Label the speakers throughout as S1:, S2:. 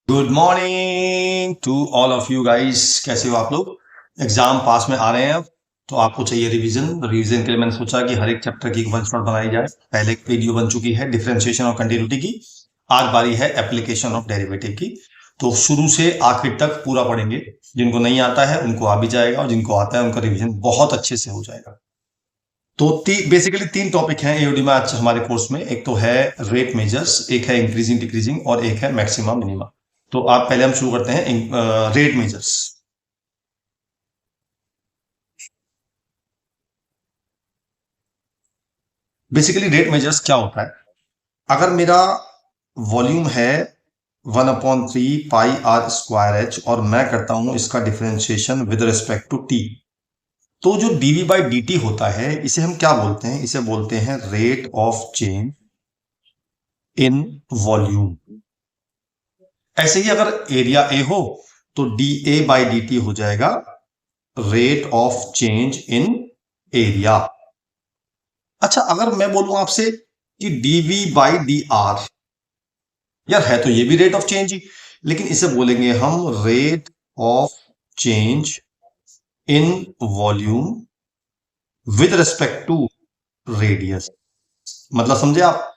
S1: Good morning to all of you guys. कैसे हो आप लोग? एग्जाम पास में आ रहे हैं अब, तो आपको चाहिए रिवीजन के लिए मैंने सोचा कि हर एक चैप्टर की एक वन शॉट बनाई जाए। पहले एक वीडियो बन चुकी है डिफरेंशिएशन और कंटिन्यूटी की। आज बारी है एप्लीकेशन ऑफ डेरिवेटिव की। तो शुरू से आखिर तक पूरा पढ़ेंगे। जिनको नहीं आता है उनको आ भी जाएगा, और जिनको आता है उनका रिविजन बहुत अच्छे से हो जाएगा। तो बेसिकली तीन टॉपिक हैं एओडी में आज हमारे कोर्स में। एक तो है रेट मेजर्स, एक है इंक्रीजिंग डिक्रीजिंग, और एक है मैक्सिमम मिनिमम। तो आप पहले हम शुरू करते हैं rate measures. Basically rate measures क्या होता है? अगर मेरा वॉल्यूम है 1/3 पाई r² h, और मैं करता हूं इसका differentiation with respect to t, तो जो dv बाई डी टी होता है इसे हम क्या बोलते हैं? इसे बोलते हैं rate of change in volume. ऐसे ही अगर एरिया ए हो तो D A by D T हो जाएगा rate of change in area. अच्छा, अगर मैं बोलूं आपसे कि dv बाई डी आर, यार है तो ये भी रेट ऑफ चेंज ही, लेकिन इसे बोलेंगे हम rate of change in volume with respect to radius. मतलब समझे आप?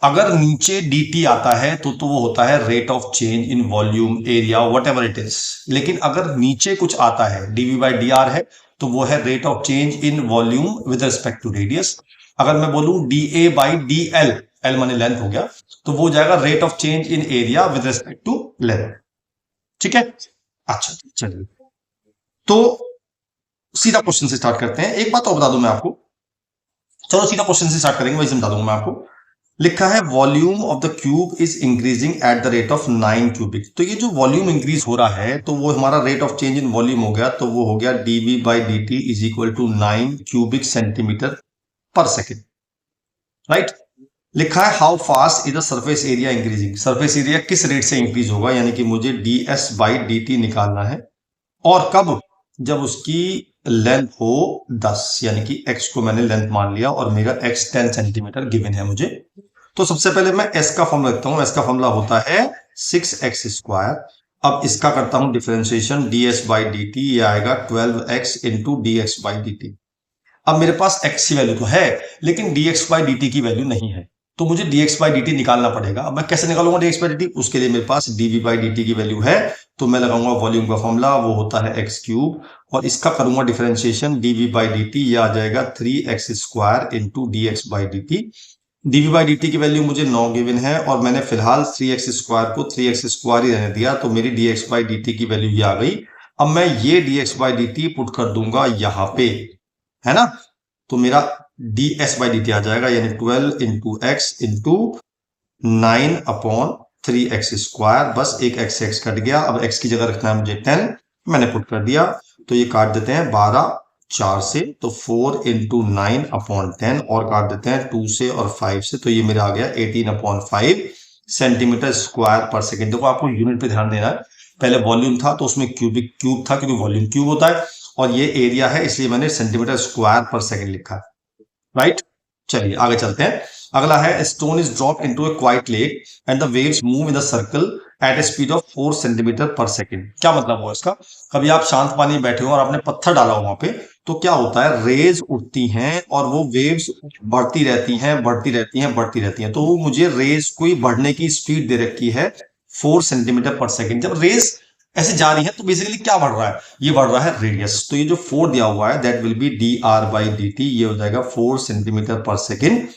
S1: अगर नीचे dt आता है तो वो होता है rate of change in volume, area, what ever it is. लेकिन अगर नीचे कुछ आता है, dv बाई डी आर है, तो वो है rate of change in volume with respect to radius. अगर मैं बोलूं da by d l, l माने लेंथ हो गया, तो वो हो जाएगा rate of change in area with respect to length. ठीक है? अच्छा, चलिए, तो सीधा क्वेश्चन से स्टार्ट करते हैं। एक बात और बता दूं मैं आपको, चलो सीधा क्वेश्चन से स्टार्ट करेंगे, वही समझा दूंगा मैं आपको। लिखा है volume of the cube is increasing at the rate of 9 cubic. तो ये जो वॉल्यूम इंक्रीज हो रहा है, तो वो हमारा rate of change in volume हो गया, तो वो हो गया dv by D T is equal to 9 cubic centimetre per second. Right? लिखा है how fast is the surface area increasing. Surface area किस रेट से इंक्रीज होगा, यानी कि मुझे ds बाई डी टी निकालना है। और कब? जब उसकी लेंथ हो 10, यानी कि x को मैंने लेंथ मान लिया और मेरा x 10 सेंटीमीटर गिवन है मुझे। तो सबसे पहले मैं s का फॉर्मूला रखता हूं। s का फॉर्मूला होता है 6x²। अब इसका करता हूं differentiation, ds by D t, ये आएगा 12x into D x by D T. अब मेरे पास x की वैल्यू तो है, लेकिन dx बाई डी टी की वैल्यू नहीं है, तो मुझे dx बाई डी टी निकालना पड़ेगा। अब मैं कैसे निकालूंगा dx बाई डी टी? उसके लिए मेरे पास dv बाई डी टी की वैल्यू है, तो मैं लगाऊंगा वॉल्यूम का फॉर्मूला, वो होता है x क्यूब, और इसका करूंगा differentiation, dv by D t, ये आ जाएगा 3x² into D x by D T. dv by D T की वैल्यू मुझे 9 गिवन है, और मैंने फिलहाल 3x² को 3x² ही रहने दिया, तो मेरी dx बाई डी टी की वैल्यू ये आ गई। अब मैं ये dx by D T put कर दूंगा यहां पे, है ना? तो मेरा ds बाई डी टी आ जाएगा, यानी 12 इंटू एक्स इंटू 9/3x²। बस एक x कट गया, अब x की जगह रखना है मुझे 10, मैंने पुट कर दिया। तो ये काट देते हैं 12 4 से, तो 4 इंटू 9/10, और काट देते हैं 2 से और 5 से, तो ये मेरा आ गया 18/5 सेंटीमीटर स्क्वायर पर सेकेंड। देखो, आपको यूनिट पे ध्यान देना है। पहले वॉल्यूम था तो उसमें क्यूबिक क्यूब था, क्योंकि वॉल्यूम क्यूब होता है, और ये एरिया है इसलिए मैंने सेंटीमीटर स्क्वायर पर सेकेंड लिखा है। राइट? चलिए आगे चलते हैं। अगला है stone is drop into A quite lake and the waves move in the circle eight A speed of 4 centimetre per second. क्या मतलब हुआ इसका? कभी आप शांत पानी में बैठे हो और आपने पत्थर डाला हो वहां पे, तो क्या होता है, रेज उठती हैं और वो वेव्स बढ़ती रहती हैं, बढ़ती रहती हैं, बढ़ती रहती हैं। तो मुझे रेज को बढ़ने की स्पीड दे रखी है 4 सेंटीमीटर पर सेकेंड। जब रेज ऐसे जा रही है तो बेसिकली क्या बढ़ रहा है? ये बढ़ रहा है रेडियस। तो ये जो 4 दिया हुआ है, that will be d r by D t, ये हो जाएगा 4 centimetre per second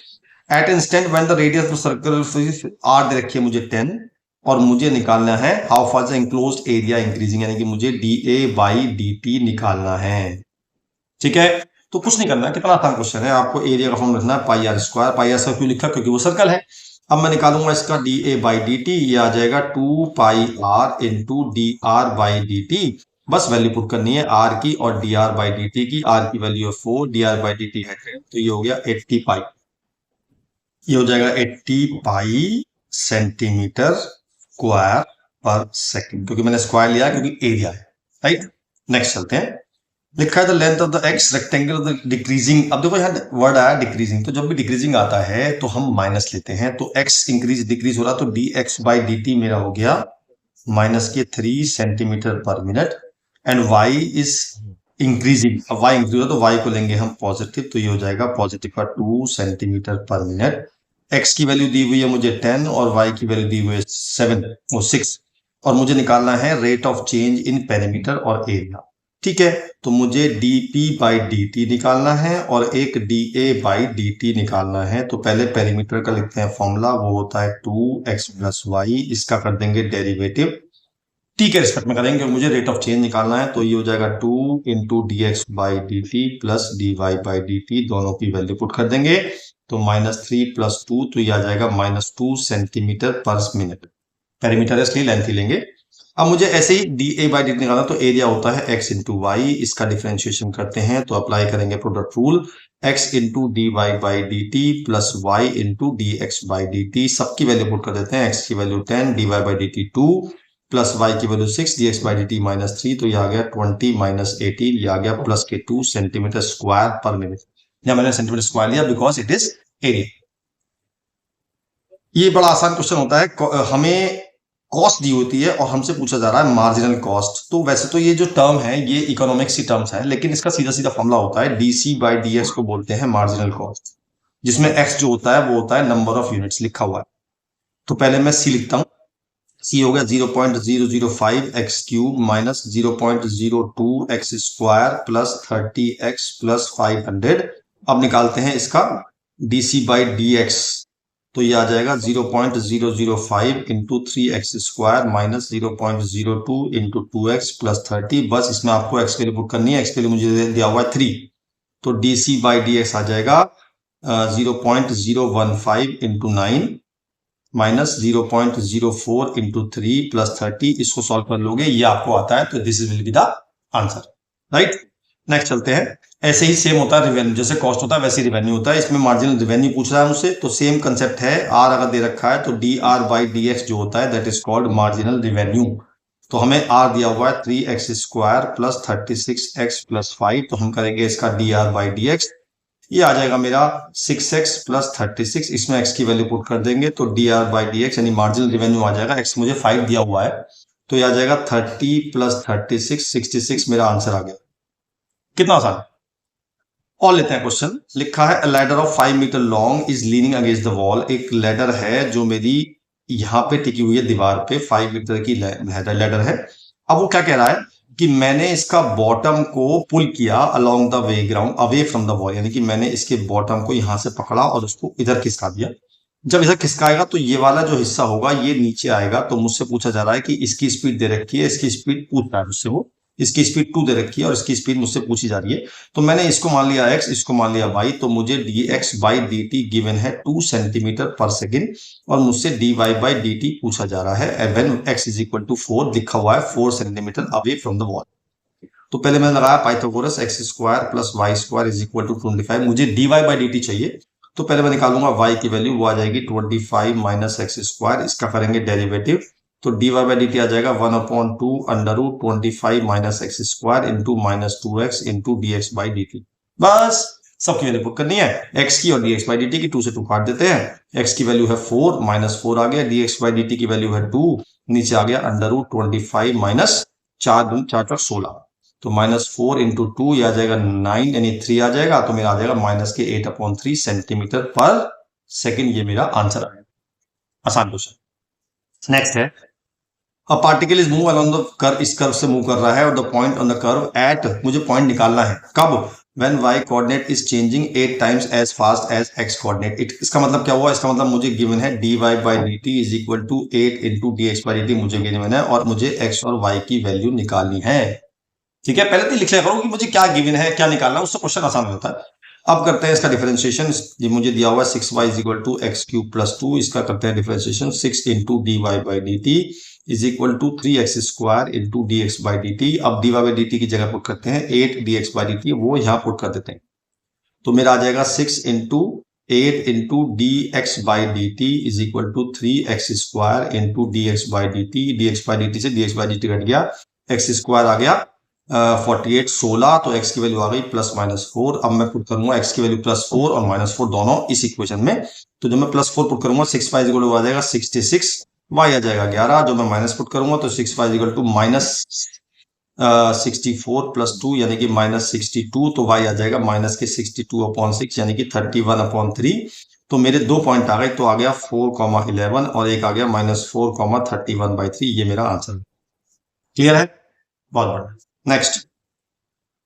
S1: at instant when the radius of circle, r दे रखी है मुझे 10, और मुझे निकालना है how fast the enclosed area increasing, यानी कि मुझे d A by D T निकालना है। ठीक है? तो कुछ नहीं करना है, कितना आसान क्वेश्चन है। आपको एरिया का फॉर्म रखना है πr²। πr² क्यों लिखा? क्योंकि वो सर्कल है। अब मैं निकालूंगा इसका D A by D t, ये आ जाएगा 2πr into D r by D t. बस वैल्यू पुट करनी है आर की और D r by D T की। आर की वैल्यू है 4, D r by D T है 10, तो ये हो गया 80 पाई। ये हो जाएगा 80 पाई सेंटीमीटर स्क्वायर पर सेकेंड, क्योंकि मैंने स्क्वायर लिया क्योंकि एरिया है। राइट? नेक्स्ट चलते हैं। लिखा है the length of the x rectangle decreasing. अब देखो यहाँ वर्ड आया डिक्रीजिंग, तो जब भी डिक्रीजिंग आता है तो हम माइनस लेते हैं। तो एक्स इंक्रीज डिक्रीज हो रहा, तो D x by D T मेरा हो गया माइनस के 3 सेंटीमीटर पर minute and y is increasing. अब y इंक्रीज हो तो y को लेंगे हम पॉजिटिव, तो ये हो जाएगा पॉजिटिव का 2 सेंटीमीटर पर मिनट। x की वैल्यू दी हुई है मुझे 10 और y की वैल्यू दी हुई है 7 और 6 और मुझे निकालना है rate of change in perimeter और एरिया। ठीक है, तो मुझे dp बाई dt निकालना है और एक dA बाई dt निकालना है। तो पहले पेरीमीटर का लिखते हैं फॉर्मूला, वो होता है 2x प्लस वाई, इसका कर देंगे डेरिवेटिव t के रिस्पेक्ट में करेंगे और मुझे रेट ऑफ चेंज निकालना है। तो ये हो जाएगा 2 into D x by D T plus d Y by D t, दोनों की वैल्यू पुट कर देंगे तो -3 + 2, तो ये आ जाएगा -2 सेंटीमीटर पर मिनट। पेरीमीटर इसलिए लेंथ ही लेंगे। अब मुझे ऐसे ही D A by D T निकालना, तो एरिया होता है x इंटू वाई, इसका डिफ्रेंशिएशन करते हैं तो अप्लाई करेंगे product rule, x into D Y by D T plus Y into D x by D T, सबकी वैल्यू पुट कर देते हैं। x की value 10, D Y by D T 2 plus y की value 6, D x by D T -3, तो ये आ गया 20 - 18, ये आ गया प्लस के 2 सेंटीमीटर स्क्वायर पर मिनट। या मैंने सेंटीमीटर स्क्वायर लिया बिकॉज इट इज एरिया। ये बड़ा आसान क्वेश्चन होता है, हमें कॉस्ट दी होती है और हमसे पूछा जा रहा है मार्जिनल कॉस्ट। तो वैसे तो ये जो टर्म है ये इकोनॉमिक्स की टर्म्स है, लेकिन इसका सीधा सीधा फॉर्मूला होता है डीसी बाई डीएक्स को बोलते हैं मार्जिनल कॉस्ट, जिसमें एक्स जो होता है वो होता है नंबर ऑफ यूनिट्स लिखा हुआ है। तो पहले मैं सी लिखता हूं, सी हो गया 0.005 x cube minus 0.02 x square plus 30x plus 500। अब निकालते हैं इसका डीसी बाई डी एक्स, तो ये आ जाएगा 0.005 into 3x square minus 0.02 into 2x plus 30। बस इसमें आपको x के लिए पुट करनी है, x के लिए मुझे दिया हुआ है 3, तो dc बाई डी एक्स आ जाएगा 0.015 इंटू 9 माइनस 0.04 इंटू 3 प्लस 30। इसको सॉल्व कर लोगे, ये आपको आता है, तो this will be the answer, right. Next चलते हैं। ऐसे ही सेम होता है रिवेन्यू, जैसे कॉस्ट होता है वैसे रिवेन्यू होता है। इसमें मार्जिनल रिवेन्यू पूछ रहा है मुझसे, तो सेम कंसेप्ट है। आर अगर दे रखा है तो D r by D x जो होता है that is called marginal revenue. तो हमें आर दिया हुआ है 3x square plus 36x plus 5, तो हम करेंगे इसका D r by D x, ये आ जाएगा मेरा 6x प्लस 36, इसमें x की वैल्यू पुट कर देंगे तो D r by D x यानी मार्जिनल रिवेन्यू आ जाएगा। x मुझे 5 दिया हुआ है, तो ये आ जाएगा 30 प्लस 36 66, मेरा आंसर आ गया। कितना आसान। और लेते हैं क्वेश्चन, लिखा है a ladder of 5 metre long is leaning against the wall. एक लैडर है जो मेरी यहाँ पे टिकी हुई है दीवार पे, 5 मीटर की लैडर है। अब वो क्या कह रहा है कि मैंने इसका बॉटम को पुल किया along the way ground away from the wall, यानी कि मैंने इसके बॉटम को यहां से पकड़ा और उसको इधर खिसका दिया। जब इधर खिसकाएगा तो ये वाला जो हिस्सा होगा ये नीचे आएगा। तो मुझसे पूछा जा रहा है कि इसकी स्पीड दे रखी है, इसकी स्पीड पूछ रहा है मुझसे, वो इसकी स्पीड 2 दे रखी है और इसकी स्पीड मुझसे पूछी जा रही है। तो मैंने इसको मान लिया x, इसको मान लिया y, तो मुझे dx बाई dt गिवन है 2 सेंटीमीटर पर सेकेंड और मुझसे dy बाई dt पूछा जा रहा है when x is equal to 4, लिखा हुआ है 4 centimetre away from the wall. तो पहले मैंने लगाया Pythagoras, x square plus y square is equal to 25। मुझे dy बाई dt चाहिए, तो पहले मैं निकालूंगा y की वैल्यू, वो आ जाएगी 25 माइनस एक्स स्क्वायर, इसका करेंगे डेरिवेटिव, तो dy बाई dt आ जाएगा 1/2 under root 25 minus x square into -2x into D x by D t. बस सबकी वैल्यू पुट करनी है, x की और dx बाई dt की, 2 से 2 काट देते हैं। x की वैल्यू है 4, -4 आ गया, dx बाई dt की वैल्यू है 2, नीचे आ गया अंडर रूट 25 माइनस 4 4 16, तो -4 इंटू 2 ये आ जाएगा 9 यानी 3 आ जाएगा, तो मेरा आ जाएगा -8/3 सेंटीमीटर पर सेकेंड। ये मेरा आंसर आएगा। आसान क्वेश्चन। नेक्स्ट है a particle is move along the curve, इस कर्व से मूव कर रहा है और the point on the curve at, मुझे पॉइंट निकालना है कब, when y coordinate is changing 8 times as fast as x coordinate. इसका मतलब क्या हुआ, इसका मतलब मुझे गिवन है dy by dt is equal to 8 into dx by dt मुझे गिवन है और मुझे x और y की वैल्यू निकालनी है। ठीक है, पहले तो लिख लिया करो कि मुझे क्या गिवन है, क्या निकालना है, उससे क्वेश्चन आसान हो जाता है। अब करते हैं इसका डिफरेंशिएशन। ये मुझे दिया हुआ है 6y is equal to X cube plus 2, इसका करते हैं differentiation. 6 into D Y by D T is equal to 3x square into D x by D T. अब D Y by D T की जगह पुट करते हैं 8 D x by D T, वो यहाँ पुट कर देते हैं, तो मेरा आ जाएगा 6 into 8 into D x by D T is equal to 3x square into D x by D T. D x by D T से D x by D T cut गया, एक्स स्क्वायर आ गया 48 16, तो x की value आ गई +-4। अब मैं पुट करूंगा x की वैल्यू +4 और -4 दोनों इस इक्वेशन में, तो जब मैं +4 पुट करूंगा 6 5 आ जाएगा 66 y आ जाएगा 11, जो मैं माइनस पुट करूंगा तो 6y equal to minus 64 plus 2 यानी कि माइनस 62, तो y आ जाएगा माइनस के 62/6 यानी कि 31/3। तो मेरे 2 पॉइंट आ गए, तो आ गया 4,11 और एक आ गया -4,31/3। ये मेरा आंसर क्लियर है, बहुत बढ़िया। Next,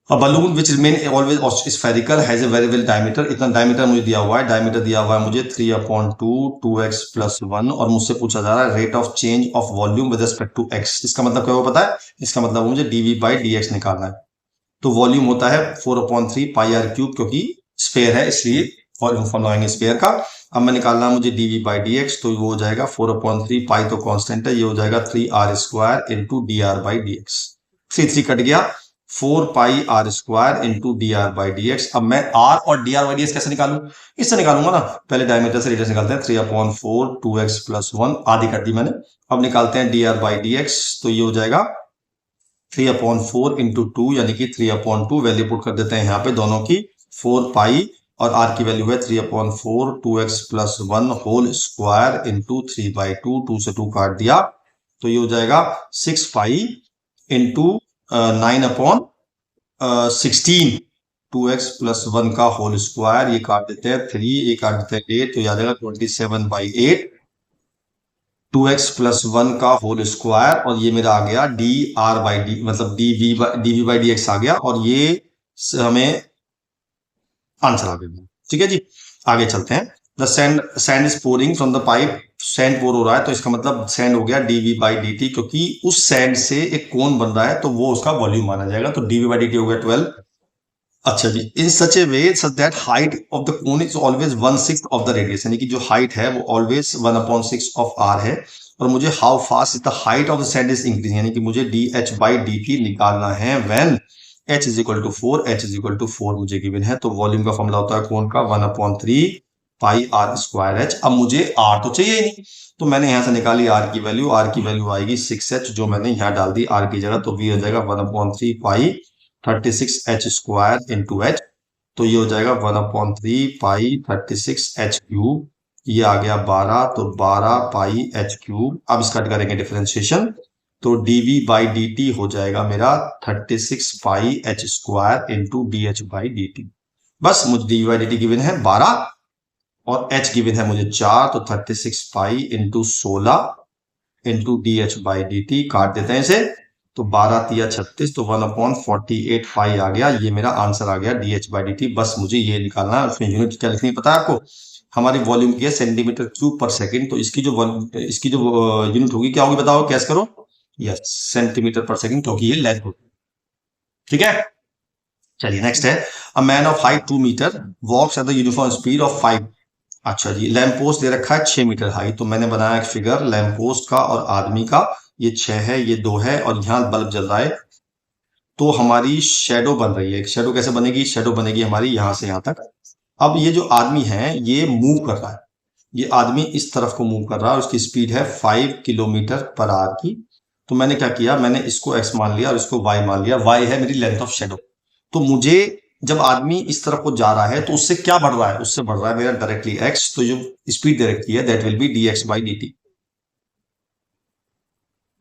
S1: A balloon which remain always spherical has a variable diameter। इतना डायमीटर मुझे दिया हुआ है, डायमीटर दिया हुआ है मुझे 3/2 2x + 1, और मुझसे पूछा जा रहा है rate of change of volume with respect to x। इसका मतलब क्या हुआ पता है? इसका मतलब मुझे dv/dx निकालना है। तो वॉल्यूम होता है 4/3 πr³ क्योंकि स्फेयर है इसलिए वॉल्यूम फॉर्मूला आएंगे स्फेयर का। अब मैं निकालना है मुझे dv/dx, तो वो हो जाएगा 4/3 पाई तो कांस्टेंट है, ये हो जाएगा 3r² इंटू dr/dx। 3 कट गया, 4 पाई r² इंटू dr/dx। अब मैं r और dr/dx कैसे निकालूं? इससे निकालूंगा ना, पहले डायमीटर से रेडियस निकालते हैं। 3/4 2x + 1 आधी कर दी मैंने। अब निकालते हैं dr/dx, तो ये हो जाएगा 3/4 इंटू 2 यानी कि 3/2। वैल्यू पुट कर देते हैं यहाँ पे दोनों की, 4 पाई और r की वैल्यू है 3/4 2x + 1 होल स्क्वायर इंटू 3/2। 2 से 2 काट दिया, तो ये हो जाएगा 6 पाई इंटू 9/16 2x + 1 का होल स्क्वायर। ये काट देते हैं 3, ये काट देते हैं 8, तो ये आ जाएगा 27/8 2x + 1 का होल स्क्वायर। और ये मेरा आ गया dr/d मतलब dv/dx आ गया, और ये हमें आंसर आ गया। ठीक है जी, आगे चलते हैं। The sand is pouring from the pipe. Sand pour हो रहा है, तो इसका मतलब सैंड हो गया dv/dt, क्योंकि उस सैंड से एक कोन बन रहा है तो वो उसका वॉल्यूम माना जाएगा, तो dv/dt हो गया 12। अच्छा जी, in such a way such that height of the cone is always 1/6 of the radius, यानी कि जो हाइट है वो ऑलवेज 1/6 ऑफ r है। और मुझे how fast is the height of the sand is increasing, यानी कि मुझे dh/dt निकालना है when h is equal to 4। h is equal to 4 मुझे गिवन है, तो वॉल्यूम का फॉर्मूला होता है कोन का 1/3 पाई r²h। अब मुझे r तो चाहिए ही नहीं, तो मैंने यहां से निकाली r की वैल्यू। r की वैल्यू आएगी 6h, जो मैंने यहां डाल दी r की जगह, तो v हो जाएगा 1/3 पाई 36h² इंटू h। तो ये हो जाएगा 1/3 पाई 36h³। ये आ गया 12, तो 12 पाई h³। अब इसका करेंगे डिफरेंशिएशन, तो dv/dt हो जाएगा मेरा 36 पाई h² इंटू dh/dt। बस मुझे dv/dt गिवन है 12 और h गिवन है मुझे 4, तो 36 पाई इंटू 16 इंटू dh/dt। काट देते हैं इसे, तो 12 तिया 36, तो 1/48 पाई आ गया। ये मेरा आंसर आ गया dh/dt। बस मुझे ये निकालना है, उसमें यूनिट क्या लिखनी पता है आपको? हमारी वॉल्यूम की है cm³/सेकंड, तो इसकी जो यूनिट होगी क्या होगी बताओ, कैस करो। यस, cm/सेकंड, क्योंकि ये लेंथ होगी। ठीक है, चलिए नेक्स्ट है। A man of height 2 metre walks at the uniform speed of 5। अच्छा जी, लैंप पोस्ट दे रखा है 6 मीटर हाई, तो मैंने बनाया एक फिगर लैंप पोस्ट का और आदमी का। ये 6 है, ये 2 है, और यहाँ बल्ब जल रहा है, तो हमारी शेडो बन रही है। शेडो कैसे बनेगी? शेडो बनेगी हमारी यहाँ से यहाँ तक। अब ये जो आदमी है ये मूव कर रहा है, ये आदमी इस तरफ को मूव कर रहा है, और उसकी स्पीड है 5 km/h की। तो मैंने क्या किया, मैंने इसको x मान लिया और इसको y मान लिया। y है मेरी लेंथ ऑफ शेडो। तो मुझे जब आदमी इस तरफ को जा रहा है तो उससे क्या बढ़ रहा है? उससे बढ़ रहा है मेरा डायरेक्टली x, तो जो स्पीड दे रखी है दैट विल बी dx/dt,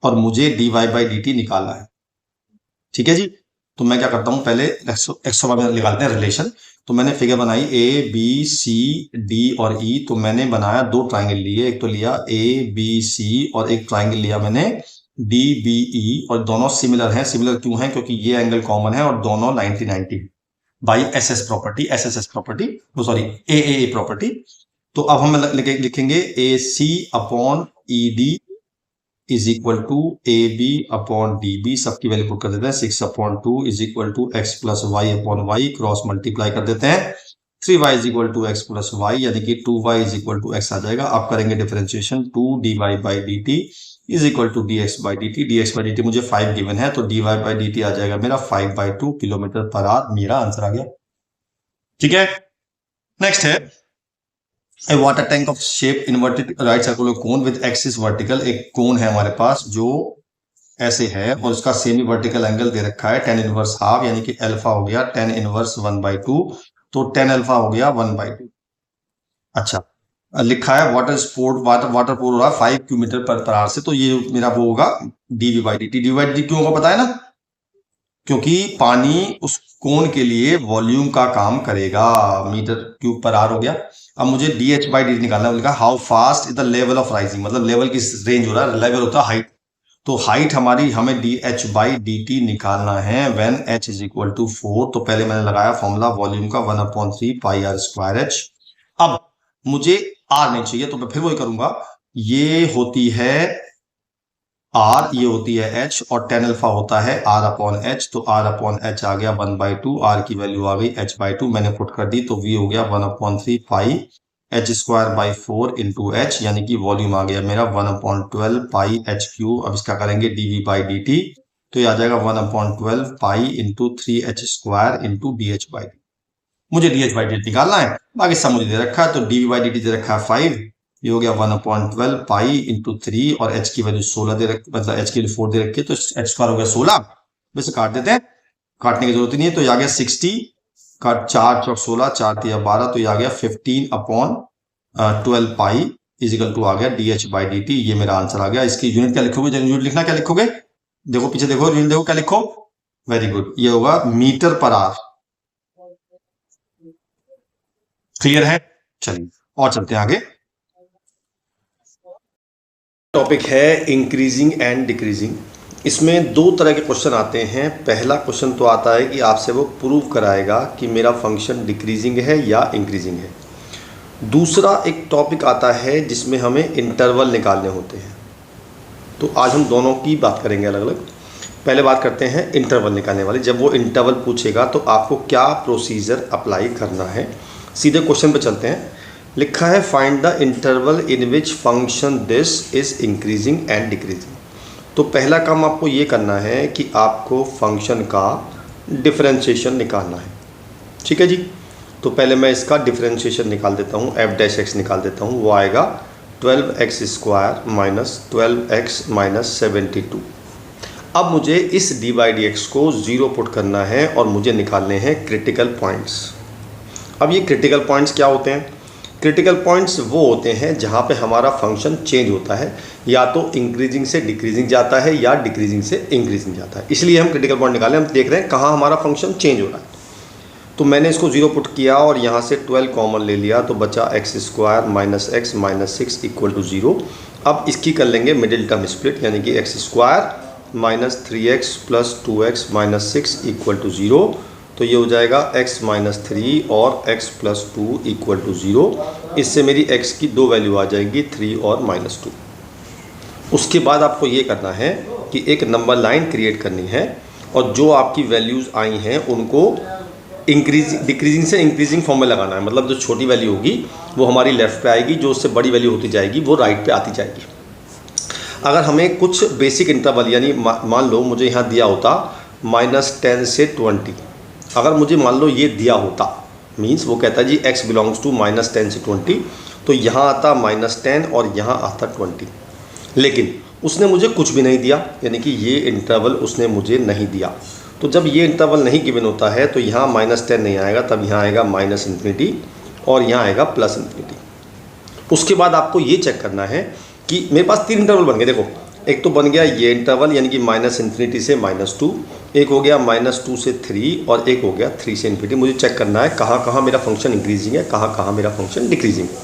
S1: और मुझे dy/dt निकालना है। ठीक है जी, तो मैं क्या करता हूं, पहले एक्स में निकालते हैं रिलेशन। तो मैंने फिगर बनाई ए बी सी डी और ई। तो मैंने बनाया 2 ट्राइंगल लिए, एक तो लिया ए बी सी और एक ट्राइंगल लिया मैंने डी बी ई, और दोनों सिमिलर हैं। सिमिलर क्यों हैं? क्योंकि ये एंगल कॉमन है और दोनों 90-90 by S S property, sorry A property. तो अब हम लिखेंगे A C upon E D is equal to A B upon D B. सबकी वैल्यू पुट कर देते हैं, 6/2 is equal to X plus Y upon Y, cross multiply कर देते हैं। 3y is equal to X plus Y, यानी कि 2y is equal to X आ जाएगा। अब करेंगे differentiation, 2dy/dt is equal to dx/dt। dx/dt मुझे 5 गिवन है, तो dy/dt आ जाएगा मेरा 5/2 km/h। मेरा आंसर आ गया। ठीक है, नेक्स्ट है a water tank of shape inverted right circular cone with axis vertical. एक कोन है हमारे पास जो ऐसे है और उसका सेमी वर्टिकल एंगल दे रखा है tan इनवर्स हाफ, यानी कि अल्फा हो गया tan इनवर्स 1/2, तो tan अल्फा हो गया 1/2। अच्छा, लिखा है वाटर पोर हो रहा है 5 क्यूमीटर पर आवर से, तो ये मेरा वो होगा dv/dt क्यों होगा पता है ना, क्योंकि पानी उस कोन के लिए वॉल्यूम का काम करेगा, मीटर क्यूब पर आर हो गया। अब मुझे dh/dt निकालना है, लिखा how fast is the level of rising, मतलब लेवल किस रेंज हो रहा है, लेवल होता है हाइट, तो हाइट हमारी हमें dh/dt निकालना है when h is equal to 4। तो पहले मैंने लगाया फॉर्मूला वॉल्यूम का 1/3 पाई आर स्क्वायर h। अब मुझे r नहीं चाहिए तो मैं फिर वही करूंगा, ये होती है r, ये होती है h, और tan अल्फा होता है r/h, तो r/h आ गया 1/2, r की वैल्यू आ गई h/2 मैंने पुट कर दी, तो v हो गया 1/3 पाई h²/4 इंटू h, यानी कि वॉल्यूम आ गया मेरा 1/12 पाई h³। अब इसका करेंगे dv/dt, तो ये आ जाएगा 1/12 pi into 3h² into dh/dt। मुझे dh/dt निकालना है, बाकी सब मुझे दे रखा है, तो dv/dt दे रखा है 5, ये हो गया 1/12 पाई इंटू 3, और h की वैल्यू 16 दे रखी, मतलब h की वैल्यू 4 दे रखी है, तो h² हो गया 16, वैसे काट देते हैं, काटने की जरूरत नहीं है, तो ये आ गया 60 का 4 चौक 16, 4 तिया 12, तो ये आ गया 15/12 पाई इजिकल टू आ गया dh/dt, ये मेरा आंसर आ गया। इसकी यूनिट क्या लिखोगे, यूनिट लिखना क्या लिखोगे, देखो पीछे देखो, यूनिट देखो क्या लिखो, वेरी गुड, ये होगा मीटर पर आवर। क्लियर है, चलिए और चलते हैं आगे। टॉपिक है इंक्रीजिंग एंड डिक्रीजिंग। इसमें दो तरह के क्वेश्चन आते हैं। पहला क्वेश्चन तो आता है कि आपसे वो प्रूव कराएगा कि मेरा फंक्शन डिक्रीजिंग है या इंक्रीजिंग है। दूसरा एक टॉपिक आता है जिसमें हमें इंटरवल निकालने होते हैं। तो आज हम दोनों की बात करेंगे अलग अलग। पहले बात करते हैं इंटरवल निकालने वाले। जब वो इंटरवल पूछेगा तो आपको क्या प्रोसीजर अप्लाई करना है। सीधे क्वेश्चन पे चलते हैं। लिखा है find the interval in which function this is increasing and decreasing. तो पहला काम आपको ये करना है कि आपको फंक्शन का डिफरेंशिएशन निकालना है। ठीक है जी, तो पहले मैं इसका डिफरेंशिएशन निकाल देता हूँ, f' निकाल देता हूँ। वो आएगा 12x² माइनस 12x माइनस 72। अब मुझे इस d/dx को 0 पुट करना है और मुझे निकालने हैं क्रिटिकल पॉइंट्स। अब ये क्रिटिकल पॉइंट्स क्या होते हैं? क्रिटिकल पॉइंट्स वो होते हैं जहाँ पे हमारा फंक्शन चेंज होता है, या तो इंक्रीजिंग से डिक्रीजिंग जाता है या डिक्रीजिंग से इंक्रीजिंग जाता है। इसलिए हम क्रिटिकल पॉइंट निकालें, हम देख रहे हैं कहाँ हमारा फंक्शन चेंज हो रहा है। तो मैंने इसको 0 पुट किया और यहाँ से 12 कॉमन ले लिया, तो बचा x² minus x minus 6 equal to 0। अब इसकी कर लेंगे मिडिल टर्म स्प्लिट, यानी कि x² minus 3x plus 2x minus 6 equal to 0। तो ये हो जाएगा x माइनस 3 और x प्लस 2 इक्वल टू 0। इससे मेरी x की दो वैल्यू आ जाएगी, 3 और माइनस 2। उसके बाद आपको ये करना है कि एक नंबर लाइन क्रिएट करनी है, और जो आपकी वैल्यूज़ आई हैं उनको डिक्रीजिंग से इंक्रीजिंग फॉर्म में लगाना है। मतलब जो छोटी वैल्यू होगी वो हमारी लेफ़्ट पे आएगी, जो उससे बड़ी वैल्यू होती जाएगी वो राइट पे आती जाएगी। अगर हमें कुछ बेसिक इंटरवल, यानी मान लो मुझे यहाँ दिया होता -10 से 20, अगर मुझे मान लो ये दिया होता, मीन्स वो कहता जी x बिलोंग्स टू -10 से 20, तो यहाँ आता -10 और यहाँ आता 20। लेकिन उसने मुझे कुछ भी नहीं दिया, यानी कि ये इंटरवल उसने मुझे नहीं दिया। तो जब ये इंटरवल नहीं गिवन होता है तो यहाँ -10 नहीं आएगा, तब यहाँ आएगा -∞ और यहाँ आएगा +∞। उसके बाद आपको ये चेक करना है कि मेरे पास 3 इंटरवल बन गए। देखो, एक तो बन गया ये इंटरवल, यानी कि -∞ से -2, एक हो गया -2 से 3, और एक हो गया 3 से ∞। मुझे चेक करना है कहाँ कहाँ मेरा फंक्शन इंक्रीजिंग है, कहाँ कहाँ मेरा फंक्शन डिक्रीजिंग है।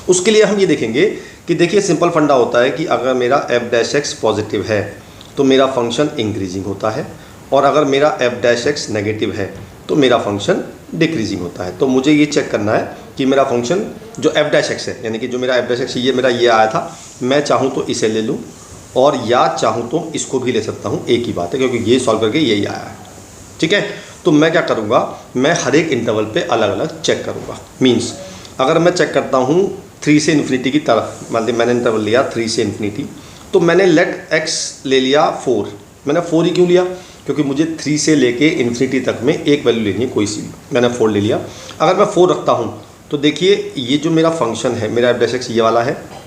S1: उसके लिए हम ये देखेंगे कि देखिए सिंपल फंडा होता है कि अगर मेरा f' पॉजिटिव है तो मेरा फंक्शन इंक्रीजिंग होता है, और अगर मेरा f' नेगेटिव है तो मेरा फंक्शन डिक्रीजिंग होता है। तो मुझे ये चेक करना है कि मेरा फंक्शन जो f' है, यानी कि जो मेरा f' ये मेरा ये आया था, मैं चाहूँ तो इसे ले लूँ और या चाहूँ तो इसको भी ले सकता हूँ, एक ही बात है, क्योंकि ये सॉल्व करके यही आया है। ठीक है, तो मैं क्या करूँगा, मैं हर एक इंटरवल पे अलग अलग चेक करूँगा। मीन्स अगर मैं चेक करता हूँ 3 से ∞ की तरफ, मतलब मैंने इंटरवल लिया 3 से ∞, तो मैंने लेट x ले लिया 4। मैंने 4 ही क्यों लिया? क्योंकि मुझे 3 से लेके ∞ तक में एक वैल्यू लेनी है, कोई सी भी। मैंने 4 ले लिया। अगर मैं 4 रखता हूँ तो देखिए ये जो मेरा फंक्शन है, मेरा f' ये वाला है,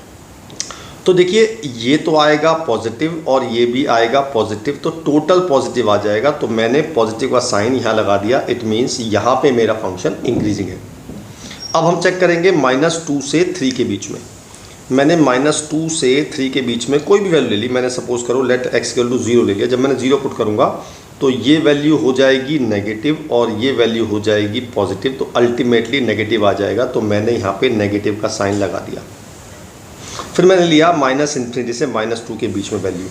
S1: तो देखिए ये तो आएगा पॉजिटिव और ये भी आएगा पॉजिटिव, तो टोटल पॉजिटिव आ जाएगा। तो मैंने पॉजिटिव का साइन यहाँ लगा दिया, इट मीन्स यहाँ पे मेरा फंक्शन इंक्रीजिंग है। अब हम चेक करेंगे -2 से 3 के बीच में। मैंने -2 से 3 के बीच में कोई भी वैल्यू ले ली, मैंने सपोज करो लेट x इक्वल टू 0 ले लिया। जब मैंने 0 पुट करूँगा तो ये वैल्यू हो जाएगी नेगेटिव और ये वैल्यू हो जाएगी पॉजिटिव, तो अल्टीमेटली नेगेटिव आ जाएगा। तो मैंने यहाँ पे नेगेटिव का साइन लगा दिया। फिर मैंने लिया -∞ से -2 के बीच में वैल्यू।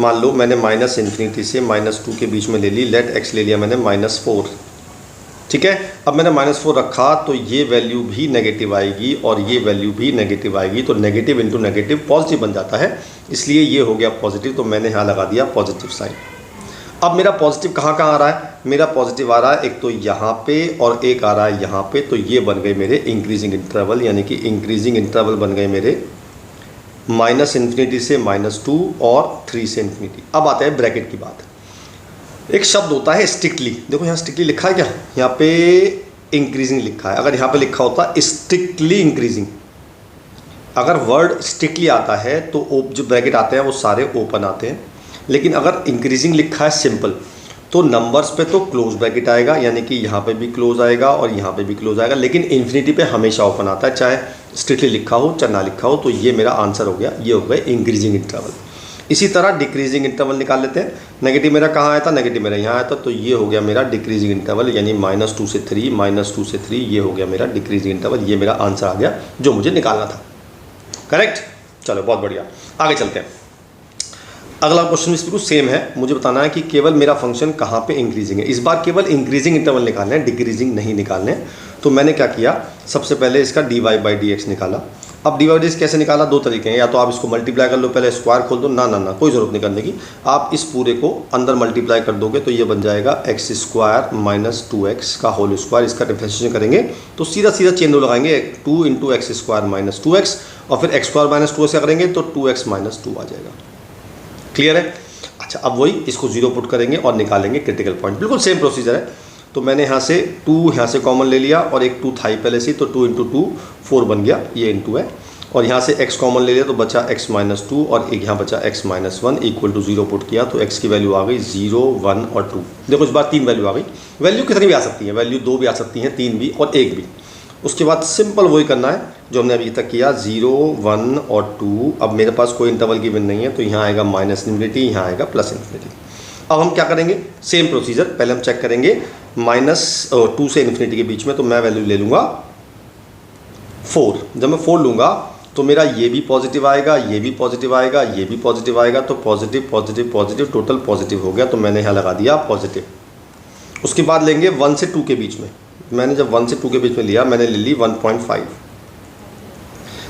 S1: मान लो मैंने -∞ से -2 के बीच में ले ली, लेट x ले लिया मैंने -4, ठीक है। अब मैंने -4 रखा तो ये वैल्यू भी नेगेटिव आएगी और ये वैल्यू भी नेगेटिव आएगी, तो नेगेटिव इंटू नेगेटिव पॉजिटिव बन जाता है, इसलिए ये हो गया पॉजिटिव। तो मैंने यहाँ लगा दिया पॉजिटिव साइन। अब मेरा पॉजिटिव कहाँ कहाँ आ रहा है? मेरा पॉजिटिव आ रहा है एक तो यहाँ पे और एक आ रहा है यहाँ पे, तो ये बन गए मेरे इंक्रीजिंग इंटरवल, यानी कि इंक्रीजिंग इंटरवल बन गए मेरे -∞ से -2 और 3 से ∞। अब आता है ब्रैकेट की बात। एक शब्द होता है स्ट्रिक्टली, देखो यहाँ स्ट्रिक्टली लिखा है क्या? यहाँ पे इंक्रीजिंग लिखा है। अगर यहाँ पे लिखा होता स्ट्रिक्टली इंक्रीजिंग, अगर वर्ड स्ट्रिक्टली आता है तो जो ब्रैकेट आते हैं वो सारे ओपन आते हैं, लेकिन अगर इंक्रीजिंग लिखा है सिंपल तो नंबर्स पे तो क्लोज ब्रैकेट आएगा, यानी कि यहाँ पे भी क्लोज आएगा और यहाँ पे भी क्लोज आएगा, लेकिन इन्फिनिटी पे हमेशा ओपन आता है, चाहे स्ट्रिक्टली लिखा हो चाहे ना लिखा हो। तो ये मेरा आंसर हो गया, ये हो गया इंक्रीजिंग इंटरवल। इसी तरह डिक्रीजिंग इंटरवल निकाल लेते हैं। नेगेटिव मेरा कहाँ आया था? नेगेटिव मेरा यहाँ आया था, तो ये हो गया मेरा डिक्रीजिंग इंटरवल, यानी -2 से 3, -2 से 3, ये हो गया मेरा डिक्रीजिंग इंटरवल। ये मेरा आंसर आ गया जो मुझे निकालना था। करेक्ट, चलो बहुत बढ़िया, आगे चलते हैं। अगला क्वेश्चन बिल्कुल सेम है, मुझे बताना है कि केवल मेरा फंक्शन कहाँ पे इंक्रीजिंग है। इस बार केवल इंक्रीजिंग इंटरवल निकालने हैं, डिक्रीजिंग नहीं निकालने। तो मैंने क्या किया, सबसे पहले इसका dy/dx निकाला। अब dy/dx कैसे निकाला? दो तरीके हैं, या तो आप इसको मल्टीप्लाई कर लो, पहले स्क्वायर खोल दो, ना कोई ज़रूरत नहीं करने की। आप इस पूरे को अंदर मल्टीप्लाई कर दोगे तो ये बन जाएगा x² - 2x का होल स्क्वायर। इसका डिफरेंशिएशन करेंगे तो सीधा सीधा चेन रूल लगाएंगे, 2 × x² - 2x, और फिर x² - 2 से करेंगे तो 2x - 2 आ जाएगा। क्लियर है? अच्छा, अब वही इसको 0 पुट करेंगे और निकालेंगे क्रिटिकल पॉइंट। बिल्कुल सेम प्रोसीजर है। तो मैंने यहाँ से 2 यहाँ से कॉमन ले लिया और एक 2 था ही पहले से, तो 2 × 2 4 बन गया, ये इंटू है। और यहाँ से x कॉमन ले लिया तो बचा x - 2 और एक यहाँ बचा x - 1 इक्वल टू 0 पुट किया तो x की वैल्यू आ गई 0, 1 और 2। देखो इस बार 3 वैल्यू आ गई। वैल्यू कितनी भी आ सकती है, वैल्यू 2 भी आ सकती हैं, 3 भी और 1 भी। उसके बाद सिंपल वही करना है जो हमने अभी तक किया, 0, 1 और 2। अब मेरे पास कोई इंटरवल गिवन नहीं है तो यहाँ आएगा -∞, यहाँ आएगा +∞। अब हम क्या करेंगे, सेम प्रोसीजर। पहले हम चेक करेंगे -2 से ∞ के बीच में, तो मैं वैल्यू ले लूँगा 4। जब मैं 4 लूँगा तो मेरा ये भी पॉजिटिव आएगा, ये भी पॉजिटिव आएगा, ये भी पॉजिटिव आएगा, तो positive positive positive total positive हो गया। तो मैंने यहाँ लगा दिया पॉजिटिव। उसके बाद लेंगे 1 से 2 के बीच में। मैंने जब 1 से 2 के बीच में लिया, मैंने ले ली 1.5।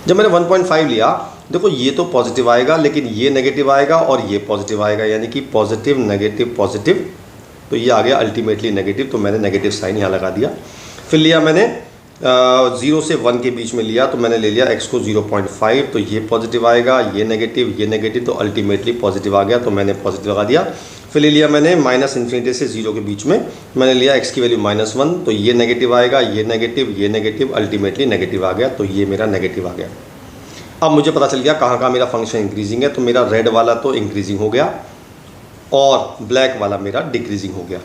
S1: जब मैंने 1.5 लिया, देखो ये तो पॉजिटिव आएगा लेकिन ये नेगेटिव आएगा और ये पॉजिटिव आएगा, यानी कि पॉजिटिव नेगेटिव पॉजिटिव, तो ये आ गया अल्टीमेटली नेगेटिव। तो मैंने नेगेटिव साइन यहाँ लगा दिया। फिर लिया मैंने 0 से 1 के बीच में लिया, तो मैंने ले लिया x को 0.5, तो ये पॉजिटिव आएगा, ये नेगेटिव, तो अल्टीमेटली पॉजिटिव आ गया, तो मैंने पॉजिटिव लगा दिया। फिर ले लिया मैंने -∞ से 0 के बीच में, मैंने लिया x की वैल्यू -1, तो ये नेगेटिव आएगा, ये नेगेटिव, अल्टीमेटली नेगेटिव आ गया, तो ये मेरा नेगेटिव आ गया। अब मुझे पता चल गया कहाँ कहाँ मेरा फंक्शन इंक्रीजिंग है, तो मेरा रेड वाला तो इंक्रीजिंग हो गया और ब्लैक वाला मेरा डिक्रीजिंग हो गया।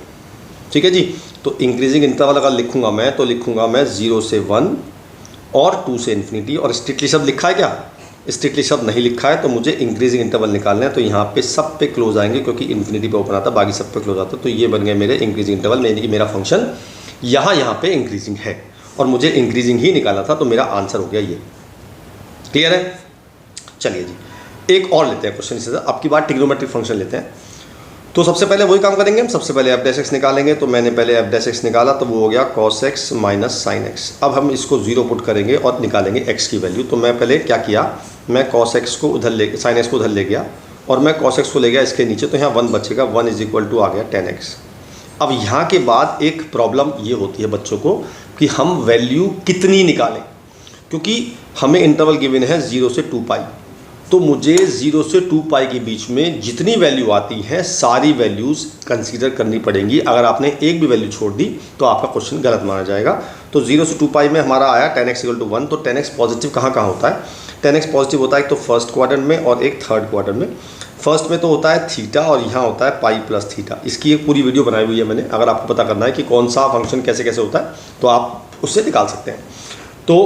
S1: ठीक है जी। तो इंक्रीजिंग इंटरवल अगर लिखूंगा मैं तो लिखूंगा मैं 0 से 1 और 2 से ∞। और स्ट्रिक्टली शब्द लिखा है क्या? स्ट्रिक्टली शब्द नहीं लिखा है, तो मुझे इंक्रीजिंग इंटरवल निकालना है। तो यहाँ पे सब पे क्लोज आएंगे क्योंकि इन्फिनिटी पे ओपन आता है, बाकी सब पे क्लोज आता है। तो ये बन गए मेरे इंक्रीजिंग इंटरवल, यानी कि मेरा फंक्शन यहाँ पे इंक्रीजिंग है और मुझे इंक्रीजिंग ही निकालना था, तो मेरा आंसर हो गया ये। क्लियर है? चलिए जी, एक और लेते हैं क्वेश्चन इससे। अब की बार ट्रिग्नोमेट्रिक फंक्शन लेते हैं। तो सबसे पहले वही काम करेंगे हम, सबसे पहले f' निकालेंगे। तो मैंने पहले f' निकाला, तो वो हो गया cos x - sin x। अब हम इसको 0 पुट करेंगे और निकालेंगे x की वैल्यू। तो मैं पहले क्या किया, मैं cos x को उधर ले, sin x को उधर ले गया और मैं cos x को ले गया इसके नीचे, तो यहाँ 1 बचेगा, 1 = आ गया tan x। अब यहाँ के बाद एक प्रॉब्लम ये होती है बच्चों को कि हम वैल्यू कितनी निकालें, क्योंकि हमें इंटरवल गिवन है 0 से 2π। तो मुझे 0 से 2π के बीच में जितनी वैल्यू आती हैं सारी वैल्यूज़ कंसीडर करनी पड़ेंगी। अगर आपने एक भी वैल्यू छोड़ दी तो आपका क्वेश्चन गलत माना जाएगा। तो 0 से 2π में हमारा आया tan x = 1। तो tan x पॉजिटिव कहाँ कहाँ होता है? tan x पॉजिटिव होता है एक तो फर्स्ट क्वाड्रेंट में और एक थर्ड क्वाड्रेंट में। फर्स्ट में तो होता है थीटा और यहाँ होता है पाई प्लस थीटा। इसकी एक पूरी वीडियो बनाई हुई है मैंने, अगर आपको पता करना है कि कौन सा फंक्शन कैसे कैसे होता है तो आप उससे निकाल सकते हैं।
S2: तो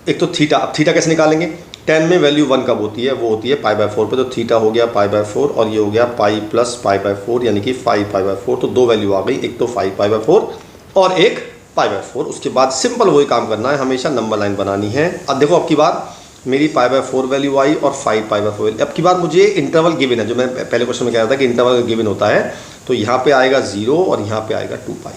S2: एक तो थीटा, अब थीटा कैसे निकालेंगे, tan में वैल्यू 1 कब होती है, वो होती है π/4 पे, तो थीटा हो गया π/4 और ये हो गया पाई प्लस π/4 यानी कि 5π/4। तो दो वैल्यू आ गई, एक तो 5π/4 और एक π/4। उसके बाद सिंपल वही काम करना है, हमेशा नंबर लाइन बनानी है। अब देखो अब की बार मेरी π/4 वैल्यू आई और 5π/4। अब की बार मुझे इंटरवल गिवन है, जो मैं पहले क्वेश्चन में कह रहा था कि इंटरवल गिवन होता है, तो यहाँ पे आएगा 0 और यहाँ पे आएगा 2π।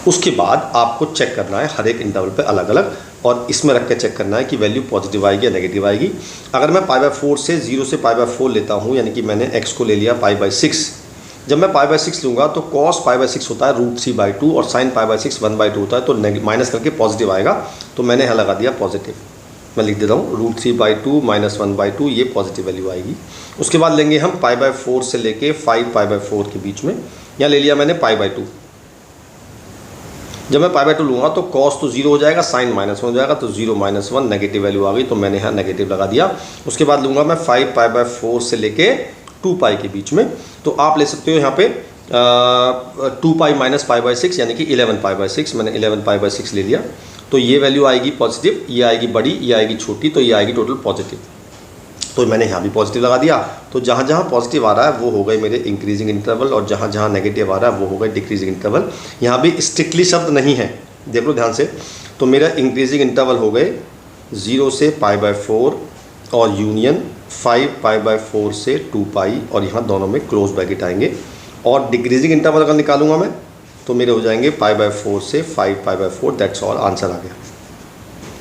S2: उसके बाद आपको चेक करना है हर एक इंटरवल पे अलग अलग, और इसमें रख के चेक करना है कि वैल्यू पॉजिटिव आएगी या नेगेटिव आएगी। अगर मैं π/4 से 0 से π/4 लेता हूँ, यानी कि मैंने x को ले लिया π/6, जब मैं π/6 लूँगा तो cos π/6 होता है √3/2 और sin π/6 1/2 होता है, तो माइनस करके पॉजिटिव आएगा, तो मैंने यहाँ लगा दिया पॉजिटिव। मैं लिख देता हूँ √3/2 माइनस 1/2, ये पॉजिटिव वैल्यू आएगी। उसके बाद लेंगे हम π/4 से लेके 5π/4 के बीच में, यहाँ ले लिया मैंने π/2। जब मैं π/2 लूँगा तो cos तो 0 हो जाएगा, sin -1 हो जाएगा, तो 0 - 1 नेगेटिव वैल्यू आ गई, तो मैंने यहाँ नेगेटिव लगा दिया। उसके बाद लूँगा मैं 5π/4 से लेके 2π के बीच में, तो आप ले सकते हो यहाँ पे 2π माइनस π/6 यानी कि 11π/6, मैंने 11π/6 ले लिया, तो ये वैल्यू आएगी पॉजिटिव, ये आएगी बड़ी, ये आएगी छोटी, तो ये आएगी टोटल पॉजिटिव। तो मैंने यहाँ भी पॉजिटिव लगा दिया, तो जहाँ जहाँ पॉजिटिव आ रहा है वो हो गए मेरे इंक्रीजिंग इंटरवल, और जहाँ जहाँ नेगेटिव आ रहा है वो हो गए डिक्रीजिंग इंटरवल। यहाँ भी स्ट्रिक्टली शब्द नहीं है, देख लो ध्यान से। तो मेरा इंक्रीजिंग इंटरवल हो गए 0 से π/4 और यूनियन 5π/4 से 2π, और यहाँ दोनों में क्लोज ब्रैकेट आएंगे। और डिक्रीजिंग इंटरवल अगर निकालूंगा मैं तो मेरे हो जाएंगे π/4 से 5π/4, दैट्स ऑल, आंसर आ गया।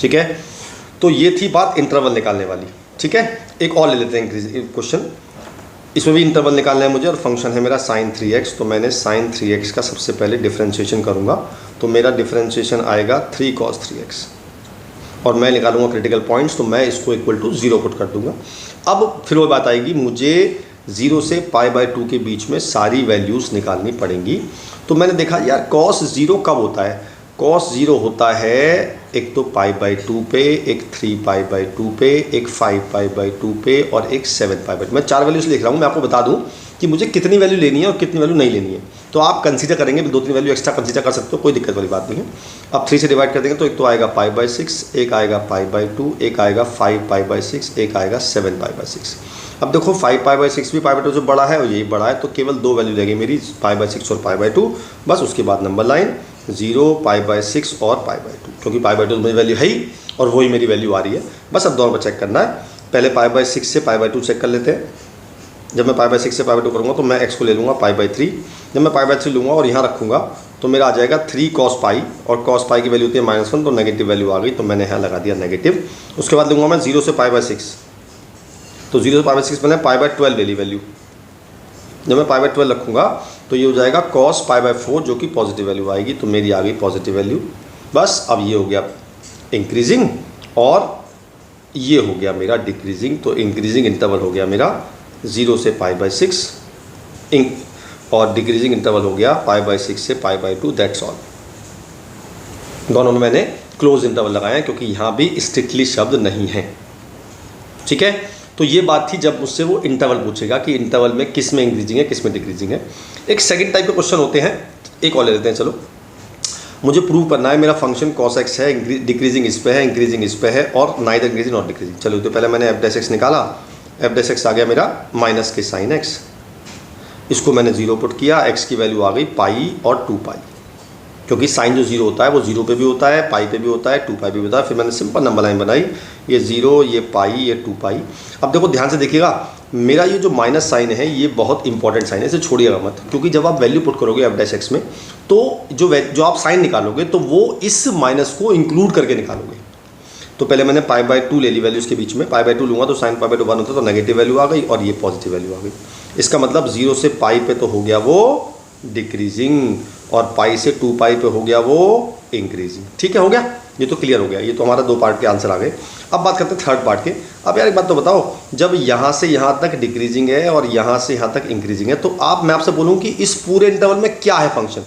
S2: ठीक है, तो ये थी बात इंटरवल निकालने वाली। ठीक है, एक और ले लेते हैं क्वेश्चन, इसमें भी इंटरवल निकालना है मुझे, और फंक्शन है मेरा sin 3x। तो मैंने sin 3x का सबसे पहले डिफरेंशिएशन करूँगा, तो मेरा डिफरेंशिएशन आएगा 3 cos 3x, और मैं निकालूंगा क्रिटिकल पॉइंट्स, तो मैं इसको इक्वल टू 0 पुट कर दूंगा। अब फिर वो बात आएगी, मुझे 0 से π/2 के बीच में सारी वैल्यूज़ निकालनी पड़ेंगी। तो मैंने देखा यार cos 0 कब होता है, cos 0 होता है एक तो π/2 पे, एक 3π/2 पे, एक 5π/2 पे, और एक 7π/2। मैं 4 वैल्यूज लिख रहा हूँ, मैं आपको बता दूँ कि मुझे कितनी वैल्यू लेनी है और कितनी वैल्यू नहीं लेनी है, तो आप कंसीडर करेंगे, 2-3 वैल्यू एक्स्ट्रा कंसीडर कर सकते हो, कोई दिक्कत वाली बात नहीं है। अब 3 से डिवाइड कर देंगे, तो एक तो आएगा π/6, एक आएगा π/2, एक आएगा 5π/6, एक आएगा 7π/6। अब देखो 5π/6 भी π/2 से बड़ा है और यही बड़ा है, तो केवल 2 वैल्यू लगेगी मेरी, π/6 और π/2, बस। उसके बाद नंबर लाइन 0, π/6 और π/2, क्योंकि π/2 मेरी वैल्यू है ही और वही मेरी वैल्यू आ रही है। बस अब दोनों पर चेक करना है, पहले π/6 से π/2 चेक कर लेते हैं। जब मैं π/6 से π/2 करूँगा तो मैं x को ले लूँगा π/3, जब मैं π/3 लूँगा और यहाँ रखूँगा तो मेरा आ जाएगा 3 cos π, और cos π की वैल्यू होती है -1, तो नेगेटिव वैल्यू आ गई, तो मैंने यहाँ लगा दिया नेगेटिव। उसके बाद लूँगा मैं 0 से π/6, तो 0 से π/6 मैंने π/12 ले ली वैल्यू। जब मैं π/12 रखूँगा तो ये हो जाएगा cos π/4, जो कि पॉजिटिव वैल्यू आएगी, तो मेरी आ गई पॉजिटिव वैल्यू। बस अब ये हो गया इंक्रीजिंग और ये हो गया मेरा डिक्रीजिंग। तो इंक्रीजिंग इंटरवल हो गया मेरा 0 से π/6 और डिक्रीजिंग इंटरवल हो गया π/6 से π/2, दैट्स ऑल। दोनों में मैंने क्लोज इंटरवल लगाए क्योंकि यहाँ भी स्ट्रिक्टली शब्द नहीं है। ठीक है, तो ये बात थी जब मुझसे वो इंटरवल पूछेगा कि इंटरवल में किस में इंक्रीजिंग है किस में डिक्रीजिंग है। एक सेकंड टाइप के क्वेश्चन होते हैं, एक और ले लेते हैं। चलो, मुझे प्रूव करना है मेरा फंक्शन cos x है, डिक्रीजिंग इस पे है, इंक्रीजिंग इस पे है, और नाइदर इंक्रीजिंग नॉट डिक्रीजिंग। चलो, तो पहले मैंने f' निकाला, f' आ गया मेरा माइनस के sin x, इसको मैंने 0 पुट किया, x की वैल्यू आ गई पाई और 2π, क्योंकि साइन जो 0 होता है वो 0 पे भी होता है, पाई पे भी होता है, 2π पे भी होता है। फिर मैंने सिंपल नंबर लाइन बनाई, ये 0, ये पाई, ये 2π। अब देखो ध्यान से देखिएगा, मेरा ये जो माइनस साइन है ये बहुत इंपॉर्टेंट साइन है, इसे छोड़िएगा मत, क्योंकि जब आप वैल्यू पुट करोगे f' में तो जो आप साइन निकालोगे तो वो इस माइनस को इंक्लूड करके निकालोगे। तो पहले मैंने π/2 ले ली वैल्यू इसके बीच में, π/2 लूँगा तो साइन π/2 1 होता है, तो नेगेटिव वैल्यू आ गई और ये पॉजिटिव वैल्यू आ गई। इसका मतलब 0 से पाई पे तो हो गया वो डिक्रीजिंग, और पाई से 2π पे हो गया वो इंक्रीजिंग। ठीक है, हो गया, ये तो क्लियर हो गया। ये तो हमारा 2 पार्ट के आंसर आ गए। अब बात करते हैं थर्ड पार्ट के। अब यार एक बात तो बताओ, जब यहाँ से यहाँ तक डिक्रीजिंग है और यहाँ से यहाँ तक इंक्रीजिंग है, तो मैं आपसे बोलूँ कि इस पूरे इंटरवल में क्या है फंक्शन?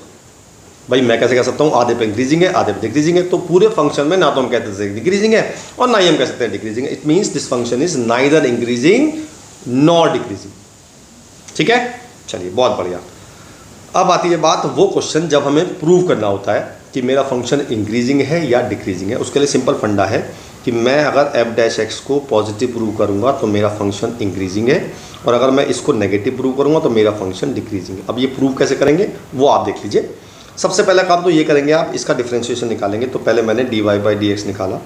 S2: भाई मैं कैसे कह सकता हूँ आधे पे इंक्रीजिंग है आधे पे डिक्रीजिंग है? तो पूरे फंक्शन में ना तो हम कहते हैं डिक्रीजिंग है और ना ही हम कह सकते हैं डिक्रीजिंग है। It means this function is neither increasing nor decreasing. ठीक है, चलिए बहुत बढ़िया। अब आती है बात वो क्वेश्चन जब हमें प्रूव करना होता है कि मेरा फंक्शन इंक्रीजिंग है या डिक्रीजिंग है। उसके लिए सिंपल फंडा है कि मैं अगर एफ डैश एक्स को पॉजिटिव प्रूव करूँगा तो मेरा फंक्शन इंक्रीजिंग है, और अगर मैं इसको नेगेटिव प्रूव करूँगा तो मेरा फंक्शन डिक्रीजिंग है। अब ये प्रूव कैसे करेंगे वो आप देख लीजिए। सबसे पहला काम तो ये करेंगे, आप इसका डिफ्रेंशिएशन निकालेंगे। तो पहले मैंने D Y by D X निकाला,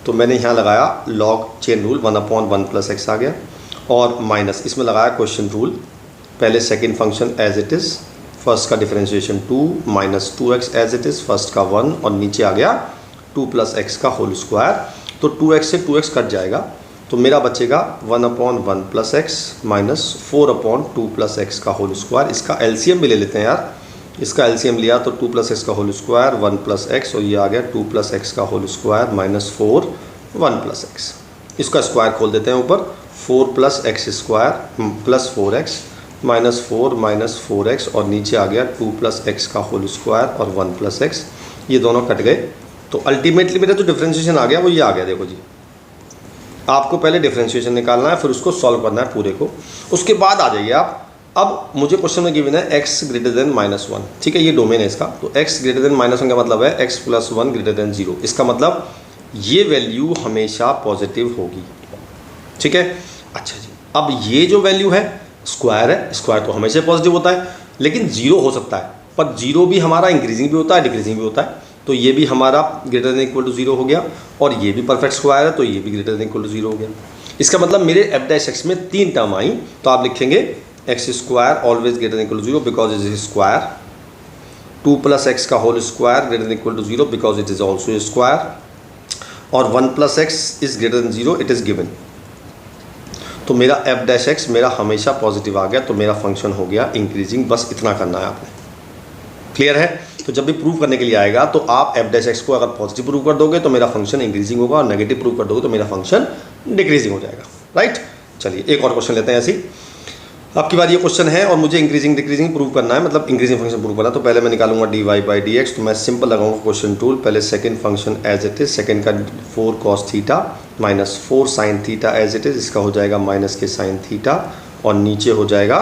S2: तो मैंने यहाँ लगाया log chain rule 1/1 plus X आ गया, और माइनस इसमें लगाया क्वेश्चन रूल। पहले second function as it is, first का differentiation 2 minus 2x as it is, first का 1 और नीचे आ गया 2 प्लस एक्स का होल स्क्वायर। तो 2x से 2x कट जाएगा, तो मेरा बचेगा 1/1 plus x minus 4/2 plus x का होल स्क्वायर। इसका एलसीएम भी ले लेते हैं यार, इसका एलसीएम लिया तो 2 प्लस एक्स का होल स्क्वायर 1 प्लस एक्स, और ये आ गया 2 प्लस एक्स का whole square minus 4 1 plus x. इसका स्क्वायर खोल देते हैं ऊपर, 4 plus x square plus 4x minus 4x, और नीचे आ गया 2 प्लस एक्स का होल स्क्वायर और 1 प्लस एक्स। ये दोनों कट गए, तो अल्टीमेटली मेरा जो डिफरेंशिएशन आ गया वो ये आ गया। देखो जी, आपको पहले डिफरेंशिएशन निकालना है, फिर उसको सॉल्व करना है पूरे को, उसके बाद आ जाइए आप। अब मुझे क्वेश्चन में गिवन है x ग्रेटर देन -1, ठीक है, ये डोमेन है इसका। तो x ग्रेटर देन -1 का मतलब है x + 1 ग्रेटर देन 0। इसका मतलब ये वैल्यू हमेशा पॉजिटिव होगी, ठीक है। अच्छा जी, अब ये जो वैल्यू है स्क्वायर है, स्क्वायर तो हमेशा पॉजिटिव होता है, लेकिन 0 हो सकता है, पर 0 भी हमारा इंक्रीजिंग भी होता है डिक्रीजिंग भी होता है। तो ये भी हमारा ग्रेटर देन इक्वल टू 0 हो गया, और ये भी परफेक्ट स्क्वायर है, तो ये भी ग्रेटर देन इक्वल टू 0 हो गया। इसका मतलब मेरे एफ डैश एक्स में 3 टर्म आई, तो आप लिखेंगे X square always greater than equal to 0 because it is square, 2 plus x का whole square greater than equal to 0 because it is also square, और 1 plus X is greater than 0 it is given. तो मेरा F dash x मेरा हमेशा positive आ गया, तो मेरा function हो गया इंक्रीजिंग। बस इतना करना है आपने, क्लियर है। तो जब भी प्रूव करने के लिए आएगा तो आप एफ डैश एक्स को अगर पॉजिटिव प्रूव कर दोगे तो मेरा फंक्शन इंक्रीजिंग होगा, और नेगेटिव प्रूव कर दोगे तो मेरा फंक्शन डिक्रीजिंग हो जाएगा, राइट। चलिए एक और क्वेश्चन लेते हैं ऐसे ही। आपकी बार ये क्वेश्चन है और मुझे इंक्रीजिंग डिक्रीजिंग प्रूव करना है, मतलब इंक्रीजिंग फंक्शन प्रूव करना है। तो पहले मैं निकालूंगा d Y by D x. तो मैं सिंपल लगाऊंगा क्वेश्चन टूल, पहले second function as it is, second का 4 cos theta minus 4 sin theta as it is, इसका हो जाएगा माइनस के sin थीटा, और नीचे हो जाएगा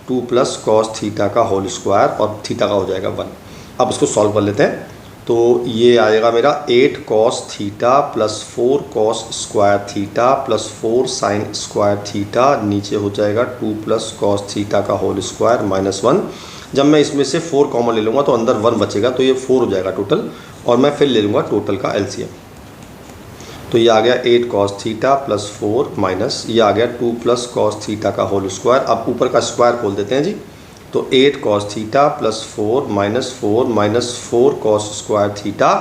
S2: 2 प्लस cos थीटा का होल स्क्वायर, और थीटा का हो जाएगा 1। अब इसको सॉल्व कर लेते हैं। तो ये आएगा मेरा 8 cos theta plus 4 cos square theta plus 4 sin square theta, नीचे हो जाएगा 2 प्लस cos थीटा का होल स्क्वायर माइनस 1। जब मैं इसमें से 4 कॉमन ले लूँगा तो अंदर 1 बचेगा, तो ये 4 हो जाएगा टोटल, और मैं फिर ले लूँगा टोटल का एलसीएम। तो ये आ गया 8 cos थीटा प्लस 4 माइनस ये आ गया 2 प्लस cos थीटा का होल स्क्वायर। अब ऊपर का स्क्वायर खोल देते हैं जी, तो 8 cos theta plus 4 minus 4 cos square theta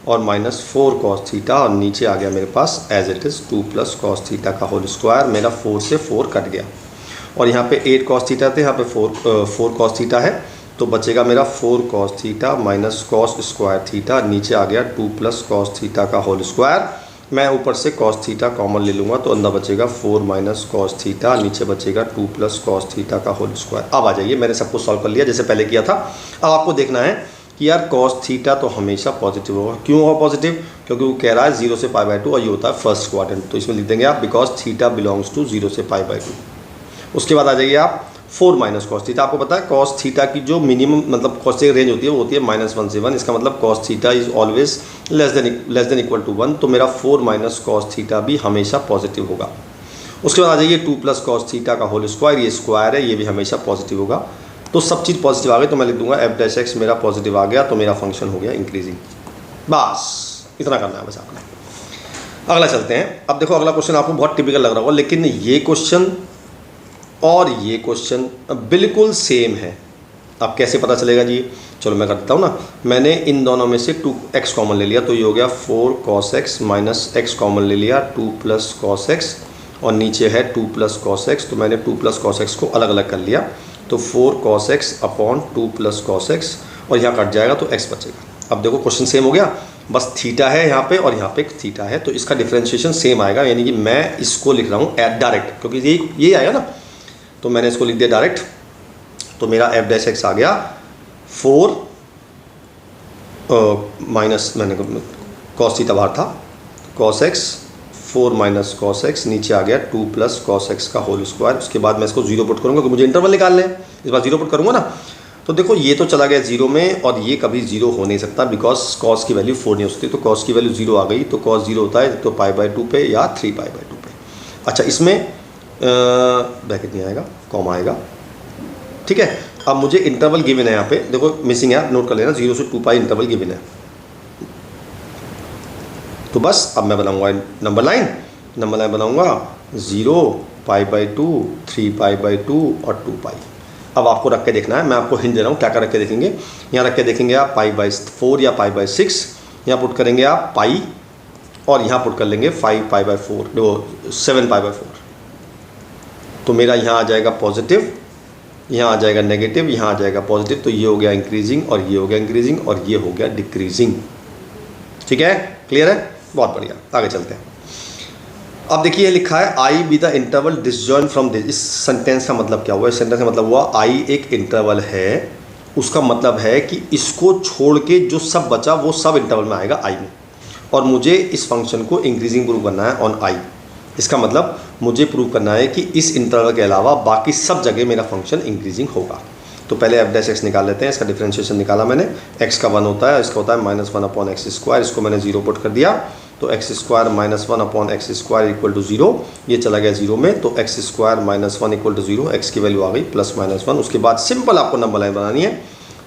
S2: और माइनस 4 cos थीटा, और नीचे आ गया मेरे पास as it is 2 plus cos theta का होल स्क्वायर। मेरा 4 से 4 कट गया, और यहाँ पे 8 cos थीटा थे, यहाँ पे 4 cos थीटा है, तो बचेगा मेरा 4 cos theta minus cos square theta, नीचे आ गया 2 प्लस cos थीटा का होल स्क्वायर। मैं ऊपर से cos थीटा कॉमन ले लूँगा, तो अंदर बचेगा 4 माइनस cos थीटा, नीचे बचेगा 2 प्लस cos थीटा का होल स्क्वायर। अब आ जाइए, मैंने सबको सॉल्व कर लिया जैसे पहले किया था। अब आपको देखना है कि यार cos थीटा तो हमेशा पॉजिटिव होगा। क्यों होगा पॉजिटिव? क्योंकि वो कह रहा है 0 से π/2, और ये होता है फर्स्ट क्वाड्रेंट। तो इसमें लिख देंगे आप बिकॉज थीटा बिलोंग्स टू 0 से π/2। उसके बाद आ जाइए आप 4 माइनस cos थीटा। आपको पता है cos थीटा की जो मिनिमम मतलब cos की रेंज होती है वो होती है -1 से 1। इसका मतलब cos theta is always less than equal to 1। तो मेरा 4 माइनस cos थीटा भी हमेशा पॉजिटिव होगा। उसके बाद आ जाइए 2 प्लस cos थीटा का होल स्क्वायर, ये स्क्वायर है, ये भी हमेशा पॉजिटिव होगा। तो सब चीज़ पॉजिटिव आ गई, तो मैं लिख दूंगा एफ डैश एक्स मेरा पॉजिटिव आ गया, तो मेरा फंक्शन हो गया इंक्रीजिंग। बस इतना करना है बस आपने। अगला चलते हैं। अब देखो अगला क्वेश्चन आपको बहुत टिपिकल लग रहा होगा, लेकिन ये क्वेश्चन और ये क्वेश्चन बिल्कुल सेम है। अब कैसे पता चलेगा जी? चलो मैं कर देता हूँ ना। मैंने इन दोनों में से 2x कॉमन ले लिया, तो ये हो गया 4 cos x minus x common ले लिया 2 प्लस cos x, और नीचे है 2 प्लस cos x। तो मैंने 2 प्लस cos x को अलग अलग कर लिया, तो 4 cos x upon 2 plus cos x, और यहाँ कट जाएगा तो x बचेगा। अब देखो क्वेश्चन सेम हो गया, बस थीटा है यहाँ पे और यहाँ पे थीटा है, तो इसका डिफ्रेंशिएशन सेम आएगा। यानी कि मैं इसको लिख रहा हूँ डायरेक्ट, क्योंकि ये आएगा ना, तो मैंने इसको लिख दिया डायरेक्ट। तो मेरा एफ डैश एक्स आ गया 4 माइनस, मैंने cos थीटा बाहर था, cos x 4 minus cos x, नीचे आ गया 2 प्लस cos x का होल स्क्वायर। उसके बाद मैं इसको 0 पुट करूँगा, क्योंकि मुझे इंटरवल निकालने हैं, इस बार 0 पुट करूँगा ना। तो देखो ये तो चला गया जीरो में, और ये कभी जीरो हो नहीं सकता बिकॉज कॉस की वैल्यू 4 नहीं हो सकती। तो कॉस की वैल्यू जीरो आ गई, तो कॉस जीरो होता है तो π/2 पे या 3π/2 पे। अच्छा, इसमें ब्रैकेट नहीं आएगा, कॉमा आएगा, ठीक है। अब मुझे इंटरवल गिवन है यहाँ पे, देखो मिसिंग है, नोट कर लेना, 0 से 2π इंटरवल गिवन है। तो बस अब मैं बनाऊंगा नंबर लाइन बनाऊंगा 0, π/2, 3π/2 और 2π। अब आपको रख के देखना है, मैं आपको हिंट दे रहा हूँ क्या क्या रख के देखेंगे। यहाँ रख के देखेंगे आप π/4 या π/6, यहाँ पुट करेंगे आप पाई, और यहाँ पुट कर लेंगे 5π/4, 7π/4। तो मेरा यहाँ आ जाएगा पॉजिटिव, यहाँ आ जाएगा नेगेटिव, यहाँ आ जाएगा पॉजिटिव। तो ये हो गया इंक्रीजिंग, और ये हो गया इंक्रीजिंग, और ये हो गया डिक्रीजिंग। ठीक है, क्लियर है, बहुत बढ़िया, आगे चलते हैं। अब देखिए ये लिखा है I be the interval disjoin from this. इस सेंटेंस का मतलब क्या हुआ? इस सेंटेंस का मतलब हुआ आई एक इंटरवल है, उसका मतलब है कि इसको छोड़ के जो सब बचा वो सब इंटरवल में आएगा आई में, और मुझे इस फंक्शन को इंक्रीजिंग प्रूव करना है ऑन आई। इसका मतलब मुझे प्रूव करना है कि इस इंटरवल के अलावा बाकी सब जगह मेरा फंक्शन इंक्रीजिंग होगा। तो पहले f' निकाल लेते हैं, इसका डिफरेंशिएशन निकाला मैंने। x का 1 होता है, इसका होता है -1/x², इसको मैंने 0 पुट कर दिया, तो x² -1/x² इक्वल टू 0, ये चला गया 0 में, तो x² -1 इक्वल टू 0, x की वैल्यू आ गई +-1। उसके बाद सिंपल आपको नंबर लाइन बनानी है,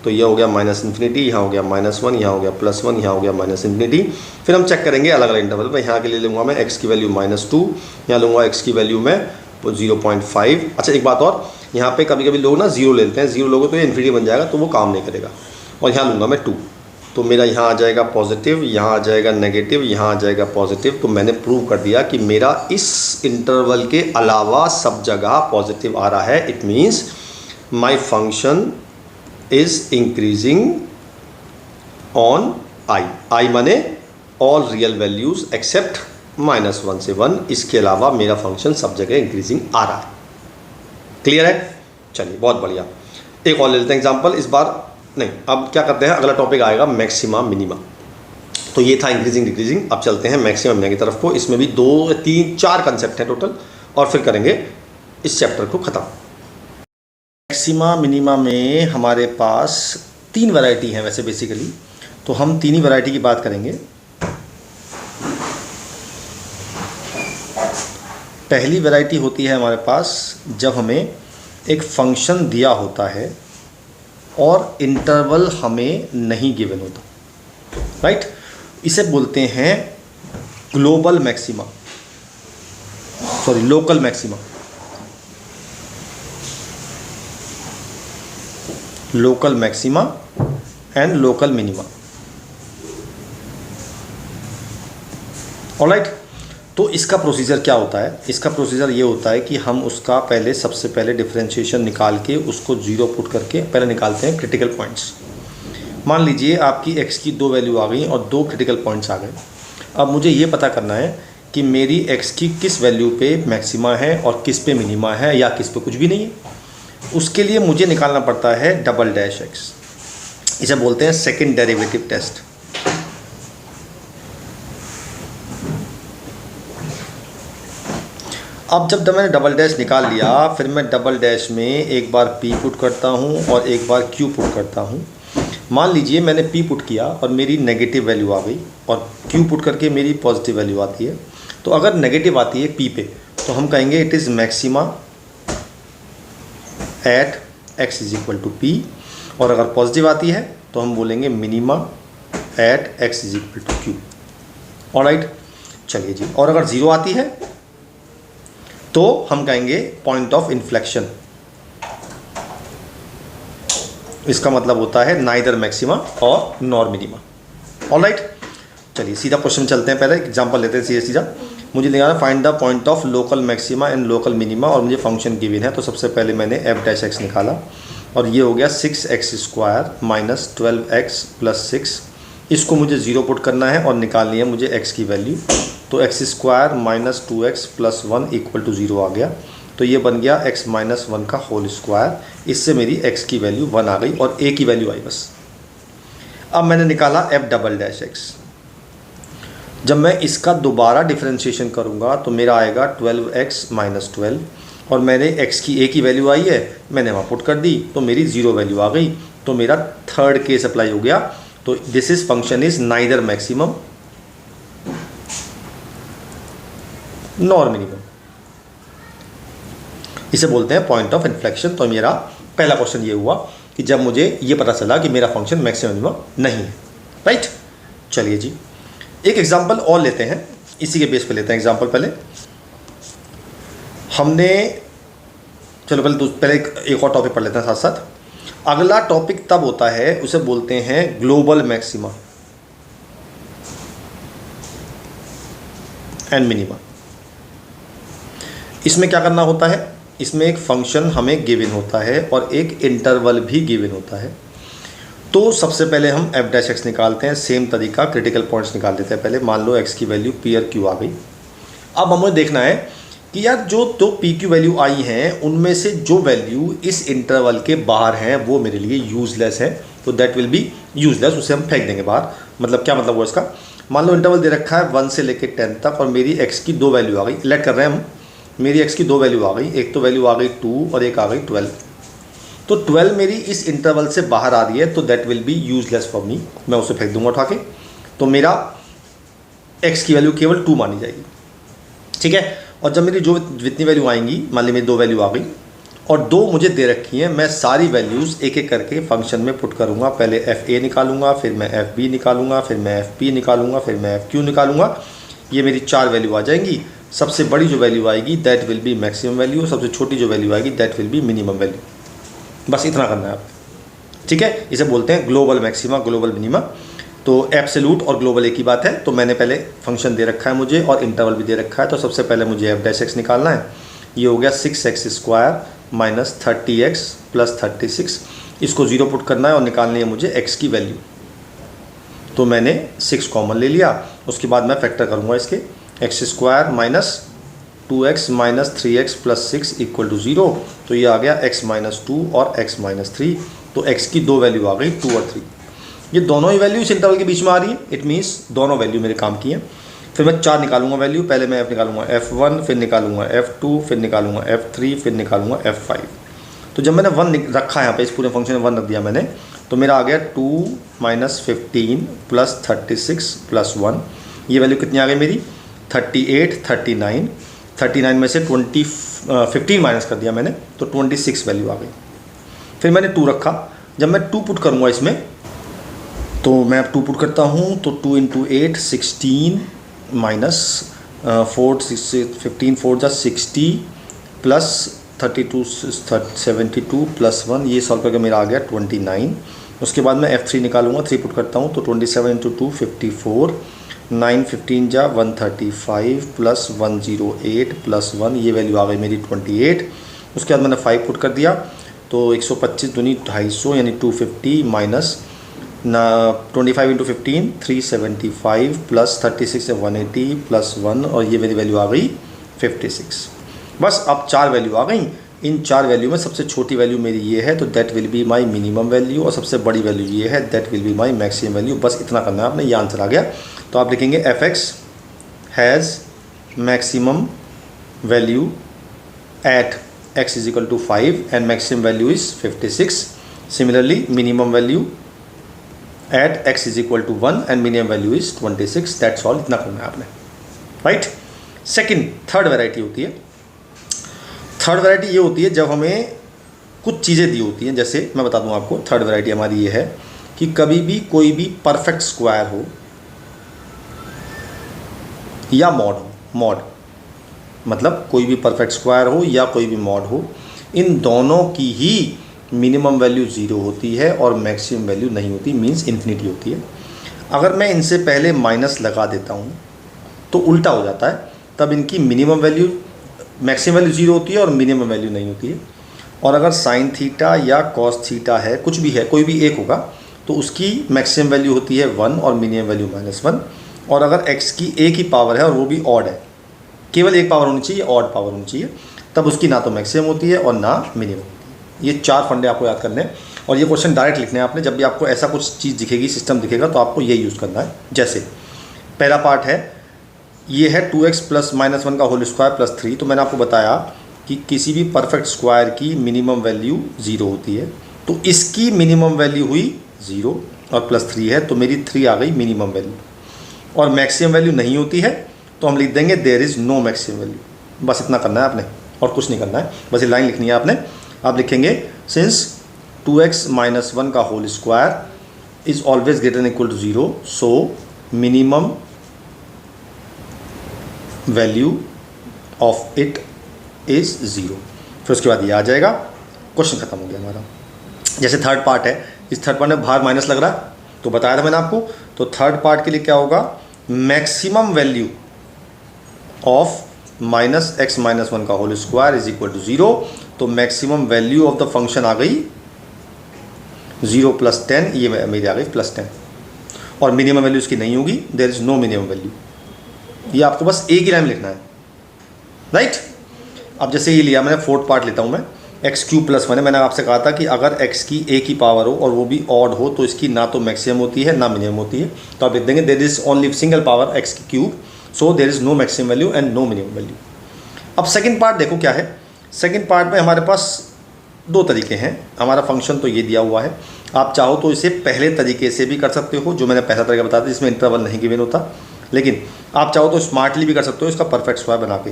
S2: तो ये हो गया -∞, यहाँ हो गया -1, यहाँ हो गया +1, यहाँ हो गया -∞। फिर हम चेक करेंगे अलग अलग इंटरवल पर। यहाँ के लिए लूँगा मैं x की वैल्यू -2, यहाँ लूँगा x की वैल्यू में 0.5। अच्छा एक बात और, यहाँ पे कभी कभी लोग ना 0 लेते हैं, 0 लोगों तो ये इन्फिनिटी बन जाएगा, तो वो काम नहीं करेगा। और यहाँ लूँगा मैं 2, तो मेरा यहाँ आ जाएगा पॉजिटिव, यहाँ आ जाएगा नेगेटिव, यहाँ आ जाएगा पॉजिटिव। तो मैंने प्रूव कर दिया कि मेरा इस इंटरवल के अलावा सब जगह पॉजिटिव आ रहा है। It means my function is increasing on I. I माने ऑल रियल वैल्यूज एक्सेप्ट -1 से 1, इसके अलावा मेरा फंक्शन सब जगह इंक्रीजिंग आ रहा है। क्लियर है? चलिए बहुत बढ़िया, एक और ले लेते हैं एग्जाम्पल। इस बार नहीं, अब क्या करते हैं, अगला टॉपिक आएगा मैक्सिमा मिनिमा। तो ये था इंक्रीजिंग डिक्रीजिंग, अब चलते हैं मैक्सिमा मिनिमा की तरफ को। इसमें भी 2, 3, 4 कंसेप्ट हैं टोटल, और फिर करेंगे इस चैप्टर को ख़त्म। मैक्सिमा मिनिमा में हमारे पास 3 वैरायटी हैं वैसे बेसिकली, तो हम 3 ही वैरायटी की बात करेंगे। पहली वैरायटी होती है हमारे पास जब हमें एक फंक्शन दिया होता है और इंटरवल हमें नहीं गिवन होता, राइट। इसे बोलते हैं global maxima, sorry local maxima. Local maxima and local minima, alright. तो इसका प्रोसीजर क्या होता है? इसका प्रोसीजर ये होता है कि हम उसका पहले सबसे पहले डिफरेंशिएशन निकाल के उसको 0 पुट करके पहले निकालते हैं क्रिटिकल पॉइंट्स। मान लीजिए आपकी x की 2 वैल्यू आ गई और 2 क्रिटिकल पॉइंट्स आ गए। अब मुझे ये पता करना है कि मेरी x की किस वैल्यू पे मैक्सिमा है और किस पे मिनिमा है, या किस पे कुछ भी नहीं है। उसके लिए मुझे निकालना पड़ता है $x, इसे बोलते हैं सेकेंड डेरिवेटिव टेस्ट। अब जब मैंने $' निकाल लिया, फिर मैं $' में एक बार p पुट करता हूँ और एक बार q पुट करता हूँ। मान लीजिए मैंने p पुट किया और मेरी नेगेटिव वैल्यू आ गई, और q पुट करके मेरी पॉजिटिव वैल्यू आती है। तो अगर नेगेटिव आती है p पे, तो हम कहेंगे it is maxima at x is equal to p, और अगर पॉजिटिव आती है तो हम बोलेंगे minima at x is equal to q, alright. चलिए जी, और अगर 0 आती है तो हम कहेंगे पॉइंट ऑफ इन्फ्लेक्शन। इसका मतलब होता है नाइदर मैक्सिमा और नॉर मिनिमा, ऑलराइट। चलिए सीधा क्वेश्चन चलते हैं, पहले एग्जांपल लेते हैं सीधा। मुझे निकालना find the point of local maxima and local minima, और मुझे फंक्शन गिवन है। तो सबसे पहले मैंने f' निकाला, और ये हो गया 6x² - 12x + 6। इसको मुझे 0 पुट करना है और निकालनी है मुझे x की वैल्यू। तो x² - 2x + 1 इक्वल टू 0 आ गया, तो ये बन गया x - 1 का होल स्क्वायर। इससे मेरी x की वैल्यू 1 आ गई और a की वैल्यू आई बस। अब मैंने निकाला f''x। जब मैं इसका दोबारा डिफरेंशिएशन करूंगा तो मेरा आएगा 12x - 12। और मैंने x की a की वैल्यू आई है, मैंने वहाँ पुट कर दी तो मेरी 0 वैल्यू आ गई। तो मेरा थर्ड केस अप्लाई हो गया। तो this is function is neither maximum nor minimum, इसे बोलते हैं पॉइंट ऑफ इन्फ्लेक्शन। तो मेरा पहला क्वेश्चन ये हुआ कि जब मुझे ये पता चला कि मेरा फंक्शन मैक्सिमम मिनिमम नहीं है, राइट। चलिए जी, एक एग्जांपल और लेते हैं, इसी के बेस पे लेते हैं एग्जांपल। पहले हमने, चलो पहले एक और टॉपिक पढ़ लेते हैं साथ साथ। अगला टॉपिक तब होता है, उसे बोलते हैं ग्लोबल मैक्सिमा एंड मिनिमा। इसमें क्या करना होता है, इसमें एक फंक्शन हमें गिवन होता है और एक इंटरवल भी गिवन होता है। तो सबसे पहले हम एफ डैश एक्स निकालते हैं, सेम तरीका क्रिटिकल पॉइंट्स निकाल देते हैं। पहले मान लो एक्स की वैल्यू पी और क्यू आ गई। अब हमें देखना है कि यार जो तो पी क्यू वैल्यू आई हैं उनमें से जो वैल्यू इस इंटरवल के बाहर हैं वो मेरे लिए यूजलेस है, तो दैट विल बी यूजलेस, उसे हम फेंक देंगे बाहर। मतलब क्या मतलब हुआ इसका, मान लो इंटरवल दे रखा है 1 से लेकर 10 तक और मेरी एक्स की 2 वैल्यू आ गई। लेट कर रहे हैं हम, मेरी एक्स की 2 वैल्यू आ गई, एक तो वैल्यू आ गई 2 और एक आ गई 12। तो 12 मेरी इस इंटरवल से बाहर आ रही है, तो that will B useless for me, मैं उसे फेंक दूंगा उठा के। तो मेरा एक्स की वैल्यू केवल 2 मानी जाएगी, ठीक है। और जब मेरी जो जितनी वैल्यू आएंगी, मान ली मेरी 2 वैल्यू आ गई और 2 मुझे दे रखी हैं, मैं सारी वैल्यूज़ एक एक करके फंक्शन में पुट करूँगा। पहले एफ ए निकालूंगा, फिर मैं एफ बी निकालूंगा, फिर मैं एफ पी निकालूंगा, फिर मैं एफ क्यू निकालूंगा। ये मेरी 4 वैल्यू आ जाएंगी। सबसे बड़ी जो वैल्यू आएगी that will B maximum value, सबसे छोटी जो वैल्यू आएगी that will B minimum value. बस इतना करना है आप, ठीक है। इसे बोलते हैं ग्लोबल मैक्सिमा, ग्लोबल मिनिमा। तो एब्सोल्यूट और ग्लोबल एक ही बात है। तो मैंने पहले फंक्शन दे रखा है मुझे और इंटरवल भी दे रखा है, तो सबसे पहले मुझे एफ डैश एक्स निकालना है। ये हो गया 6x² माइनस 30x प्लस 36। इसको 0 पुट करना है और निकालनी है मुझे x की वैल्यू। तो मैंने 6 कॉमन ले लिया, उसके बाद मैं फैक्टर करूँगा इसके, x² minus 2x minus 3x plus 6 equal to 0। तो ये आ गया x माइनस 2 और x माइनस 3। तो x की 2 वैल्यू आ गई 2 और 3। ये दोनों ही वैल्यू इस इंटरवल के बीच में आ रही है, इट मीन्स दोनों वैल्यू मेरे काम की हैं। फिर मैं 4 निकालूंगा वैल्यू, पहले मैं f निकालूंगा f1, फिर निकालूंगा f2, फिर निकालूंगा f3, फिर निकालूंगा f5। तो जब मैंने 1 रखा है यहाँ पे, इस पूरे फंक्शन में 1 रख दिया मैंने, तो मेरा आ गया 2 माइनस 15 प्लस 36 प्लस 1। ये वैल्यू कितनी आ गई मेरी 38, 39 में से 15 माइनस कर दिया मैंने, तो 26 वैल्यू आ गई। फिर मैंने 2 रखा, जब मैं 2 पुट करूँगा इसमें, तो मैं अब 2 पुट करता हूँ, तो 2 × 8 16 माइनस 4 15 4 जा 60 प्लस 32 72 प्लस 1, ये सॉल्व करके मेरा आ गया 29। उसके बाद मैं f3 निकालूंगा, 3 पुट करता हूँ, तो 27 × 2 54, 9 15 जा 135 प्लस 108 प्लस 1, ये वैल्यू आ गई मेरी 28। उसके बाद मैंने 5 पुट कर दिया, तो 125 दूनी 250 यानी 250 माइनस 25 × 15 375 प्लस 36 है 180 प्लस 1, और ये मेरी वैल्यू आ गई 56। बस अब 4 वैल्यू आ गई। इन 4 वैल्यू में सबसे छोटी वैल्यू मेरी ये है, तो that will be my minimum value, और सबसे बड़ी वैल्यू ये है, that will be my maximum value. बस इतना करना है आपने, ये आंसर आ गया। तो आप लिखेंगे f x has maximum value at x = 5 and maximum value is 56। Similarly minimum value at x = 1 and minimum value is 26। That's all, इतना करना है आपने, राइट। थर्ड वैरायटी होती है। थर्ड वैरायटी ये होती है जब हमें कुछ चीज़ें दी होती हैं। जैसे मैं बता दूं आपको, थर्ड वैरायटी हमारी ये है कि कभी भी कोई भी परफेक्ट स्क्वायर हो या मॉड मतलब कोई भी परफेक्ट स्क्वायर हो या कोई भी मॉड हो, इन दोनों की ही मिनिमम वैल्यू 0 होती है और मैक्सिमम वैल्यू नहीं होती, मींस इन्फिनिटी होती है। अगर मैं इनसे पहले माइनस लगा देता हूँ तो उल्टा हो जाता है, तब इनकी मिनिमम वैल्यू मैक्सिमम वैल्यू 0 होती है और मिनिमम वैल्यू नहीं होती है। और अगर साइन थीटा या कॉस थीटा है, कुछ भी है, कोई भी एक होगा, तो उसकी मैक्सिमम वैल्यू होती है 1 और मिनिमम वैल्यू -1। और अगर x की एक ही पावर है और वो भी ऑड है, केवल एक पावर होनी चाहिए, ऑड पावर होनी चाहिए, तब उसकी ना तो मैक्सिमम होती है और ना मिनिमम। ये 4 फंडे आपको याद करने हैं और ये क्वेश्चन डायरेक्ट लिखने हैं आपने। जब भी आपको ऐसा कुछ चीज़ दिखेगी, सिस्टम दिखेगा, तो आपको ये यूज़ करना है। जैसे पहला पार्ट है, ये है 2x + -1 का होल स्क्वायर + 3। तो मैंने आपको बताया कि किसी भी परफेक्ट स्क्वायर की मिनिमम वैल्यू 0 होती है, तो इसकी मिनिमम वैल्यू हुई 0 और +3 है, तो मेरी 3 आ गई मिनिमम वैल्यू। और मैक्सिमम वैल्यू नहीं होती है तो हम लिख देंगे there is no maximum value. बस इतना करना है आपने और कुछ नहीं करना है, बस ये लाइन लिखनी है आपने। आप लिखेंगे सिंस 2x - 1 का whole square is always greater than equal to 0, so minimum value of it is 0। फिर उसके बाद ये आ जाएगा, क्वेश्चन खत्म हो गया हमारा। जैसे थर्ड पार्ट है, इस थर्ड पार्ट में बाहर माइनस लग रहा है, तो बताया था मैंने आपको। तो थर्ड पार्ट के लिए क्या होगा, मैक्सिमम वैल्यू ऑफ -x - 1 का whole square is equal to 0। तो maximum value of the function आ गई 0 + 10, ये मेरी आ गई +10। और मिनिमम वैल्यू इसकी नहीं होगी, there is no minimum value. ये आपको बस एक ही लाइन लिखना है, राइट। अब जैसे ये लिया मैंने, फोर्थ पार्ट लेता हूँ मैं, x³ + 1 है। मैंने आपसे कहा था कि अगर x की एक ही पावर हो और वो भी ऑड हो तो इसकी ना तो मैक्सिमम होती है ना मिनिमम होती है। तो आप लिख देंगे there is only single power x³, so there is no maximum value and no minimum value. अब सेकंड पार्ट देखो क्या है। सेकंड पार्ट में हमारे पास दो तरीके हैं। हमारा फंक्शन तो ये दिया हुआ है, आप चाहो तो इसे पहले तरीके से भी कर सकते हो, जो मैंने पहला तरीका बताया था जिसमें इंटरवल नहीं गिवन होता, लेकिन आप चाहो तो स्मार्टली भी कर सकते हो इसका परफेक्ट स्क्वायर बना के।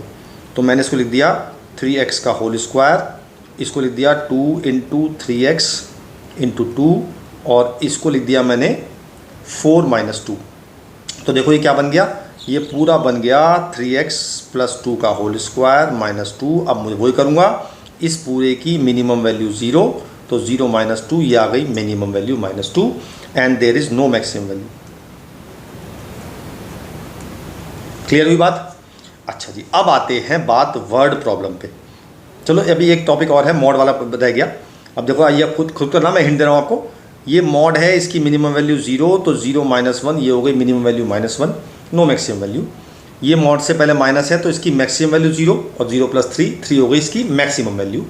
S2: तो मैंने इसको लिख दिया 3x का होल स्क्वायर, इसको लिख दिया 2 × 3x × 2, और इसको लिख दिया मैंने 4 - 2। तो देखो ये क्या बन गया, ये पूरा बन गया 3x + 2 का होल स्क्वायर -2। अब मुझे वही करूँगा, इस पूरे की मिनिमम वैल्यू 0, तो 0 - 2, ये आ गई minimum value -2 and there is no maximum value. Clear हुई बात? अच्छा जी, अब आते हैं बात वर्ड प्रॉब्लम पे। चलो अभी एक टॉपिक और है, मॉड वाला रह गया। अब देखो ये खुद करना, मैं हिंट दे रहा हूँ आपको। ये मॉड है, इसकी मिनिमम वैल्यू 0, तो 0 - 1, ये हो गई minimum value -1, no maximum value. ये मॉड से पहले माइनस है तो इसकी मैक्सिमम वैल्यू 0, और 0 + 3, 3 हो गई इसकी मैक्सिमम वैल्यू।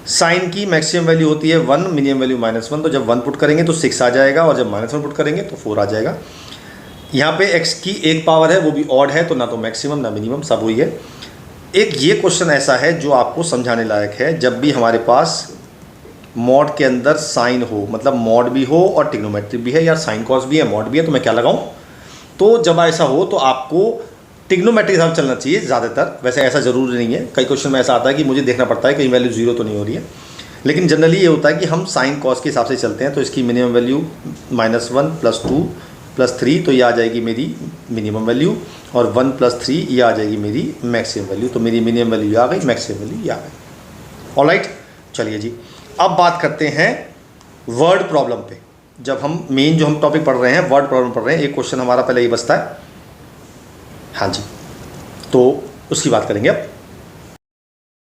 S2: साइन की मैक्सिमम वैल्यू होती है 1, मिनिमम वैल्यू -1, तो जब 1 पुट करेंगे तो 6 आ जाएगा, और जब -1 पुट करेंगे तो 4 आ जाएगा। यहाँ पे x की एक पावर है, वो भी ऑड है, तो ना तो मैक्सिमम ना मिनिमम, सब हुई है। एक ये क्वेश्चन ऐसा है जो आपको समझाने लायक है। जब भी हमारे पास मॉड के अंदर साइन हो, मतलब मॉड भी हो और ट्रिग्नोमेट्री भी है, या साइन कॉस भी है मॉड भी है, तो मैं क्या लगाऊं? तो जब ऐसा हो तो आपको ट्रिग्नोमेट्री के साथ चलना चाहिए ज़्यादातर। वैसे ऐसा ज़रूरी नहीं है, कई क्वेश्चन में ऐसा आता है कि मुझे देखना पड़ता है कहीं वैल्यू 0 तो नहीं हो रही है, लेकिन जनरली ये होता है कि हम साइन कॉस के हिसाब से चलते हैं। तो इसकी मिनिमम वैल्यू -1 + 2 + 3, तो ये आ जाएगी मेरी मिनिमम वैल्यू, और 1 + 3 ये आ जाएगी मेरी मैक्सिमम वैल्यू। तो मेरी मिनिमम वैल्यू आ गई, मैक्सिमम वैल्यू आ गई। ऑलराइट, चलिए जी, अब बात करते हैं वर्ड प्रॉब्लम पे। जब हम मेन जो हम टॉपिक पढ़ रहे हैं, वर्ड प्रॉब्लम पढ़ रहे हैं, एक क्वेश्चन हमारा पहले ये बचता है। हाँ जी, तो उसकी बात करेंगे। अब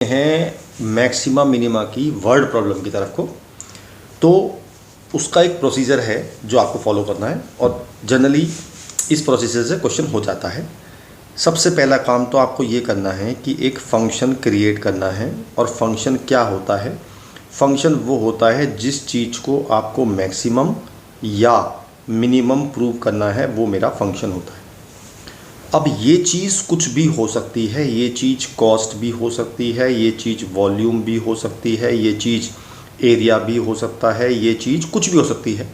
S2: हैं मैक्सिमा मिनिमा की वर्ड प्रॉब्लम की तरफ को। तो उसका एक प्रोसीजर है जो आपको फॉलो करना है, और जनरली इस प्रोसीजर से क्वेश्चन हो जाता है। सबसे पहला काम तो आपको ये करना है कि एक फंक्शन क्रिएट करना है। और फंक्शन क्या होता है? फंक्शन वो होता है जिस चीज़ को आपको मैक्सिमम या मिनिमम प्रूव करना है, वो मेरा फंक्शन होता है। अब ये चीज़ कुछ भी हो सकती है, ये चीज़ कॉस्ट भी हो सकती है, ये चीज़ वॉल्यूम भी हो सकती है, ये चीज़ एरिया भी हो सकता है, ये चीज़ कुछ भी हो सकती है,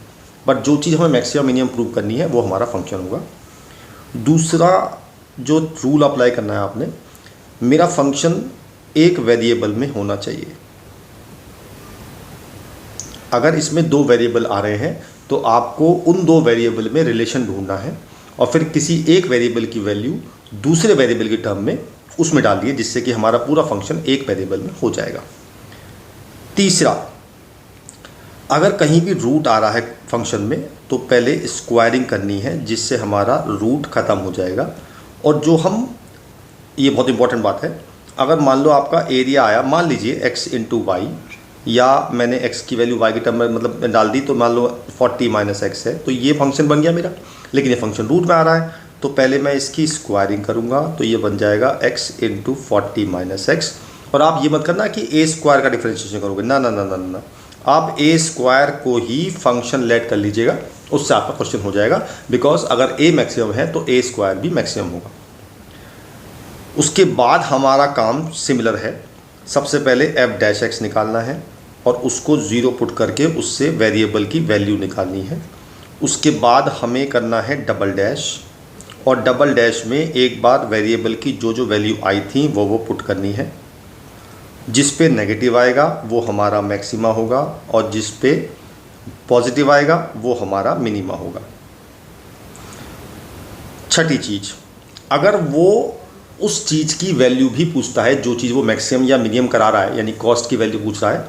S2: बट जो चीज़ हमें मैक्सिमम मिनिमम प्रूव करनी है वो हमारा फंक्शन होगा। दूसरा जो रूल अप्लाई करना है आपने, मेरा फंक्शन एक वेरिएबल में होना चाहिए। अगर इसमें 2 वेरिएबल आ रहे हैं तो आपको उन 2 वेरिएबल में रिलेशन ढूंढना है, और फिर किसी एक वेरिएबल की वैल्यू दूसरे वेरिएबल की टर्म में उसमें डाल दिए, जिससे कि हमारा पूरा फंक्शन एक वेरिएबल में हो जाएगा। तीसरा, अगर कहीं भी रूट आ रहा है फंक्शन में तो पहले स्क्वायरिंग करनी है, जिससे हमारा रूट ख़त्म हो जाएगा। और जो हम, ये बहुत इंपॉर्टेंट बात है, अगर मान लो आपका एरिया आया, मान लीजिए x × y, या मैंने x की वैल्यू y की टर्म में मतलब डाल दी, तो मान लो 40 - x है, तो ये फंक्शन बन गया मेरा। लेकिन ये फंक्शन रूट में आ रहा है, तो पहले मैं इसकी स्क्वायरिंग करूँगा, तो ये बन जाएगा x × 40 - x। और आप ये मत करना कि a² का डिफरेंशिएशन करोगे, ना ना ना ना ना, आप a² को ही फंक्शन लेट कर लीजिएगा, उससे आपका क्वेश्चन हो जाएगा। बिकॉज अगर a मैक्सिमम है तो a² भी मैक्सिमम होगा। उसके बाद हमारा काम सिमिलर है, सबसे पहले एफ डैश एक्स निकालना है और उसको 0 पुट करके उससे वेरिएबल की वैल्यू निकालनी है। उसके बाद हमें करना है डबल डैश, और डबल डैश में एक बार वेरिएबल की जो वैल्यू आई थी वो पुट करनी है। जिस पे नेगेटिव आएगा वो हमारा मैक्सिमा होगा और जिस पे पॉजिटिव आएगा वो हमारा मिनिमा होगा। छठी चीज़, अगर वो उस चीज़ की वैल्यू भी पूछता है, जो चीज़ वो मैक्सिमम या मिनिमम करा रहा है, यानी कॉस्ट की वैल्यू पूछ रहा है,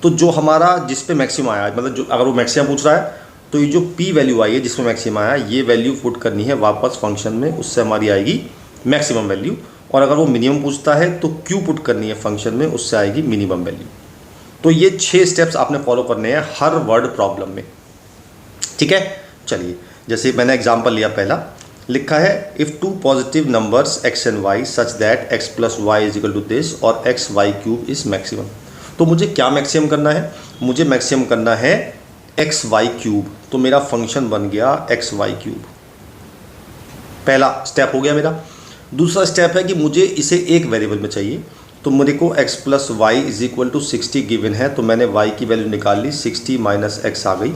S2: तो जो हमारा जिस पे मैक्सिमम आया, मतलब जो अगर वो मैक्सिमम पूछ रहा है तो ये जो पी वैल्यू आई है जिसमें मैक्सिमम आया, ये वैल्यू पुट करनी है वापस फंक्शन में, उससे हमारी आएगी मैक्सिमम वैल्यू। और अगर वो मिनिमम पूछता है तो क्यू पुट करनी है फंक्शन में, उससे आएगी मिनिमम वैल्यू। तो ये 6 स्टेप्स आपने फॉलो करने हैं हर वर्ड प्रॉब्लम में, ठीक है। चलिए, जैसे मैंने एग्जांपल लिया, पहला लिखा है if two positive numbers x and y such that x plus Y is equal to this और X Y cube is maximum. तो मुझे क्या मैक्सिमम करना है? मुझे मैक्सिमम करना है एक्स वाई क्यूब। तो मेरा फंक्शन बन गया एक्स वाई क्यूब। पहला स्टेप हो गया मेरा। दूसरा स्टेप है कि मुझे इसे एक वेरिएबल में चाहिए, तो मेरे को x plus Y is equal to 60 given है, तो मैंने y की वैल्यू निकाल ली, 60 माइनस एक्स आ गई,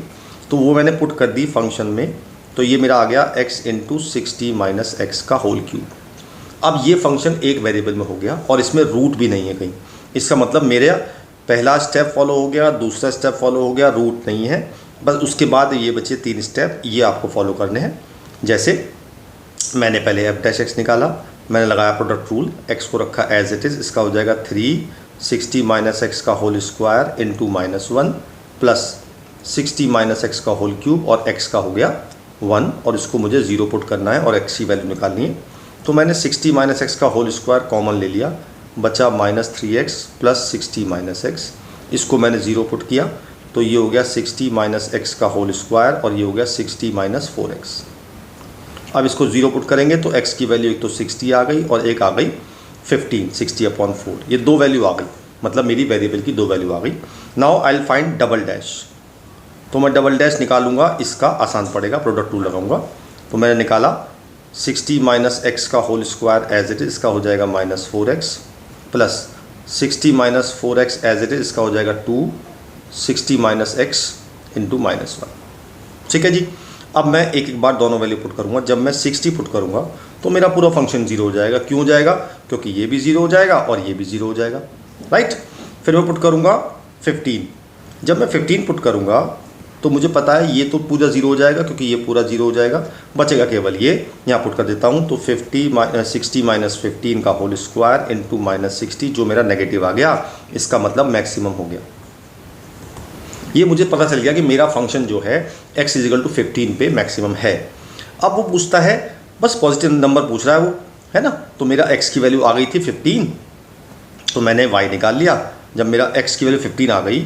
S2: तो वो मैंने पुट कर दी फंक्शन में। तो ये मेरा आ गया x इंटू 60 माइनस एक्स का होल क्यूब। अब ये फंक्शन एक वेरिएबल में हो गया और इसमें रूट भी नहीं है कहीं। इसका मतलब मेरा पहला स्टेप फॉलो हो गया, दूसरा स्टेप फॉलो हो गया, रूट नहीं है, बस उसके बाद ये बचे 3 स्टेप, ये आपको फॉलो करने हैं। जैसे मैंने पहले एफ डैश एक्स निकाला, मैंने लगाया प्रोडक्ट रूल, एक्स को रखा एज इट इज़, इसका हो जाएगा 360 माइनस एक्स का whole square into -1 plus 60 minus x का होल क्यूब, और एक्स का हो गया 1, और इसको मुझे 0 पुट करना है और एक्स की वैल्यू निकालनी है। तो मैंने 60 माइनस एक्स का होल स्क्वायर कॉमन ले लिया, बचा -3x प्लस 60 माइनस एक्स, इसको मैंने 0 पुट किया, तो ये हो गया 60 माइनस एक्स का होल स्क्वायर और ये हो गया 60 माइनस 4x। अब इसको 0 पुट करेंगे तो x की वैल्यू एक तो 60 आ गई और एक आ गई 15, 60/4, ये 2 वैल्यू आ गई, मतलब मेरी वेरिएबल की 2 वैल्यू आ गई। Now I will find double dash, तो मैं डबल डैश निकालूंगा, इसका आसान पड़ेगा, प्रोडक्ट रूल लगाऊंगा। तो मैंने निकाला 60 माइनस एक्स का whole square as it is, इसका हो जाएगा -4x plus 60 minus 4x as it is, इसका हो जाएगा 260 माइनस एक्स इंटू -1। ठीक है जी। अब मैं एक एक बार दोनों वैल्यू पुट करूंगा। जब मैं 60 पुट करूंगा तो मेरा पूरा फंक्शन 0 हो जाएगा। क्यों हो जाएगा? क्योंकि ये भी 0 हो जाएगा और ये भी 0 हो जाएगा, राइट। फिर मैं पुट करूंगा 15। जब मैं 15 पुट करूंगा तो मुझे पता है ये तो पूरा 0 हो जाएगा, क्योंकि ये पूरा 0 हो जाएगा, बचेगा केवल ये, यहाँ पुट कर देता हूँ। तो 60 माइनस 15 का होल स्क्वायर इंटू -60, जो मेरा नेगेटिव आ गया, इसका मतलब मैक्सिमम हो गया। ये मुझे पता चल गया कि मेरा फंक्शन जो है x इजिकल टू 15 पे मैक्सिमम है। अब वो पूछता है, बस पॉजिटिव नंबर पूछ रहा है वो, है ना। तो मेरा x की वैल्यू आ गई थी 15, तो मैंने y निकाल लिया। जब मेरा x की वैल्यू 15 आ गई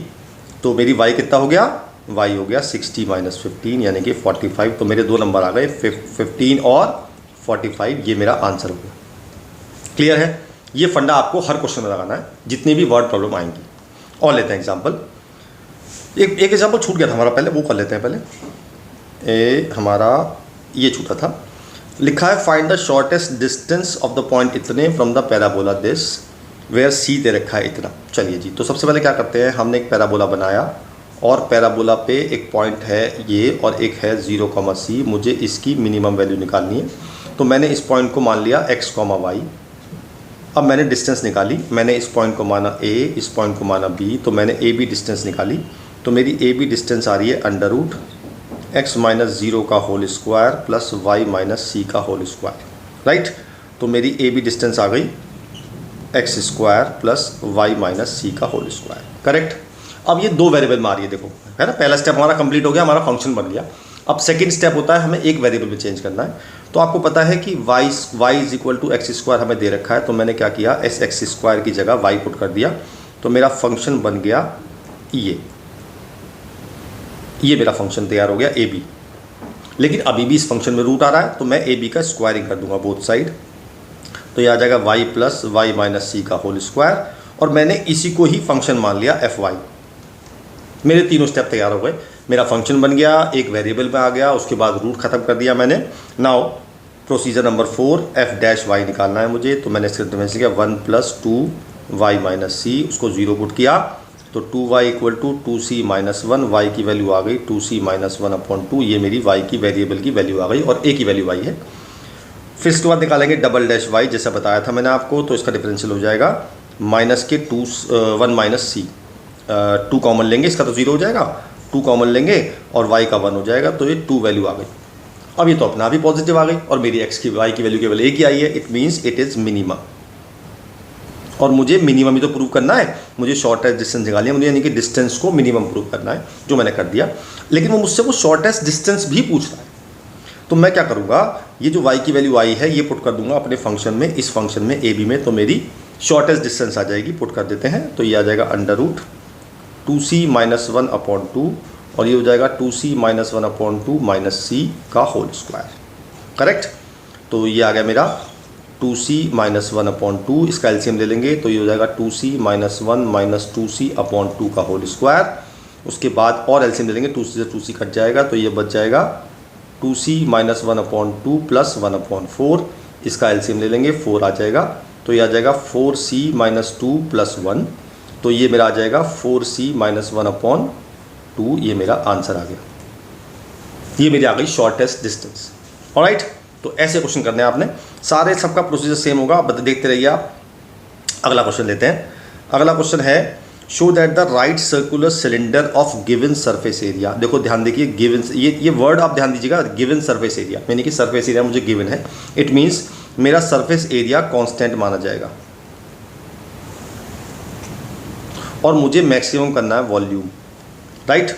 S2: तो मेरी y कितना हो गया? y हो गया 60 माइनस 15 यानी कि 45। तो मेरे 2 नंबर आ गए, 15 और 45, ये मेरा आंसर हो गया। क्लियर है? ये फंडा आपको हर क्वेश्चन में लगाना है, जितनी भी वर्ड प्रॉब्लम आएंगी। और लेते हैं एग्जाम्पल। एक एग्जाम्पल छूट गया था हमारा, पहले वो कर लेते हैं। पहले हमारा ये छूटा था, लिखा है find the shortest distance of the point इतने from the parabola this where C दे रखा है इतना। चलिए जी, तो सबसे पहले क्या करते हैं, हमने एक पैराबोला बनाया और पैराबोला पे एक पॉइंट है ये और एक है 0, c। मुझे इसकी मिनिमम वैल्यू निकालनी है। तो मैंने इस पॉइंट को मान लिया x, y। अब मैंने डिस्टेंस निकाली, मैंने इस पॉइंट को माना a, इस पॉइंट को माना b, तो मैंने a b डिस्टेंस निकाली। तो मेरी ए बी डिस्टेंस आ रही है √x माइनस 0 का whole square plus y minus C का होल स्क्वायर, राइट। तो मेरी ए बी डिस्टेंस आ गई x square plus y minus C का होल स्क्वायर, करेक्ट। अब ये 2 वेरिएबल में आ रही है, देखो, है ना। पहला स्टेप हमारा कंप्लीट हो गया, हमारा फंक्शन बन गया। अब सेकंड स्टेप होता है हमें एक वेरिएबल में चेंज करना है। तो आपको पता है कि y is equal to x square हमें दे रखा है, तो मैंने क्या किया, एक्स स्क्वायर की जगह y पुट कर दिया। तो मेरा फंक्शन बन गया ये मेरा फंक्शन तैयार हो गया ए बी। लेकिन अभी भी इस फंक्शन में रूट आ रहा है, तो मैं ए बी का स्क्वायरिंग कर दूंगा बोथ साइड। तो ये आ जाएगा y plus Y minus C का होल स्क्वायर, और मैंने इसी को ही फंक्शन मान लिया एफ वाई। मेरे तीनों स्टेप तैयार हो गए, मेरा फंक्शन बन गया, एक वेरिएबल में आ गया, उसके बाद रूट खत्म कर दिया मैंने। Now procedure number 4, f dash y निकालना है मुझे। तो मैंने इसका डिफरेंस किया 1 + 2 y माइनस सी, उसको 0 पुट किया तो 2y equal to 2c minus 1, y की वैल्यू आ गई 2c माइनस 1/2, ये मेरी y की वेरिएबल की वैल्यू आ गई और a की वैल्यू y है। फिर इसके बाद निकालेंगे डबल डैश y, जैसा बताया था मैंने आपको, तो इसका डिफरेंशियल हो जाएगा माइनस के 1 माइनस सी, 2 कॉमन लेंगे, इसका तो 0 हो जाएगा, 2 कॉमन लेंगे और y का 1 हो जाएगा, तो ये 2 वैल्यू आ गई। अब ये तो अपना भी पॉजिटिव आ गई और मेरी x की y की वैल्यू केवल एक ही आई है, it means it is minimum. और मुझे मिनिमम ही तो प्रूव करना है, मुझे शॉर्टेस्ट डिस्टेंस निकालनी है, मुझे यानी कि डिस्टेंस को मिनिमम प्रूव करना है, जो मैंने कर दिया। लेकिन वो मुझसे वो शॉर्टेस्ट डिस्टेंस भी पूछ रहा है, तो मैं क्या करूँगा, ये जो y की वैल्यू आई है ये पुट कर दूंगा अपने फंक्शन में, इस फंक्शन में a b में, तो मेरी शॉर्टेस्ट डिस्टेंस आ जाएगी, पुट कर देते हैं, तो ये आ जाएगा अंडर रूट 2c माइनस 1/2 और ये हो जाएगा 2c माइनस 1/2 माइनस c का होल स्क्वायर, करेक्ट। तो ये आ गया मेरा 2c माइनस 1/2, इसका एलसीएम ले लेंगे तो ये हो जाएगा 2c माइनस 1 माइनस 2c/2 का होल स्क्वायर। उसके बाद और एलसीएम ले लेंगे, 2c से 2c कट जाएगा तो ये बच जाएगा 2c माइनस 1/2 प्लस 1/4, इसका एलसीएम ले लेंगे 4 आ जाएगा, तो ये आ जाएगा 4c माइनस 2 प्लस 1, तो ये मेरा आ जाएगा 4c माइनस 1/2, ये मेरा आंसर आ गया, ये मेरी आ गई शॉर्टेस्ट डिस्टेंस। ऑलराइट, तो ऐसे क्वेश्चन करने हैं आपने, सारे सबका प्रोसीजर सेम होगा, बस देखते रहिए आप। अगला क्वेश्चन लेते हैं। अगला क्वेश्चन है show that the right circular cylinder of given surface area. देखो ध्यान देखिए, गिवन, ये वर्ड आप ध्यान दीजिएगा, गिवन सरफेस एरिया, यानी कि सरफेस एरिया मुझे गिवन है, इट मीन्स मेरा सरफेस एरिया कांस्टेंट माना जाएगा और मुझे मैक्सिमम करना है volume, right,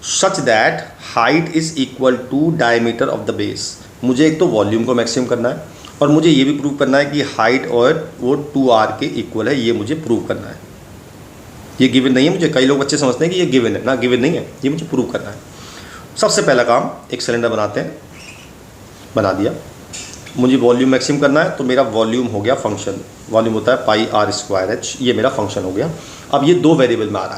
S2: such that height is equal to diameter of the base. मुझे एक तो वॉल्यूम को मैक्सिमम करना है और मुझे ये भी प्रूव करना है कि हाइट और वो 2r के इक्वल है, ये मुझे प्रूव करना है। ये गिवन नहीं है मुझे, कई लोग बच्चे समझते हैं कि ये गिवन है ना, गिवन नहीं है, ये मुझे प्रूव करना है। सबसे पहला काम, एक सिलेंडर बनाते हैं, बना दिया, मुझे वॉल्यूम मैक्सिमम करना है, तो मेरा वॉल्यूम हो गया फंक्शन, वॉल्यूम होता है पाई आर स्क्वायर एच, ये मेरा फंक्शन हो गया। अब ये 2 वेरिएबल में आ रहा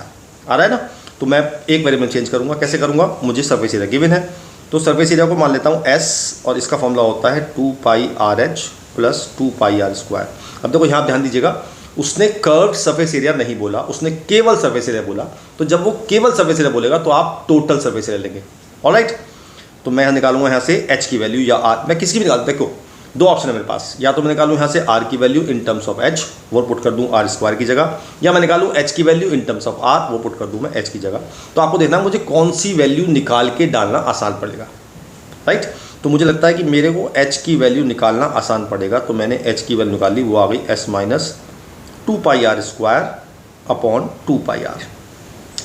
S2: है ना, तो मैं एक वेरिएबल चेंज करूँगा, कैसे करूँगा, मुझे सरफेस एरिया गिवन है, तो सरफेस एरिया को मान लेता हूँ s और इसका फॉर्मूला होता है 2πrh प्लस 2πr²। अब देखो यहाँ ध्यान दीजिएगा, उसने कर्व्ड सरफेस एरिया नहीं बोला, उसने केवल सरफेस एरिया बोला, तो जब वो केवल सरफेस एरिया बोलेगा तो आप टोटल सरफेस एरिया लेंगे। ऑलराइट, तो मैं यहाँ निकालूंगा यहाँ से h की वैल्यू या r, मैं किसी की भी निकालता, देखो 2 ऑप्शन है मेरे पास, या तो मैं निकालूँ यहाँ से r की value in terms of h, वो पुट कर दूँ r² की जगह, या मैं निकालूँ h की value in terms of r, वो पुट कर दूँ मैं h की जगह। तो आपको देखना मुझे कौन सी वैल्यू निकाल के डालना आसान पड़ेगा, राइट। तो मुझे लगता है कि मेरे को h की वैल्यू निकालना आसान पड़ेगा, तो मैंने h की वैल्यू निकाली, वो आ गई s माइनस 2πr²/2πr,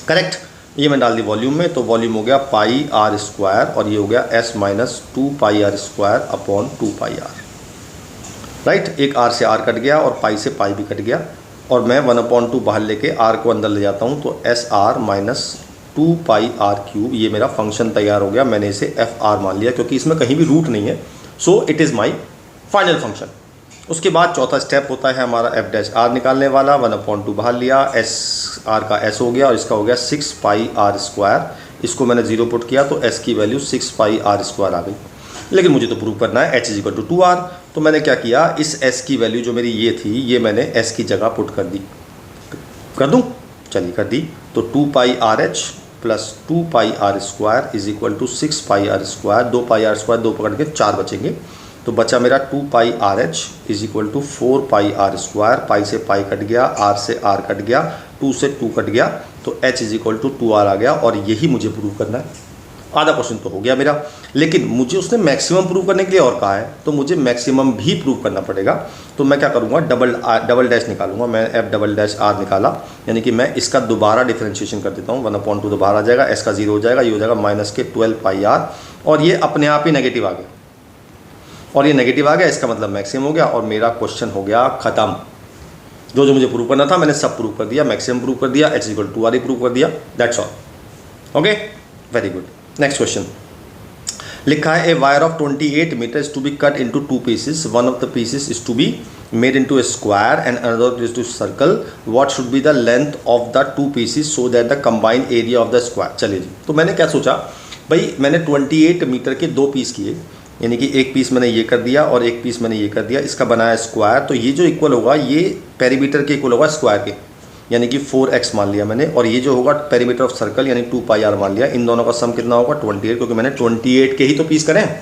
S2: करेक्ट। ये मैं डाल दी वॉल्यूम में, तो वॉल्यूम हो गया πr² और ये हो गया s माइनस 2πr²/2πr, राइट। एक r से r कट गया और पाई से पाई भी कट गया, और मैं 1/2 बाहर लेके r को अंदर ले जाता हूँ, तो sr माइनस 2πr³, ये मेरा फंक्शन तैयार हो गया। मैंने इसे fr मान लिया क्योंकि इसमें कहीं भी रूट नहीं है, so it is my final function. उसके बाद चौथा स्टेप होता है हमारा f' निकालने वाला, 1/2 बाहर लिया, r का s हो गया और इसका हो गया 6πr²। इसको मैंने 0 पुट किया तो s की वैल्यू 6πr² आ गई, लेकिन मुझे तो प्रूव करना है h is equal to 2r। तो मैंने क्या किया, इस s की वैल्यू जो मेरी ये थी, ये मैंने s की जगह पुट कर दी, कर दूँ, चलिए कर दी। तो 2πrh plus 2πr² is equal to 6πr², 2πr², 2 पकड़ के 4 बचेंगे, तो बचा मेरा 2πrh is equal to 4πr², pi से पाई कट गया, r से r कट गया, 2 से 2 कट गया, तो h is equal to 2r आ गया, और यही मुझे प्रूव करना है। आधा क्वेश्चन तो हो गया मेरा, लेकिन मुझे उसने मैक्सिमम प्रूव करने के लिए और कहा है, तो मुझे मैक्सिमम भी प्रूव करना पड़ेगा। तो मैं क्या करूँगा, डबल डैश निकालूंगा, मैं f'' निकाला, यानी कि मैं इसका दोबारा डिफरेंशिएशन कर देता हूँ, 1/2 तो बाहर आ जाएगा, s का 0 हो जाएगा, ये हो जाएगा माइनस के 12πr, और ये अपने आप ही नेगेटिव आ गया, और ये नेगेटिव आ गया, इसका मतलब मैक्सिमम हो गया, और मेरा क्वेश्चन हो गया ख़त्म। जो मुझे प्रूव करना था मैंने सब प्रूव कर दिया, मैक्सिमम प्रूव कर दिया, h equal to 2r prove कर दिया, that's all. Okay, very good. Next question लिखा है, a wire of 28 metre is to be cut into 2 pieces, one of the pieces is to be made into a square and another is to circle, what should be the length of the 2 pieces so that the combined area of the square. चलिए जी, तो मैंने क्या सोचा भाई, मैंने 28 metre के 2 piece किए, यानी कि एक पीस मैंने ये कर दिया और एक पीस मैंने ये कर दिया, इसका बनाया स्क्वायर, तो ये जो इक्वल होगा ये पेरीमीटर के इक्वल होगा स्क्वायर के, यानी कि 4x मान लिया मैंने, और ये जो होगा पेरीमीटर ऑफ सर्कल यानी 2πr मान लिया। इन दोनों का सम कितना होगा 28, क्योंकि मैंने 28 के ही तो पीस करें।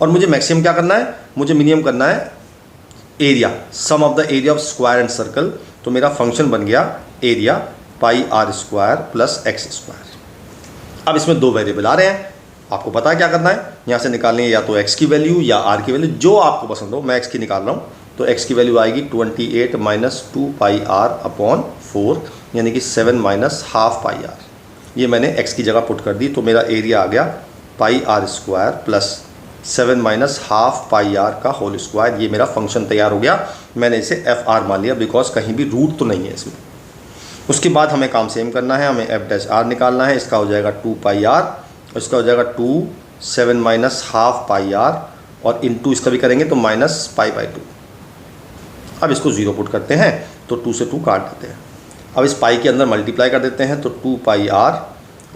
S2: और मुझे मैक्सिमम क्या करना है, मुझे मिनिमम करना है area, sum of the area of square and circle. तो मेरा फंक्शन बन गया एरिया πr² प्लस x²। अब इसमें दो वेरिएबल आ रहे हैं, आपको पता है क्या करना है, यहाँ से निकालनी है या तो x की वैल्यू या r की वैल्यू, जो आपको पसंद हो। मैं x की निकाल रहा हूँ, तो x की वैल्यू आएगी 28 माइनस 2πr/4, यानी कि 7 माइनस हाफ πr। ये मैंने x की जगह पुट कर दी, तो मेरा एरिया आ गया πr² plus 7 minus half πr का होल स्क्वायर। ये मेरा फंक्शन तैयार हो गया। मैंने इसे fr मान लिया बिकॉज कहीं भी रूट तो नहीं है इसमें। उसके बाद हमें काम सेम करना है, हमें f' निकालना है। इसका हो जाएगा 2πr, इसका हो जाएगा 2 7 माइनस हाफ πr, और इनटू इसका भी करेंगे तो माइनस π/2। अब इसको 0 पुट करते हैं, तो 2 से 2 काट देते हैं। अब इस पाई के अंदर मल्टीप्लाई कर देते हैं, तो 2πr,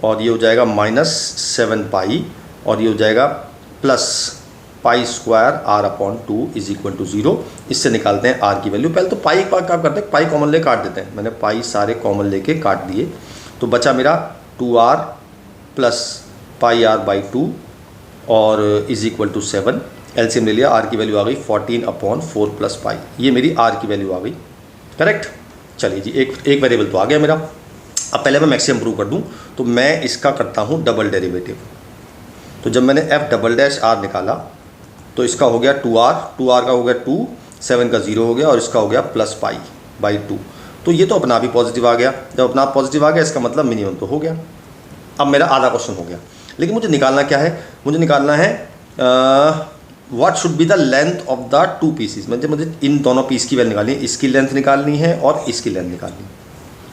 S2: और ये हो जाएगा माइनस 7π, और ये हो जाएगा plus π² r/2 is equal to 0। इससे निकालते हैं r की वैल्यू। पहले तो पाई का क्या करते हैं, पाई कॉमन ले काट देते हैं। मैंने पाई सारे कॉमन लेके काट दिए, तो बचा मेरा 2r प्लस πr/2 और इज इक्वल टू 7। एलसीएम ले लिया, r की वैल्यू आ गई 14/4 प्लस पाई। ये मेरी r की वैल्यू आ गई, करेक्ट। चलिए जी, एक वेरिएबल तो आ गया मेरा। अब पहले मैं मैक्सिमम प्रूव कर दूं, तो मैं इसका करता हूं डबल डेरिवेटिव। तो जब मैंने f'' निकाला, तो इसका हो गया 2r का हो गया 2, 7 का 0 हो गया, और इसका हो गया प्लस π/2। तो ये तो अपना आप ही पॉजिटिव आ गया। जब अपना आप पॉजिटिव आ गया, इसका मतलब मिनिमम तो हो गया। अब मेरा आधा क्वेश्चन हो गया, लेकिन मुझे निकालना क्या है, मुझे निकालना है what should be the length of the two pieces. मतलब मुझे इन दोनों पीस की वैल्यू निकालनी है, इसकी लेंथ निकालनी है और इसकी लेंथ निकालनी है।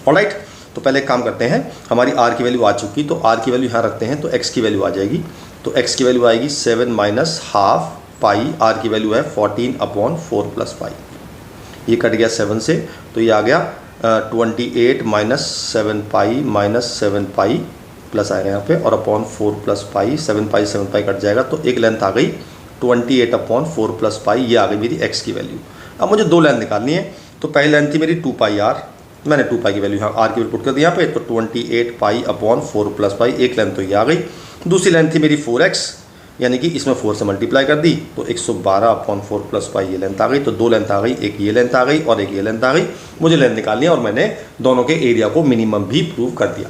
S2: ऑलराइट, तो पहले एक काम करते हैं, हमारी r की वैल्यू आ चुकी, तो r की वैल्यू यहाँ रखते हैं, तो x की वैल्यू आ जाएगी। तो x की वैल्यू आएगी 7 माइनस हाफ पाई, r की वैल्यू है 14/4 प्लस पाई। ये कट गया 7 से, तो ये आ गया 28 minus 7 pi minus 7 pi plus आएगा यहाँ पे, और upon 4 plus pi. 7 pi cut जाएगा, तो एक लेंथ आ गई 28/4 प्लस पाई। ये आ गई मेरी x की वैल्यू। अब मुझे दो लेंथ निकालनी है, तो पहली लेंथ थी मेरी 2πr, मैंने 2π की वैल्यू यहाँ r की वैल्यू पुट कर दी यहाँ पे, तो 28π/4 प्लस पाई। एक लेंथ तो ये आ गई। दूसरी लेंथ थी मेरी 4x, यानी कि इसमें 4 से मल्टीप्लाई कर दी, तो 112/4 प्लस पाई ये लेंथ आ गई। तो दो लेंथ आ गई, एक ये लेंथ आ गई और एक ये लेंथ आ गई। मुझे लेंथ निकालनी है, और मैंने दोनों के एरिया को मिनिमम भी प्रूव कर दिया।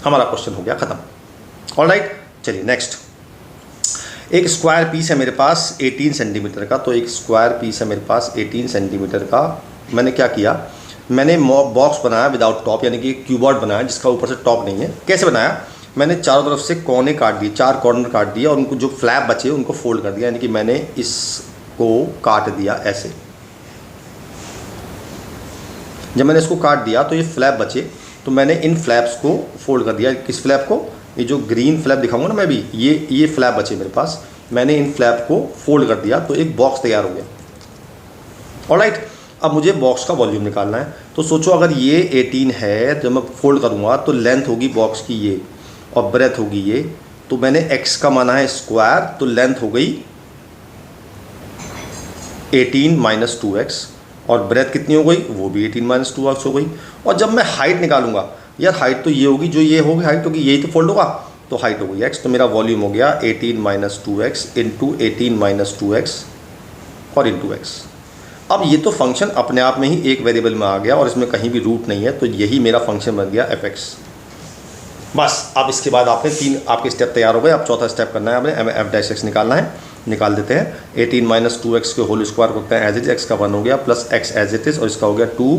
S2: हमारा क्वेश्चन हो गया ख़त्म। ऑलराइट, चलिए नेक्स्ट। एक स्क्वायर पीस है मेरे पास 18 सेंटीमीटर का। तो एक स्क्वायर पीस है मेरे पास 18 सेंटीमीटर का। मैंने क्या किया, मैंने बॉक्स बनाया विदाउट टॉप, यानी कि क्यूबॉर्ड बनाया जिसका ऊपर से टॉप नहीं है। कैसे बनाया, मैंने चारों तरफ से कोने काट दिए, 4 कॉर्नर काट दिए, और उनको जो फ्लैप बचे उनको फोल्ड कर दिया, यानी कि मैंने इसको काट दिया ऐसे। जब मैंने इसको काट दिया तो ये फ्लैप बचे, तो मैंने इन फ्लैप्स को फोल्ड कर दिया। किस फ्लैप को, ये जो ग्रीन फ्लैप दिखाऊंगा ना मैं भी, ये फ्लैप बचे मेरे पास, मैंने इन फ्लैप को फोल्ड कर दिया, तो एक बॉक्स तैयार हो गया। ऑलराइट, अब मुझे बॉक्स का वॉल्यूम निकालना है। तो सोचो अगर ये 18 है, जब मैं फोल्ड करूँगा तो लेंथ होगी बॉक्स की ये, और ब्रेथ होगी ये। तो मैंने x का माना है स्क्वायर, तो लेंथ हो गई 18 माइनस 2x, और ब्रेथ कितनी हो गई, वो भी 18 माइनस 2x हो गई। और जब मैं हाइट निकालूंगा, यार हाइट तो ये होगी जो ये होगी हाइट, क्योंकि यही तो फोल्ड होगा, तो हाइट हो गई x। तो मेरा वॉल्यूम हो गया 18 minus 2x into 18 minus 2x और इंटू x। अब ये तो फंक्शन अपने आप में ही एक वेरिएबल में आ गया, और इसमें कहीं भी रूट नहीं है, तो यही मेरा फंक्शन बन गया fx। बस अब इसके बाद आपने 3 आपके स्टेप तैयार हो गए। अब चौथा स्टेप करना है, आपने हमें f'(x) निकालना है। निकाल देते हैं। 18 माइनस 2x के होल स्क्वायर करते हैं एज इट, x का 1 हो गया, plus x as it is, और इसका हो गया 2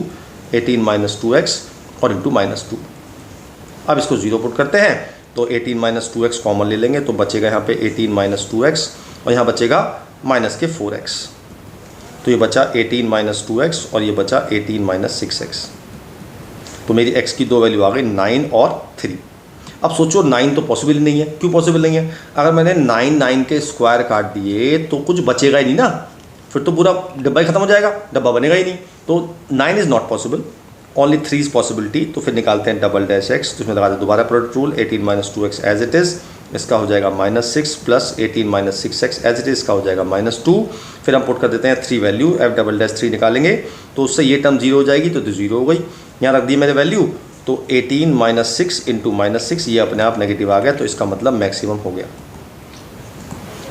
S2: 18 माइनस 2x और इंटू -2। अब इसको 0 पुट करते हैं, तो 18 माइनस 2x कॉमन ले लेंगे, तो बचेगा यहाँ पे 18 माइनस 2x, और यहाँ बचेगा माइनस के 4x। तो ये बचा 18 माइनस 2x और ये बचा 18 माइनस 6x। तो मेरी x की दो वैल्यू आ गई 9 और 3। अब सोचो 9 तो पॉसिबल ही नहीं है। क्यों पॉसिबल नहीं है? अगर मैंने 9 के स्क्वायर काट दिए तो कुछ बचेगा ही नहीं ना, फिर तो पूरा डब्बा ही खत्म हो जाएगा, डब्बा बनेगा ही नहीं। तो 9 is not possible, only 3 is possibility. तो फिर निकालते हैं डबल डैश एक्स, तो इसमें लगा दें दोबारा product rule, 18 minus 2x as it is इसका हो जाएगा -6 plus 18 minus 6x as it is, इसका हो जाएगा -2। फिर हम पुट कर देते हैं 3 वैल्यू, f डबल डैश 3 निकालेंगे तो उससे ये टर्म 0 हो जाएगी, तो 0 हो गई। यहाँ रख दी मैंने वैल्यू, तो 18 माइनस 6 इंटू -6 ये अपने आप नेगेटिव आ गया, तो इसका मतलब मैक्सिमम हो गया।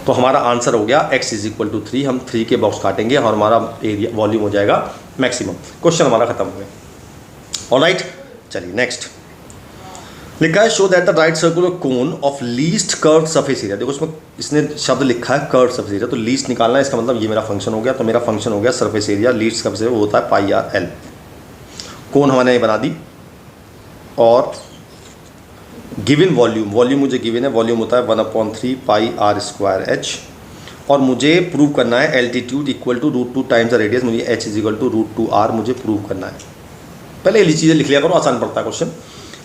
S2: तो हमारा आंसर हो गया x इज इक्वल टू 3। हम 3 के बॉक्स काटेंगे और हमारा एरिया वॉल्यूम हो जाएगा मैक्सिमम। क्वेश्चन हमारा खत्म हो गया। ऑलराइट, चलिए नेक्स्ट लिखा है show that the right circular cone of least curve surface area. देखो इसमें इसने शब्द लिखा है कर्व सरफेस एरिया, तो लीस्ट निकालना है, इसका मतलब ये मेरा फंक्शन हो गया। तो मेरा फंक्शन हो गया surface area, least surface area वो होता है पाई आर एल। कोन हमने बना दी और गिवन वॉल्यूम मुझे गिवन है, वॉल्यूम होता है 1/3 पाई आर स्क्वायर एच। और मुझे प्रूव करना है altitude equal to √2 times the radius, मुझे H is equal to √2r मुझे प्रूव करना है। पहले ये चीज़ें लिख लिया करो, आसान पड़ता है क्वेश्चन।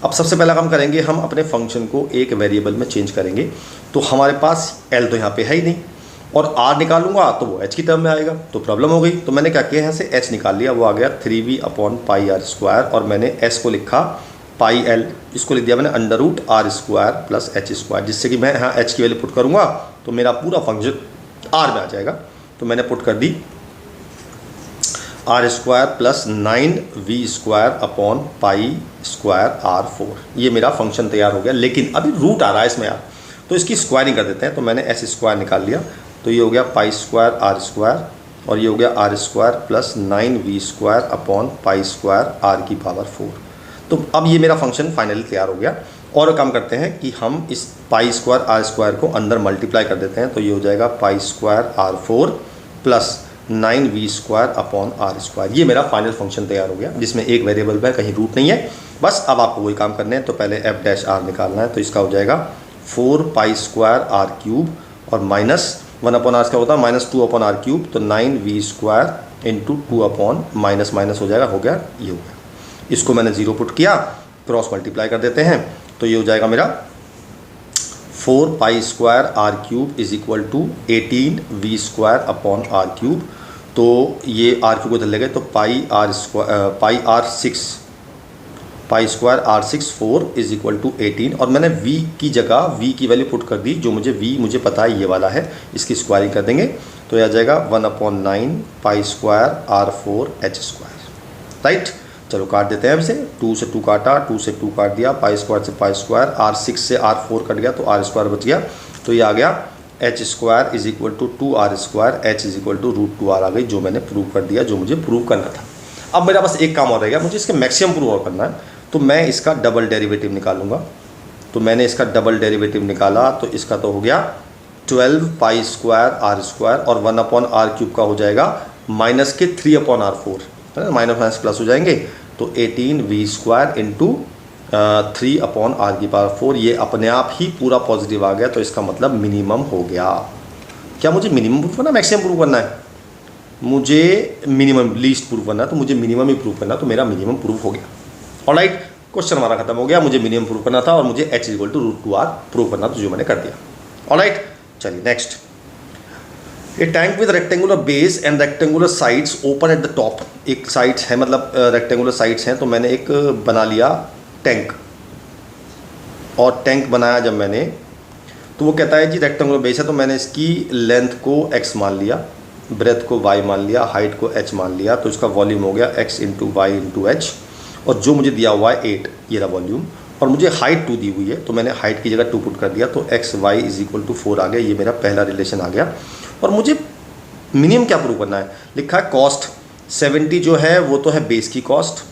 S2: अब सबसे पहला काम करेंगे, हम अपने फंक्शन को एक वेरिएबल में चेंज करेंगे। तो हमारे पास एल तो यहाँ पे है ही नहीं, और आर निकालूंगा तो वो एच की टर्म में आएगा, तो प्रॉब्लम हो गई। तो मैंने क्या किया, यहाँ से एच निकाल लिया, वो आ गया 3v/पाई आर स्क्वायर, और मैंने एस को लिखा पाई एल, इसको लिख दिया मैंने √r square plus H square, जिससे कि मैं यहाँ एच की वैल्यू पुट करूँगा तो मेरा पूरा फंक्शन आर में आ जाएगा। तो मैंने पुट कर दी आर स्क्वायर प्लस 9v²/पाई²r4, ये मेरा फंक्शन तैयार हो गया। लेकिन अभी रूट आ रहा है इसमें यार, तो इसकी स्क्वायरिंग कर देते हैं। तो मैंने एस स्क्वायर निकाल लिया, तो ये हो गया पाई²r², और ये हो गया r² प्लस 9v²/पाई²r⁴। तो अब ये मेरा फंक्शन फाइनली तैयार हो गया। और काम करते हैं कि हम इस पाई²r² को अंदर मल्टीप्लाई कर देते हैं, तो ये हो जाएगा पाई²r4 प्लस 9v²/r²। ये मेरा फाइनल फंक्शन तैयार हो गया, जिसमें एक वेरिएबल पे कहीं रूट नहीं है। बस अब आपको वही काम करने हैं। तो पहले f' निकालना है, तो इसका हो जाएगा 4पाई²r³ और माइनस 1/r क्या होता है -2/r³, तो 9v² इंटू 2/- हो जाएगा, ये हो गया। इसको मैंने 0 पुट किया, क्रॉस मल्टीप्लाई कर देते हैं, तो ये हो जाएगा मेरा 4पाई²r³ इज इक्वल टू 18v²/r³। तो ये r³ को इधर ले गए, तो पाई²r6 4 इज इक्वल टू 18, और मैंने v की जगह v की वैल्यू पुट कर दी, जो मुझे पता है ये वाला है, इसकी स्क्वायरिंग कर देंगे, तो ये आ जाएगा 1/9 पाई²r4h²। राइट, चलो काट देते हैं इसे। 2 से 2 काटा, 2 से 2 काट दिया, पाई² से पाई², r6 से r4 कट गया, तो r² बच गया। तो ये आ गया h² is equal to 2r², h is equal to √2r आ गई, जो मैंने प्रूव कर दिया, जो मुझे प्रूव करना था। अब मेरा बस एक काम और रह गया, मुझे इसके मैक्सिमम प्रूव और करना है। तो मैं इसका डबल डेरिवेटिव निकालूंगा। तो मैंने इसका डबल डेरिवेटिव निकाला, तो इसका तो हो गया 12पाई²r² और 1/r³ का हो जाएगा माइनस के 3/r4, माइनस प्लस हो जाएंगे, तो 18v² इंटू 3/r⁴। ये अपने आप ही पूरा पॉजिटिव आ गया, तो इसका मतलब मिनिमम हो गया। क्या मुझे मिनिमम प्रूव करना है, मैक्सिमम प्रूव करना है? मुझे मिनिमम, लीस्ट प्रूव करना है, तो मुझे मिनिमम ही प्रूव करना, तो मेरा मिनिमम प्रूव हो गया। ऑलराइट, क्वेश्चन हमारा खत्म हो गया। मुझे मिनिमम प्रूव करना था और मुझे h equal to √2r prove करना था, जो मैंने कर दिया। ऑलराइट, चलिए next. A tank with rectangular base and rectangular sides open at the top. एक साइड्स है, मतलब रेक्टेंगुलर साइड्स हैं, तो मैंने एक बना लिया टैंक, और टैंक बनाया जब मैंने, तो वो कहता है जी रेक्टेंगुलर बेस है, तो मैंने इसकी लेंथ को x मान लिया, ब्रेथ को y मान लिया, हाइट को h मान लिया, तो इसका वॉल्यूम हो गया x into y into h, और जो मुझे दिया हुआ है 8, ये रहा वॉल्यूम, और मुझे हाइट 2 दी हुई है, तो मैंने हाइट की जगह 2 पुट कर दिया, तो x y is equal to 4 आ गया। ये मेरा पहला रिलेशन आ गया। और मुझे मिनिमम क्या प्रूव करना है, लिखा है कॉस्ट 70 जो है वो तो है बेस की कॉस्ट,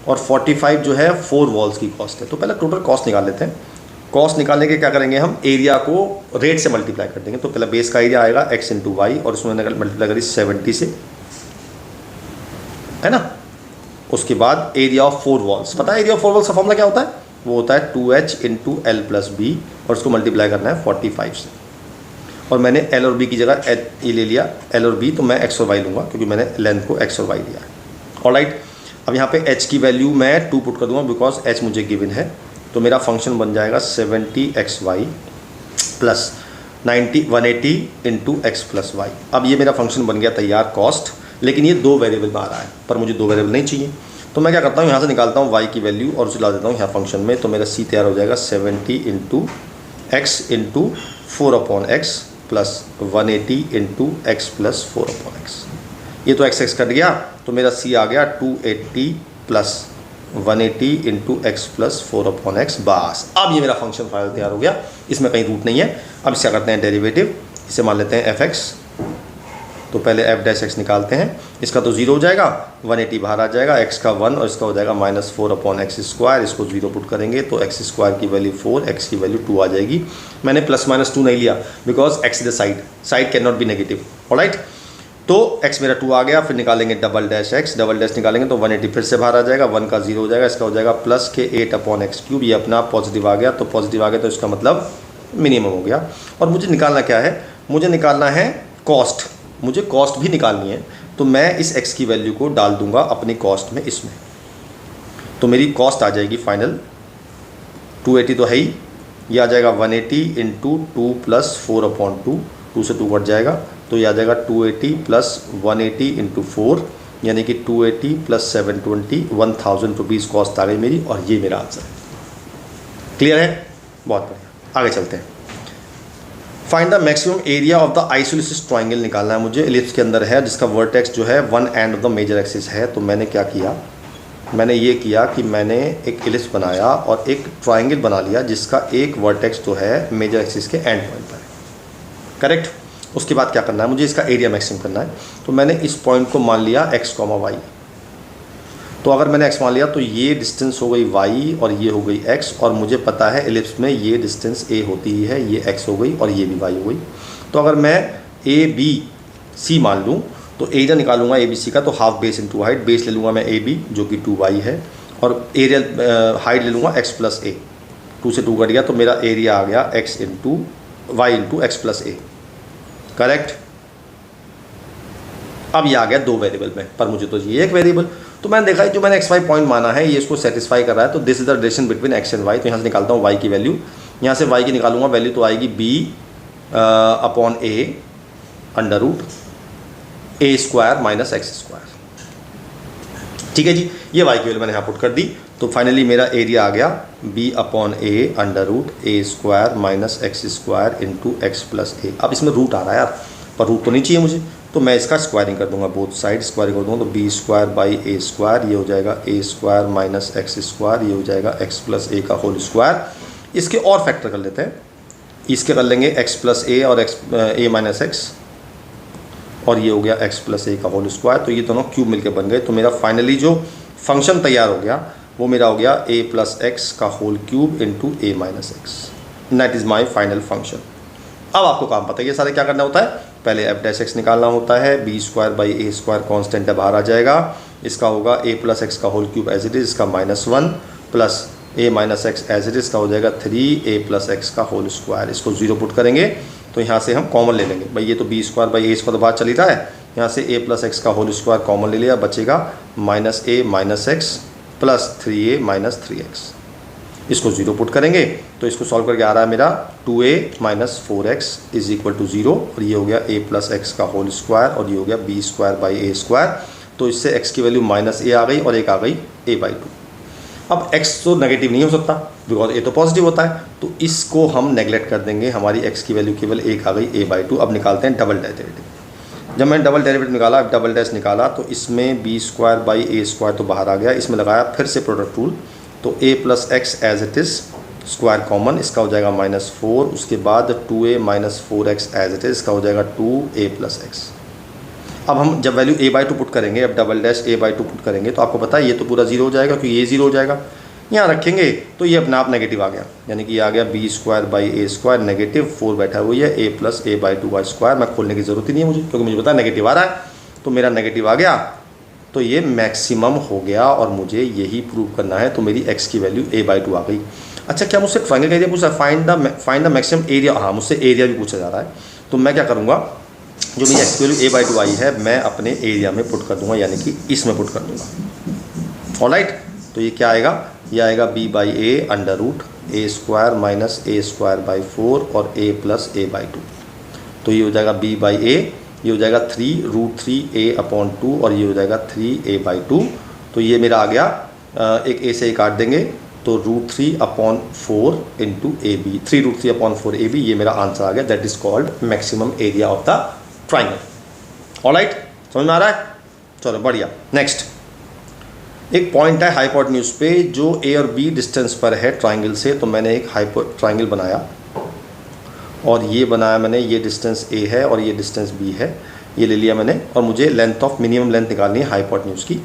S2: और 45 जो है 4 वॉल्स की कॉस्ट है। तो पहले टोटल कॉस्ट निकाल लेते हैं। कॉस्ट निकालने के क्या करेंगे, हम एरिया को रेट से मल्टीप्लाई कर देंगे। तो पहले बेस का एरिया आएगा x इंटू वाई, और उसमें मल्टीप्लाई करी 70 से, है ना। उसके बाद एरिया ऑफ 4 वॉल्स, पता है एरिया ऑफ 4 वॉल्स का फॉर्मूला क्या होता है, वो होता है 2h into L plus B, और उसको मल्टीप्लाई करना है 45 से। और मैंने एल और बी की जगह ये ले लिया, एल और बी, तो मैं x और y लूँगा, क्योंकि मैंने लेंथ को x और y लिया है। ऑलराइट, अब यहाँ पे h की वैल्यू मैं 2 पुट कर दूँगा, बिकॉज h मुझे गिवन है। तो मेरा फंक्शन बन जाएगा 70xy plus 180 into x plus y. अब ये मेरा फंक्शन बन गया तैयार कॉस्ट, लेकिन ये 2 वेरिएबल में आ रहा है, पर मुझे 2 वेरिएबल नहीं चाहिए। तो मैं क्या करता हूँ, यहाँ से निकालता हूँ y की वैल्यू और उसे ला देता हूँ यहाँ फंक्शन में, तो मेरा c तैयार हो जाएगा 70 into x into 4/x plus 180 into x plus 4/x। ये तो एक्स कट गया, तो मेरा सी आ गया 280 plus 180 into x plus 4/x। बस अब ये मेरा फंक्शन फाइनल तैयार हो गया, इसमें कहीं रूट नहीं है। अब इससे करते हैं डेरिवेटिव, इसे मान लेते हैं fx। तो पहले f'(x) निकालते हैं, इसका तो 0 हो जाएगा, 180 बाहर आ जाएगा, x का 1 और इसका हो जाएगा -4/x²। इसको 0 पुट करेंगे तो x² की वैल्यू 4, x की वैल्यू 2 आ जाएगी। मैंने +-2 नहीं लिया because x is the side can not be negative. Alright, तो x मेरा 2 आ गया। फिर निकालेंगे डबल डैश निकालेंगे तो 180 फिर से बाहर आ जाएगा, 1 का 0 हो जाएगा, इसका हो जाएगा +8/x³। ये अपना पॉजिटिव आ गया, तो पॉजिटिव आ गया तो इसका मतलब मिनिमम हो गया। और मुझे निकालना क्या है, मुझे निकालना है कॉस्ट, मुझे कॉस्ट भी निकालनी है। तो मैं इस x की वैल्यू को डाल दूंगा अपनी कॉस्ट में, इसमें तो मेरी कॉस्ट आ जाएगी फाइनल 280 तो है ही, ये आ जाएगा 180 इंटू 2 + 4/2, 2 से 2 कट जाएगा तो ये आ जाएगा 280 + 180 इंटू 4, यानी कि 280 + 720, 1000 रुपीज़ कॉस्ट आ गई मेरी, और ये मेरा आंसर है। क्लियर है? बहुत बढ़िया, आगे चलते हैं। Find the maximum area of the isosceles triangle निकालना है मुझे, एलिप्स के अंदर है, जिसका वर्टेक्स जो है one end of the major axis है। तो मैंने क्या किया, मैंने ये किया कि मैंने एक एलिप्स बनाया और एक ट्राइंगल बना लिया जिसका एक वर्टेक्स जो है मेजर एक्सिस के एंड पॉइंट पर है। करेक्ट? उसके बाद क्या करना है, मुझे इसका एरिया मैक्सिमम करना है। तो मैंने इस पॉइंट को मान लिया x, y। तो अगर मैंने x मान लिया तो ये डिस्टेंस हो गई y और ये हो गई x, और मुझे पता है एलिप्स में ये डिस्टेंस a होती ही है, ये x हो गई और ये भी y हो गई। तो अगर मैं ABC मान लूँ तो एरिया निकालूंगा ABC का, तो half base into height, base ले लूँगा मैं AB जो कि 2y है, और एरिया हाइट ले लूँगा x + a, 2 से 2 कट गया तो मेरा एरिया आ गया x into y into x + a। Correct? अब ये आ गया 2 वेरिएबल में, पर मुझे तो ये एक वेरिएबल। तो मैंने देखा जो मैंने xy पॉइंट माना है ये इसको सेटिस्फाई कर रहा है, तो this is the relation between x and y। तो यहाँ से निकालता हूँ y की वैल्यू, यहाँ से y की निकालूंगा वैल्यू तो आएगी b/a √ a² - x²। ठीक है जी, ये y की वैल्यू मैंने यहाँ पुट कर दी। तो फाइनली मेरा एरिया आ गया b/a √ a² - x² into x + a। अब इसमें रूट आ रहा है यार, पर रूट तो नहीं चाहिए मुझे, तो मैं इसका स्क्वायरिंग कर दूंगा, बोथ साइड स्क्वायरिंग कर दूंगा। तो b² / a², ये हो जाएगा a² - x², ये हो जाएगा x + a का होल स्क्वायर। इसके और फैक्टर कर लेते हैं, इसके कर लेंगे x + a और a - x, और ये हो गया x + a का होल स्क्वायर। तो ये दोनों क्यूब मिलके बन गए। तो मेरा फाइनली जो फंक्शन तैयार हो गया वो मेरा हो गया a + x का whole cube into a - x। That is my final function. अब आपको काम पता है ये सारे क्या करना होता है, पहले f'(x) निकालना होता है, b² / a² कांस्टेंट है, बाहर आ जाएगा। इसका होगा a + x का whole cube as it is, इसका -1 plus a - x as it is का हो जाएगा 3a + x का होल स्क्वायर। इसको 0 पुट करेंगे तो यहाँ से हम कॉमन ले लेंगे, भाई ये तो b² / a² तो बात चल ही रहा है, यहाँ से a + x का होल स्क्वायर कॉमन ले लिया, बचेगा -a - x plus 3a - 3x। इसको 0 पुट करेंगे तो इसको सॉल्व करके आ रहा है मेरा 2a - 4x = 0, और ये हो गया a + x का होल स्क्वायर, और ये हो गया b² / a²। तो इससे x की वैल्यू -a आ गई और एक आ गई a/2। अब x तो नेगेटिव नहीं हो सकता बिकॉज a तो पॉजिटिव होता है, तो इसको हम नेगलेक्ट कर देंगे, हमारी x की वैल्यू केवल 1 आ गई a/2। अब निकालते हैं डबल डेरिवेटिव। जब मैंने डबल डेरिवेटिव निकाला, डबल डैश निकाला, तो इसमें b² / a² तो बाहर आ गया, इसमें लगाया फिर से प्रोडक्ट रूल, तो a + x as it is square common, इसका हो जाएगा -4, उसके बाद 2a - 4x as it is, इसका हो जाएगा 2a + x। अब हम जब वैल्यू a/2 पुट करेंगे, अब डबल डैश a/2 पुट करेंगे तो आपको पता है ये तो पूरा 0 हो जाएगा, क्योंकि ये 0 हो जाएगा। यहाँ रखेंगे तो ये अपने आप नेगेटिव आ गया, यानी कि ये आ गया b² / a² नेगेटिव, 4 बैठा हुआ है, a + a/2 का स्क्वायर। मैं खोलने की ज़रूरत ही नहीं है मुझे, क्योंकि मुझे पता है नेगेटिव आ रहा है, तो मेरा नेगेटिव आ गया, तो ये मैक्सिमम हो गया और मुझे यही प्रूव करना है। तो मेरी x की वैल्यू a/2 आ गई। अच्छा, क्या मुझसे ट्रायंगल का एरिया पूछा है? फाइंड द मैक्सिमम एरिया, हाँ मुझसे एरिया भी पूछा जा रहा है। तो मैं क्या करूँगा, जो मेरी x की वैल्यू a/2 आई है मैं अपने एरिया में पुट कर दूंगा, यानी कि इसमें पुट कर दूंगा। ऑलराइट, तो ये क्या आएगा, ये आएगा b/a √ a² - a²/4 और a + a/2। तो ये हो जाएगा b/a, ये हो जाएगा 3 √3a/2 और ये हो जाएगा 3a/2। तो ये मेरा आ गया, एक a से a काट देंगे तो √3/4 into a b, 3√3/4 a b, ये मेरा आंसर आ गया। That is called maximum area of the triangle. Alright, समझ में आ रहा है? चलो बढ़िया। नेक्स्ट एक पॉइंट है हाइपोटेन्यूज पे जो ए और बी डिस्टेंस पर है ट्राइंगल से। तो मैंने एक ट्राइंगल बनाया और ये बनाया मैंने, ये डिस्टेंस ए है और ये डिस्टेंस बी है, ये ले लिया मैंने। और मुझे लेंथ ऑफ मिनिमम लेंथ निकालनी है हाइपोटेन्यूज की।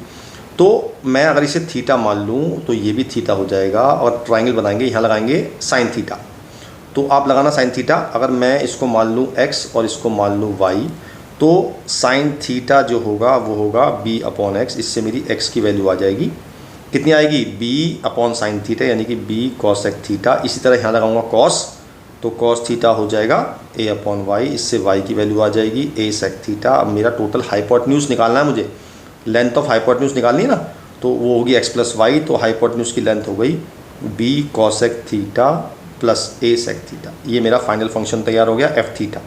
S2: तो मैं अगर इसे थीटा मान लूँ तो ये भी थीटा हो जाएगा और ट्राइंगल बनाएंगे, यहाँ लगाएंगे साइन थीटा। तो आप लगाना साइन थीटा। अगर मैं इसको मान लूँ एक्स और इसको मान लूँ वाई, तो साइन थीटा जो होगा वो होगा b/x। इससे मेरी x की वैल्यू आ जाएगी, कितनी आएगी? b/sin थीटा, यानी कि b cosec थीटा। इसी तरह यहाँ लगाऊंगा cos, तो cos थीटा हो जाएगा a/y। इससे y की वैल्यू आ जाएगी a sec थीटा। अब मेरा टोटल हाइपोटेन्यूज निकालना है मुझे, लेंथ ऑफ हाइपोटेन्यूज निकालनी है ना, तो वो होगी x + y। तो हाइपोटेन्यूज की लेंथ हो गई b cosec theta plus a sec theta. ये मेरा फाइनल फंक्शन तैयार हो गया f थीटा।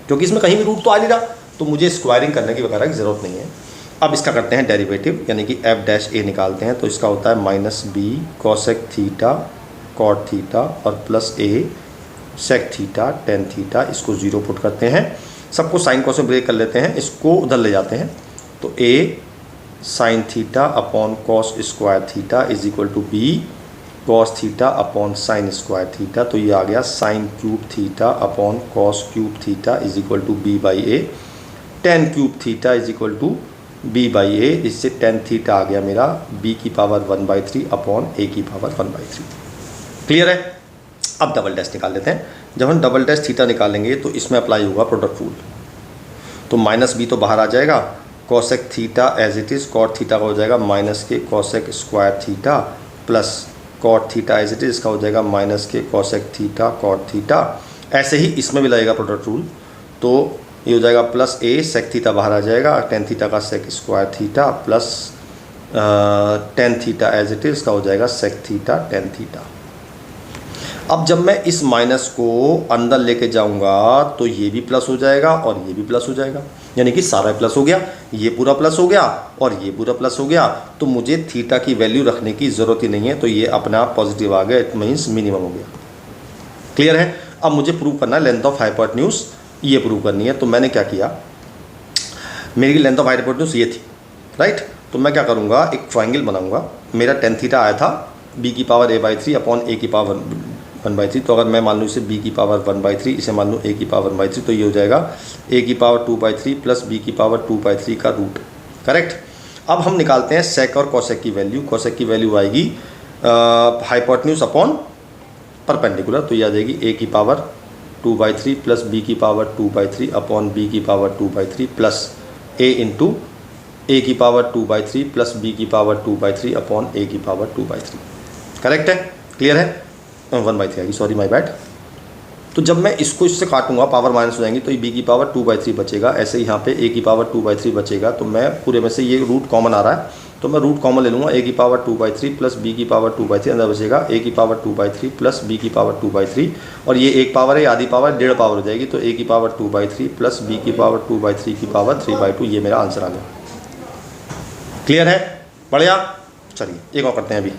S2: क्योंकि इसमें कहीं भी रूट तो आ नहीं रहा, तो मुझे स्क्वायरिंग करने की वगैरह की ज़रूरत नहीं है। अब इसका करते हैं डेरिवेटिव, यानी कि f' निकालते हैं। तो इसका होता है -b cosec theta cot theta और plus a sec theta tan theta. इसको 0 पुट करते हैं, सबको साइन कॉस में ब्रेक कर लेते हैं, इसको उधर ले जाते हैं। तो a sin theta upon cos square theta is equal to b cos theta upon sine square theta. तो ये आ गया sin cube theta upon cos cube theta is equal to b/a। tan cube theta is equal to b/a। इससे tan theta आ गया मेरा b की power 1/3 upon a की पावर 1/3। क्लियर है? अब डबल डैश निकाल लेते हैं। जब हम डबल डैश थीटा निकालेंगे तो इसमें अप्लाई होगा प्रोडक्ट रूल। तो -b तो बाहर आ जाएगा, cosec theta as it is, cot theta का हो जाएगा -k cosec square theta plus cot theta as it is, इसका हो जाएगा -k cosec theta cot theta. ऐसे ही इसमें भी लगेगा प्रोडक्ट रूल। तो ये हो जाएगा प्लस a sec थीटा बाहर आ जाएगा, tan थीटा का sec square theta plus tan theta as it is, इसका हो जाएगा sec थीटा tan थीटा। अब जब मैं इस माइनस को अंदर लेके जाऊंगा तो ये भी प्लस हो जाएगा और ये भी प्लस हो जाएगा, यानी कि सारा प्लस हो गया, ये पूरा प्लस हो गया और ये पूरा प्लस हो गया। तो मुझे थीटा की वैल्यू रखने की ज़रूरत ही नहीं है, तो ये अपने आप पॉजिटिव आ गया, इट मीन्स मिनिमम हो गया। क्लियर है? अब मुझे प्रूव करना है लेंथ ऑफ हाइपोटेन्यूज, ये प्रूव करनी है। तो मैंने क्या किया, मेरी लेंथ ऑफ हाइपोटेन्यूज ये थी, राइट। तो मैं क्या करूँगा, एक ट्राइंगल बनाऊँगा। मेरा tan थीटा आया था b की पावर a/3 अपॉन a की पावर 1/3। तो अगर मैं मान लूँ इसे b की पावर 1/3, इसे मान लूँ a की पावर 1/3, तो ये हो जाएगा a की पावर 2/3 प्लस b की पावर 2/3 का रूट। करेक्ट। अब हम निकालते हैं सेक और कॉसेक की वैल्यू। कॉसेक की वैल्यू आएगी हाइपोटेन्यूज अपॉन परपेंडिकुलर, तो ये आ जाएगी a की पावर 2/3 प्लस b की पावर 2/3 अपॉन b की power 2/3 plus a into a की पावर 2/3 प्लस b की पावर 2/3 अपॉन a की पावर 2/3। करेक्ट है? क्लियर है? 1/3 आएगी, सॉरी माय बैड। तो जब मैं इसको इससे काटूंगा पावर माइनस हो जाएंगी, तो ये b की पावर 2/3 बचेगा। ऐसे ही यहाँ पे a की पावर 2/3 बचेगा। तो मैं पूरे में से ये रूट कॉमन आ रहा है, तो मैं रूट कॉमन ले लूँगा। a की पावर 2/3 प्लस b की पावर 2/3, अंदर बचेगा a की पावर 2/3 प्लस b की पावर 2/3, और ये एक पावर है, आधी पावर 1.5 पावर हो जाएगी। तो a की पावर 2/3 प्लस b की पावर 2/3 की पावर 3/2, ये मेरा आंसर आ गया। क्लियर है? बढ़िया। चलिए एक और करते हैं। अभी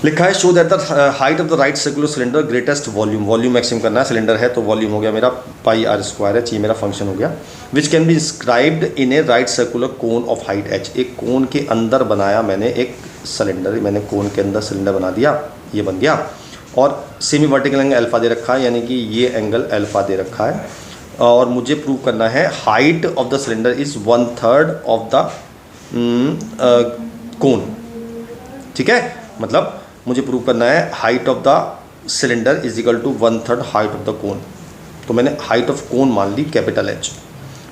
S2: लिखा है show that the height of the right circular cylinder greatest volume. Volume maximum करना है, सिलेंडर है तो वॉल्यूम हो गया मेरा πr²h, ये मेरा फंक्शन हो गया। Which can be inscribed in A right circular cone of height h। एक कोन के अंदर बनाया मैंने एक सिलेंडर, मैंने कोन के अंदर सिलेंडर बना दिया, ये बन गया। और सेमी वर्टिकल एंगल अल्फा दे रखा है, यानी कि ये एंगल अल्फा दे रखा है। और मुझे प्रूव करना है height of the cylinder is 1/3 of the cone. ठीक है, मतलब मुझे प्रूव करना है height of the cylinder is equal to 1/3 height of the cone. तो मैंने हाइट ऑफ कोन मान ली कैपिटल H,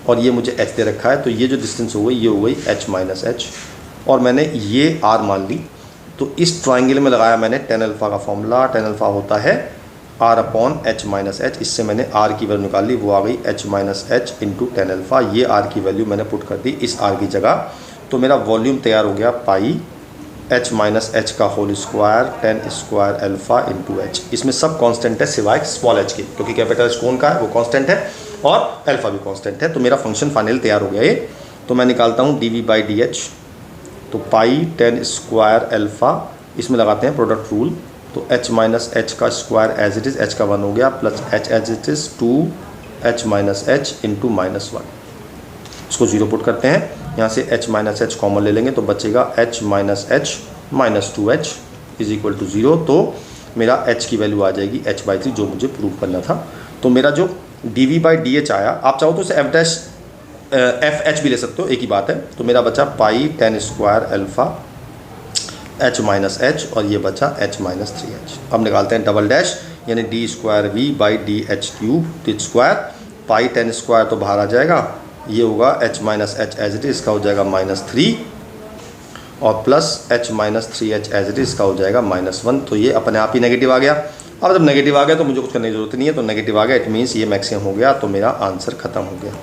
S2: और ये मुझे H दे रखा है। तो ये जो डिस्टेंस हो गई ये हो गई H माइनस H, और मैंने ये R मान ली। तो इस ट्राइंगल में लगाया मैंने tan अल्फ़ा का फॉर्मूला। tan अल्फ़ा होता है R upon H minus H। इससे मैंने R की वैल्यू निकाल ली, वो आ गई H minus H into tan alpha. ये R की वैल्यू मैंने पुट कर दी इस R की जगह। तो मेरा वॉल्यूम तैयार हो गया पाई H माइनस H का whole square tan square alpha into H। इसमें सब कांस्टेंट है सिवाय स्मॉल h के, क्योंकि कैपिटल H कोन का है, वो कांस्टेंट है और अल्फ़ा भी कांस्टेंट है। तो मेरा फंक्शन फाइनल तैयार हो गया ये। तो मैं निकालता हूँ dv/dh। तो पाई tan स्क्वायर अल्फ़ा इसमें लगाते हैं प्रोडक्ट रूल, तो h माइनस एच का square as it is, h का 1 हो गया, plus h as it is 2h minus H into -1। इसको 0 पुट करते हैं, यहाँ से h माइनस एच कॉमन ले लेंगे तो बचेगा h minus H minus 2h is equal to 0। तो मेरा h की वैल्यू आ जाएगी h/3, जो मुझे प्रूव करना था। तो मेरा जो dv/dh आया, आप चाहो तो इसे f(h) भी ले सकते हो, एक ही बात है। तो मेरा बचा पाई tan square alpha h minus H, और ये बचा h माइनस 3h। अब निकालते हैं डबल डैश, यानी d स्क्वायर v/dh³ तो स्क्वायर पाई tan स्क्वायर तो बाहर आ जाएगा, ये होगा h minus H as it is, इसका हो जाएगा -3, और plus h minus 3h as it is, इसका हो जाएगा -1। तो ये अपने आप ही नेगेटिव आ गया। अब जब नेगेटिव आ गया तो मुझे कुछ करने की जरूरत नहीं है, तो नेगेटिव आ गया, इट मीन्स ये मैक्सिमम हो गया, तो मेरा आंसर खत्म हो गया।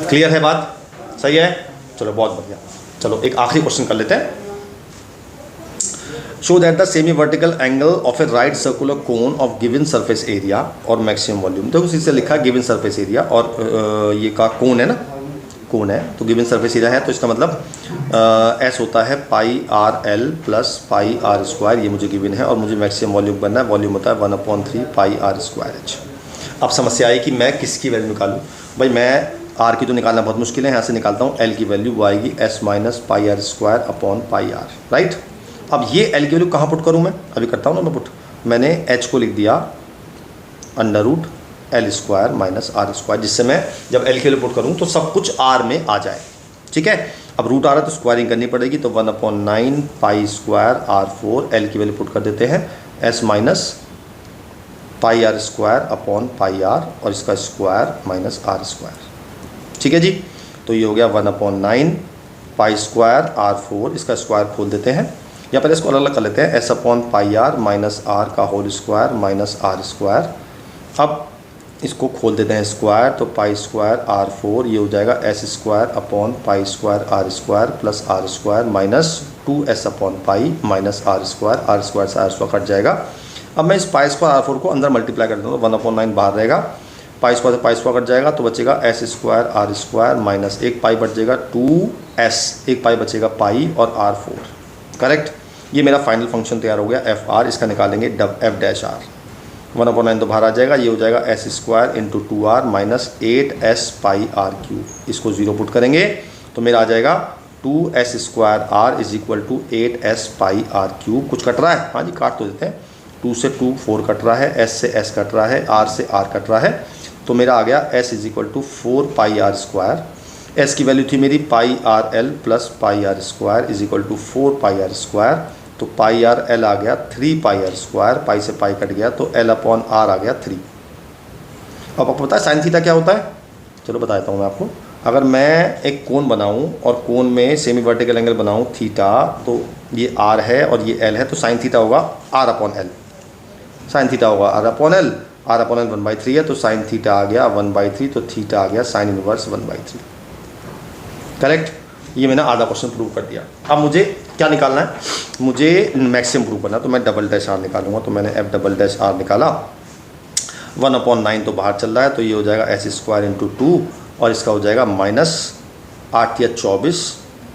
S2: क्लियर है बात? सही है, चलो बहुत बढ़िया। चलो एक आखिरी क्वेश्चन कर लेते हैं। Show that the semi vertical angle of A right circular cone of given surface area और मैक्सिमम वॉल्यूम। देखो इससे लिखा है गिवन सरफेस एरिया, और ये का कोन है ना, कोन है, तो गिवन सरफेस एरिया है, तो इसका मतलब एस होता है pi R L plus pi R square, ये मुझे गिवन है, और मुझे मैक्सिमम वॉल्यूम बनना है, वॉल्यूम होता है 1/3 पाई आर स्क्वायर एच। अब समस्या आई कि मैं किसकी वैल्यू निकालूँ। भाई मैं आर की तो निकालना बहुत मुश्किल है, यहाँ से निकालता हूँ एल की वैल्यू, वो आएगी S minus pi R square upon pi R, right. अब ये एल की वैल्यू कहाँ पुट करूँ मैं, अभी करता हूँ ना मैं पुट। मैंने एच को लिख दिया under root L square minus R square, जिससे मैं जब एल की वैल्यू पुट करूँ तो सब कुछ आर में आ जाए, ठीक है। अब रूट आ रहा है तो स्क्वायरिंग करनी पड़ेगी, तो 1/9 पाई स्क्वायर R4, एल की वैल्यू पुट कर देते हैं S minus pi R square upon pi R, और इसका स्क्वायर माइनस आर स्क्वायर, ठीक है जी। तो ये हो गया 1/9 पाई स्क्वायर R4, इसका स्क्वायर खोल देते हैं, या पहले इसको अलग अलग कर लेते हैं, S upon pi R minus R का whole square minus R square. अब इसको खोल देते हैं स्क्वायर, तो पाई स्क्वायर R4, ये हो जाएगा S square upon pi square R square plus R square minus 2s upon pi minus R square से आर स्क्वायर कट जाएगा। अब मैं इस पाई स्क्वायर R4 को अंदर मल्टीप्लाई कर देता हूँ, तो 1/9 बाहर रहेगा, पाई स्क्वायर से पाई स्क्वायर कट जाएगा, तो बचेगा S square R square minus एक पाई बच जाएगा 2s, एक पाई बचेगा पाई और R4, करेक्ट। ये मेरा फाइनल फंक्शन तैयार हो गया एफ आर, इसका निकालेंगे एफ डैश आर। 1/9 तो बाहर आ जाएगा, ये हो जाएगा S square into 2r minus 8s pi R cube, इसको 0 पुट करेंगे तो मेरा आ जाएगा 2s square R is equal to 8s pi R cube. कुछ कट रहा है, हाँ जी काट तो देते हैं, 2 से 2 4 कट रहा है, s से s कट रहा है, r से r कट रहा है, तो मेरा आ गया s is equal to 4 pi R square. s की वैल्यू थी मेरी pi R L plus pi R square is equal to 4 pi R square, तो पाई आर एल आ गया 3 पाई आर स्क्वायर, पाई से पाई कट गया, तो एल अपॉन आर आ गया 3। अब आपको पता है साइन थीटा क्या होता है, चलो बताता हूँ मैं आपको। अगर मैं एक कोन बनाऊँ और कोन में सेमी वर्टिकल एंगल बनाऊँ थीटा, तो ये आर है और ये एल है, तो साइन थीटा होगा R upon L, sine theta होगा R upon L, R upon L 1/3 है, तो साइन थीटा आ गया 1/3, तो थीटा आ गया साइन इनवर्स 1/3, करेक्ट। ये मैंने आधा क्वेश्चन प्रूव कर दिया। अब मुझे क्या निकालना है, मुझे मैक्सिमम प्रूव करना है, तो मैं डबल डैश आर निकालूंगा, तो मैंने एफ डबल डैश आर निकाला, 1/9 तो बाहर चल रहा है, तो ये हो जाएगा एस स्क्वायर इंटू 2, और इसका हो जाएगा माइनस 8 या 24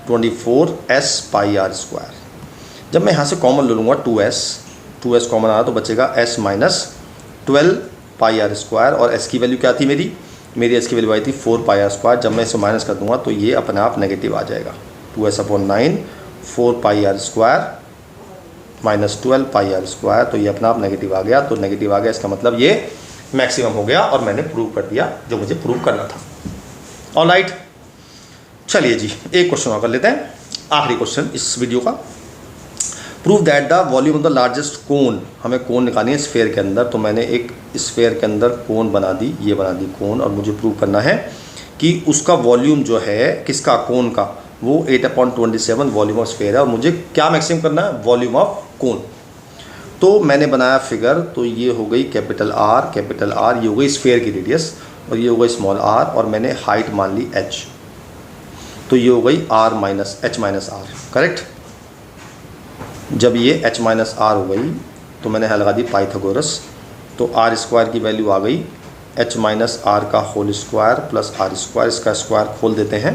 S2: 24s पाई आर स्क्वायर। जब मैं यहाँ से कॉमन ले लूँगा 2s कॉमन आ रहा तो बचेगा s minus 12 pi R square, और s की वैल्यू क्या थी मेरी s की वैल्यू आई थी 4 पाई आर स्क्वायर। जब मैं इसे माइनस कर दूंगा तो ये अपने आप नेगेटिव आ जाएगा, 2s/9 4 pi R square minus 12 pi R square, तो ये अपना आप नेगेटिव आ गया, तो नेगेटिव आ गया, इसका मतलब ये मैक्सिमम हो गया, और मैंने प्रूव कर दिया जो मुझे प्रूव करना था। ऑलराइट, चलिए जी एक क्वेश्चन और कर लेते हैं, आखिरी क्वेश्चन इस वीडियो का। Prove that the volume of the largest cone, हमें कोन निकालनी है स्फेयर के अंदर, तो मैंने एक स्फेयर के अंदर कोन बना दी, ये बना दी कोन, और मुझे प्रूव करना है कि उसका वॉल्यूम जो है किसका, कोन का, वो 8/27 वॉल्यूम ऑफ स्फेयर है, और मुझे क्या मैक्सिमम करना है, वॉल्यूम ऑफ कोन। तो मैंने बनाया फिगर, तो ये हो गई कैपिटल आर, ये हो गई स्फेयर की रेडियस, और ये हो गई स्मॉल आर, और मैंने हाइट मान ली h, तो ये हो गई R minus H minus R, correct. जब ये h माइनस आर हो गई तो मैंने यहाँ लगा दी पाइथागोरस, तो आर स्क्वायर की वैल्यू आ गई h माइनस आर का whole square plus R square, इसका स्क्वायर खोल देते हैं,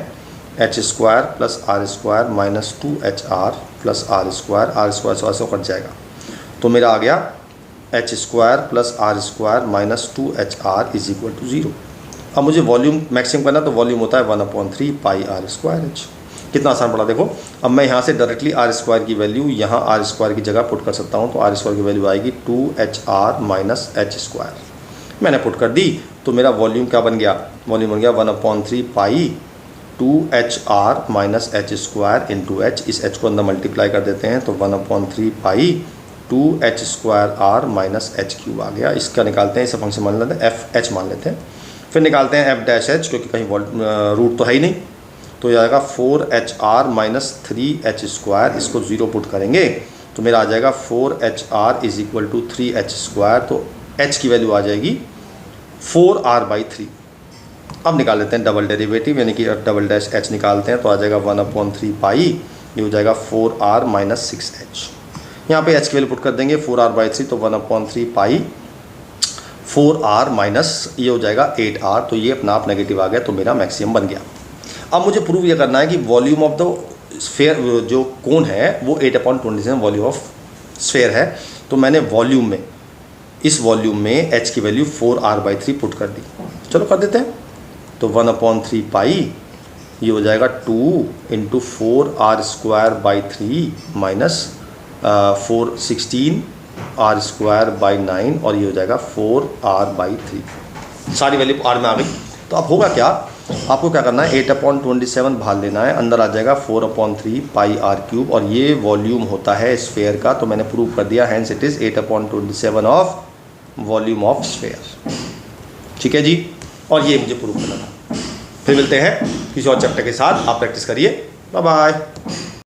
S2: h square plus R square minus 2hr plus R square से कट जाएगा, तो मेरा आ गया H square plus R square minus 2HR is equal to 0। अब मुझे वॉल्यूम मैक्सिमम करना, तो वॉल्यूम होता है 1/3 पाई आर स्क्वायर एच। कितना आसान पड़ा देखो। अब मैं यहाँ से डायरेक्टली आर स्क्वायर की वैल्यू यहाँ आर स्क्वायर की जगह पुट कर सकता हूँ, तो आर स्क्वायर की वैल्यू आएगी 2HR माइनस एच स्क्वायर। मैंने पुट कर दी, तो मेरा वॉल्यूम क्या बन गया, वॉल्यूम बन गया 1/3 pi 2HR minus H square into H. इस एच को अंदर मल्टीप्लाई कर देते हैं, तो 1/3 pi 2H square R minus H cube आ गया। इसका निकालते हैं, इसे फंक्शन मान लेते हैं, FH मान लेते हैं। फिर निकालते हैं F' क्योंकि कहीं रूट तो है ही नहीं, तो यह आएगा 4HR माइनस 3H स्क्वायर। इसको 0 पुट करेंगे तो मेरा आ जाएगा 4HR is equal to 3H square. तो H की वैल्यू आ जाएगी 4R/3। अब निकाल लेते हैं डबल डेरिवेटिव, यानी कि डबल डैश H निकालते हैं, तो आ जाएगा 1/3 पाई, ये हो जाएगा 4R माइनस 6H। यहाँ पे H की वैल्यू पुट कर देंगे 4R/3, तो 1/3 पाई 4R माइनस ये हो जाएगा 8R। तो ये अपना आप नेगेटिव आ गया, तो मेरा मैक्सिमम बन गया। अब मुझे प्रूव ये करना है कि वॉल्यूम ऑफ द स्फेयर, जो कोन है वो 8/27 वॉल्यूम ऑफ स्फेयर है। तो मैंने वॉल्यूम में, इस वॉल्यूम में H की वैल्यू 4R/3 पुट कर दी। चलो कर देते हैं, तो 1/3 पाई ये हो जाएगा 2 into 4R square by 3 minus 416 R square by 9, और ये हो जाएगा 4R/3। सारी वैल्यू R में आ गई। तो अब होगा क्या, आपको क्या करना है, 8/27 बाहर लेना है, अंदर आ जाएगा 4/3 पाई R³ और ये वॉल्यूम होता है स्फेयर का। तो मैंने प्रूव कर दिया, hence it is 8/27 of volume of sphere. ठीक है जी, और ये मुझे प्रूव करना था। फिर मिलते हैं किसी और चैप्टर के साथ, आप प्रैक्टिस करिए। Bye bye.